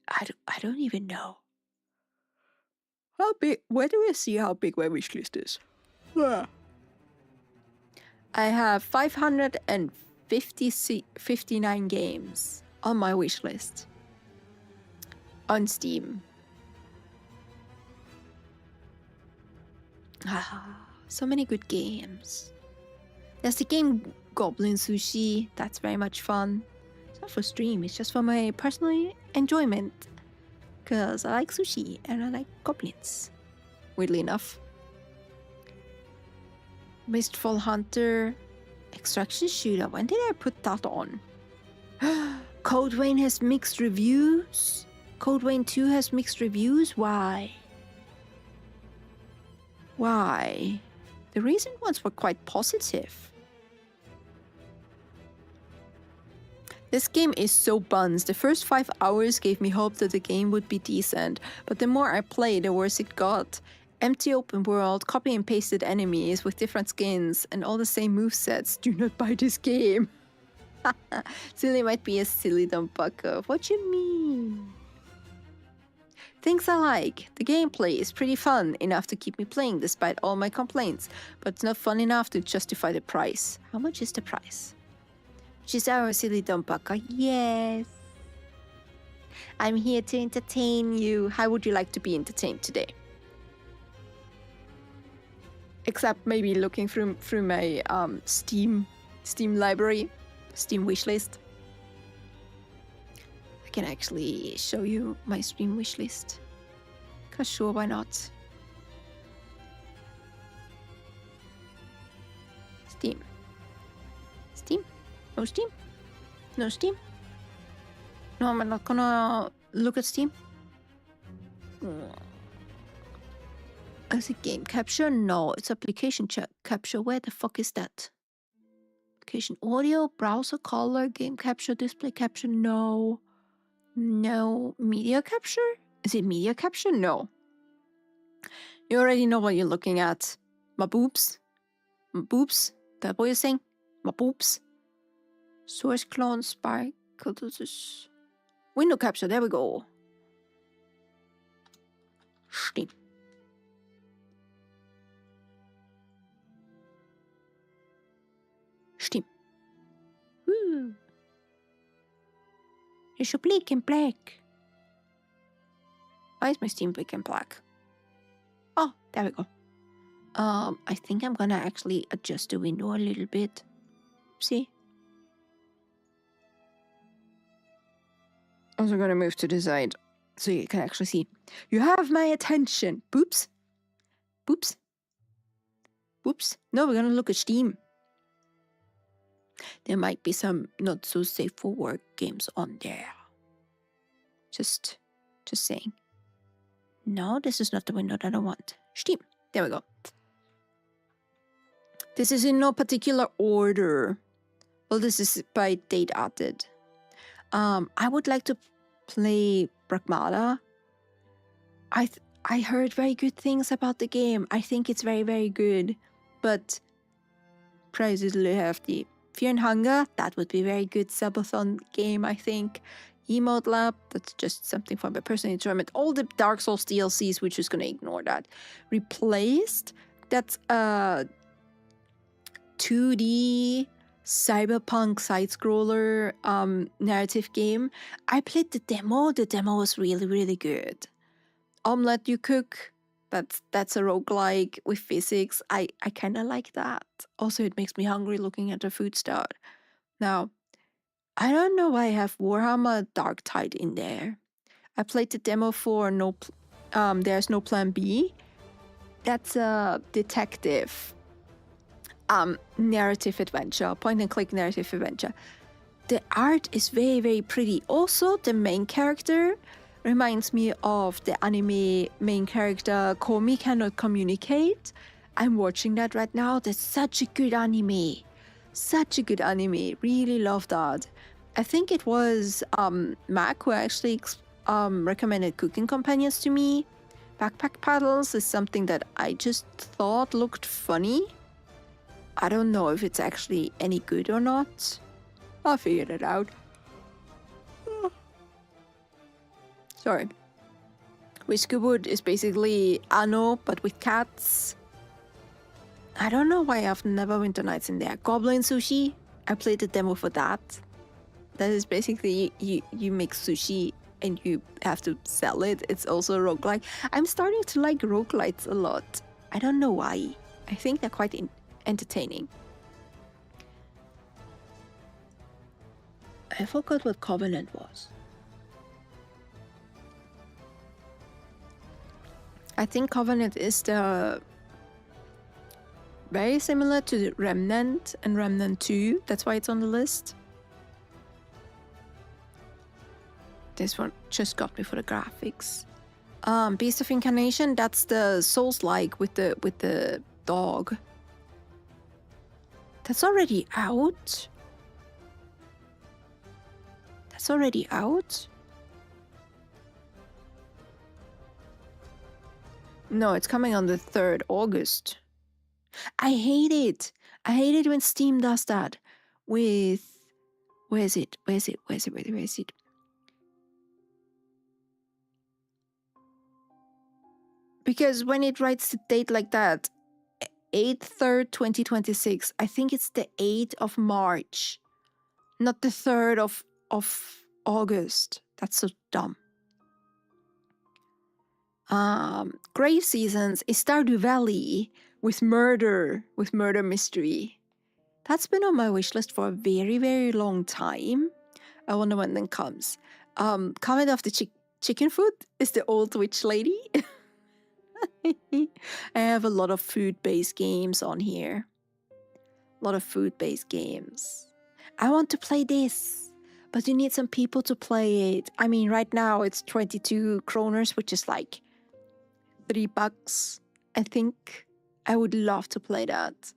I don't even know. How big? Where do I see how big my wish list is? I have 559 games on my wish list on Steam. So many good games. There's the game Goblin Sushi. That's very much fun. It's not for stream, it's just for my personal enjoyment. Because I like sushi and I like goblins. Weirdly enough. Mistfall Hunter. Extraction Shooter. When did I put that on? Code Vein has mixed reviews. Code Vein 2 has mixed reviews. Why? Why? The recent ones were quite positive. This game is so buns. The first 5 hours gave me hope that the game would be decent, but the more I played, the worse it got. Empty open world, copy and pasted enemies with different skins, and all the same movesets. Do not buy this game. Silly might be a silly dumb bucker. What you mean? Things I like. The gameplay is pretty fun, enough to keep me playing despite all my complaints, but it's not fun enough to justify the price. How much is the price? She's our silly dumb bucker. Yes. I'm here to entertain you. How would you like to be entertained today? Except maybe looking through my Steam library, Steam wishlist. I can actually show you my Steam wishlist. Cause sure, why not? Steam. Steam? No Steam? No Steam? No, I'm not gonna look at Steam. Is it game capture? No, it's application capture. Where the fuck is that? Application audio, browser color, game capture, display capture. No. No. Media capture? Is it media capture? No. You already know what you're looking at. My boobs. My boobs. That what you're saying? My boobs. Source clone, spark. Window capture. There we go. Steam. Steam. Woo. It's so bleak and black. Why is my Steam bleak and black? Oh, there we go. I think I'm gonna actually adjust the window a little bit. See? Also gonna move to the side so you can actually see. You have my attention. Boops. Boops. Boops. No, we're gonna look at Steam. There might be some not so safe for work games on there. Just saying. No, this is not the window that I want. Steam. There we go. This is in no particular order. Well, this is by date added. I would like to play Pragmata. I heard very good things about the game. I think it's very, very good. But price is a little hefty. Fear and Hunger, that would be a very good subathon game, I think. Emote Lab, that's just something for my personal enjoyment. All the Dark Souls DLCs, we're just gonna ignore that. Replaced, that's a 2D cyberpunk side-scroller narrative game. I played the demo. The demo was really, really good. Omelette You Cook, that's a roguelike with physics. I kind of like that. Also, it makes me hungry looking at the food start. Now, I don't know why I have Warhammer Dark Tide in there. I played the demo for There's No Plan B. That's a detective narrative adventure, point and click narrative adventure. the art is very, very pretty. Also, the main character reminds me of the anime main character, Komi Cannot Communicate. I'm watching that right now. That's such a good anime. Such a good anime. Really love that. I think it was Mac who actually recommended Cooking Companions to me. Backpack Paddles is something that I just thought looked funny. I don't know if it's actually any good or not. I'll figure it out. Sorry. Whiskey Wood is basically Anno, but with cats. I don't know why I've never Winter Nights in there. Goblin Sushi. I played the demo for that. That is basically you make sushi and you have to sell it. It's also a roguelike. I'm starting to like roguelites a lot. I don't know why. I think they're quite entertaining. I forgot what Covenant was. I think Covenant is the very similar to the Remnant and Remnant 2. That's why it's on the list. This one just got me for the graphics. Beast of Incarnation, that's the Souls-like with the dog. That's already out? That's already out? No, it's coming on the 3rd August. I hate it. I hate it when Steam does that with... Where is it? Because when it writes the date like that, 8/3, 2026, I think it's the 8th of March, not the 3rd of August. That's so dumb. Grave Seasons is Stardew Valley with murder mystery. That's been on my wish list for a very, very long time. I wonder when that comes. Comment of the chicken food is the old witch lady. I have a lot of food-based games on here. A lot of food-based games. I want to play this, but you need some people to play it. I mean, right now it's 22 kroners, which is like $3, I think. I would love to play that,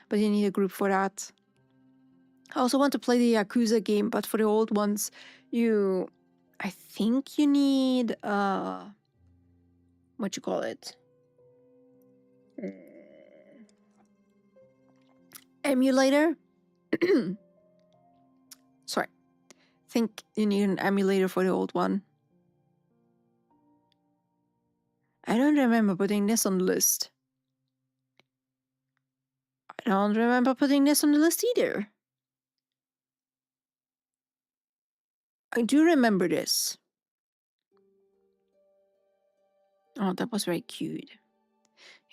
but you need a group for that. I also want to play the Yakuza game, but for the old ones, I think you need, what you call it? Emulator? Sorry. I think you need an emulator for the old one. I don't remember putting this on the list. I don't remember putting this on the list either. I do remember this. Oh, that was very cute.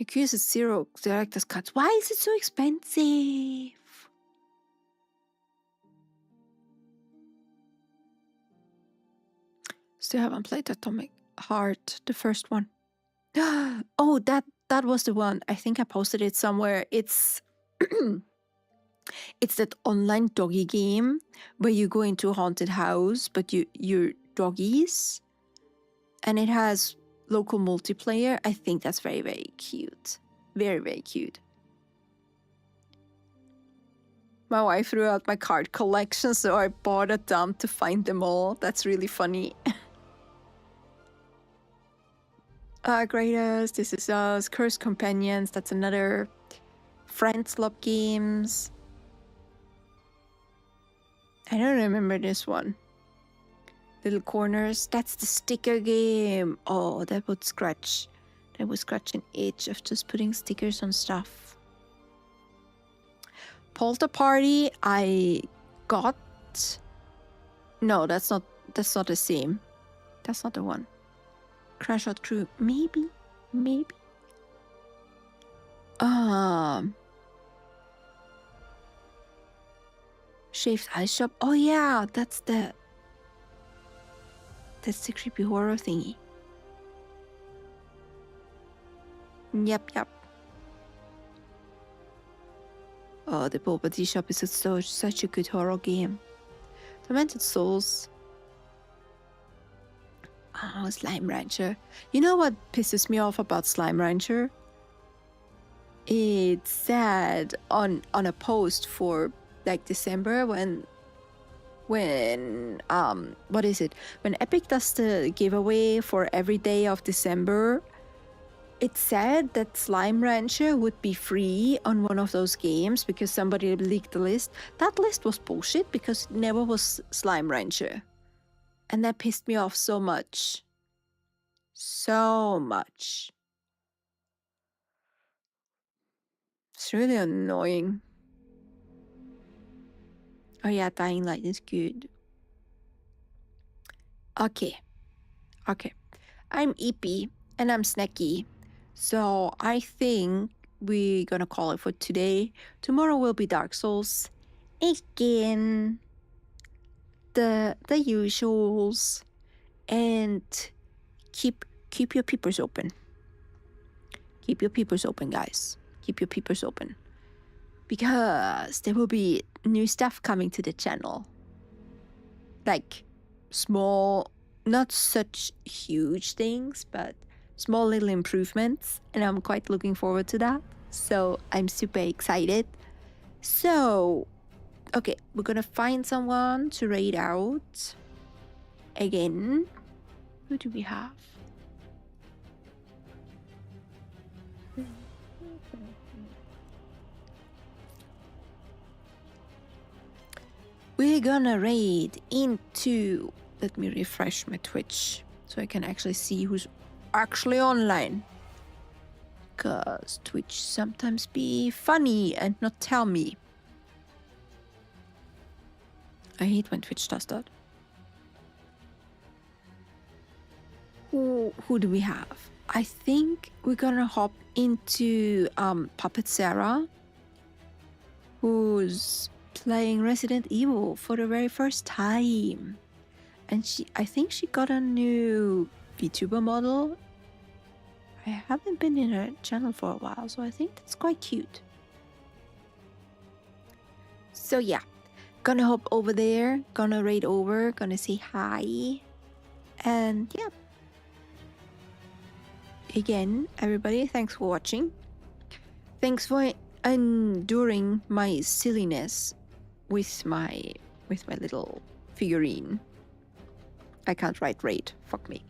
Yakuza 0 director's cuts. Why is it so expensive? Still haven't played Atomic Heart, the first one. Oh, that was the one. I think I posted it somewhere. It's it's that online doggy game where you go into a haunted house, but you're doggies, and it has local multiplayer. I think that's very, very cute. Very, very cute. My wife threw out my card collection, so I bought a dump to find them all. That's really funny. Graders, This Is Us, Cursed Companions, that's another. Friends Love Games. I don't remember this one. Little Corners, that's the sticker game. Oh, that would scratch an itch of just putting stickers on stuff. Polter Party, I got. No, that's not the same. That's not the one. Crash Out Crew, maybe. Shaved Ice Shop. Oh yeah, that's the creepy horror thingy. Yep. Oh, the Boba Tea Shop is such a good horror game. Tormented Souls. Oh, Slime Rancher. You know what pisses me off about Slime Rancher? It said on a post for like December when what is it? When Epic does the giveaway for every day of December, it said that Slime Rancher would be free on one of those games because somebody leaked the list. That list was bullshit because it never was Slime Rancher. And that pissed me off so much. So much. It's really annoying. Oh yeah, Dying Light is good. Okay. I'm EP and I'm snacky. So I think we're gonna call it for today. Tomorrow will be Dark Souls. Again. The usuals. And keep your peepers open. Keep your peepers open, guys. Keep your peepers open. Because there will be new stuff coming to the channel. Like small, not such huge things, but small little improvements. And I'm quite looking forward to that. So I'm super excited. So, okay, we're gonna find someone to raid out. Again. Who do we have? We're gonna raid into... Let me refresh my Twitch so I can actually see who's actually online. Because Twitch sometimes be funny and not tell me. I hate when Twitch does that. Who do we have? I think we're gonna hop into Puppet Sarah, who's playing Resident Evil for the very first time. And I think she got a new VTuber model. I haven't been in her channel for a while, so I think that's quite cute. So yeah, gonna hop over there, gonna raid over, gonna say hi. And yeah. Again, everybody, thanks for watching. Thanks for enduring my silliness with my little figurine. I can't write raid, fuck me.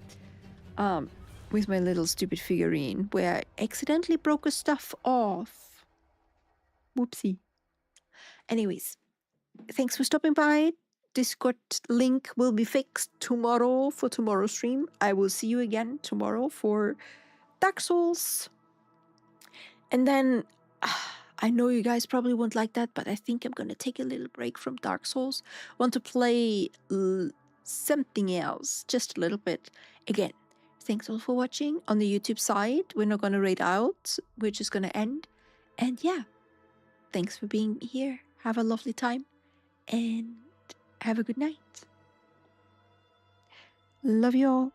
With my little stupid figurine where I accidentally broke a stuff off. Whoopsie. Anyways, thanks for stopping by. Discord link will be fixed tomorrow for tomorrow's stream. I will see you again tomorrow for Dark Souls. And then, I know you guys probably won't like that, but I think I'm gonna take a little break from Dark Souls. Want to play something else, just a little bit. Again, thanks all for watching. On the YouTube side, we're not gonna raid out. We're just gonna end. And yeah, thanks for being here. Have a lovely time. And have a good night. Love you all.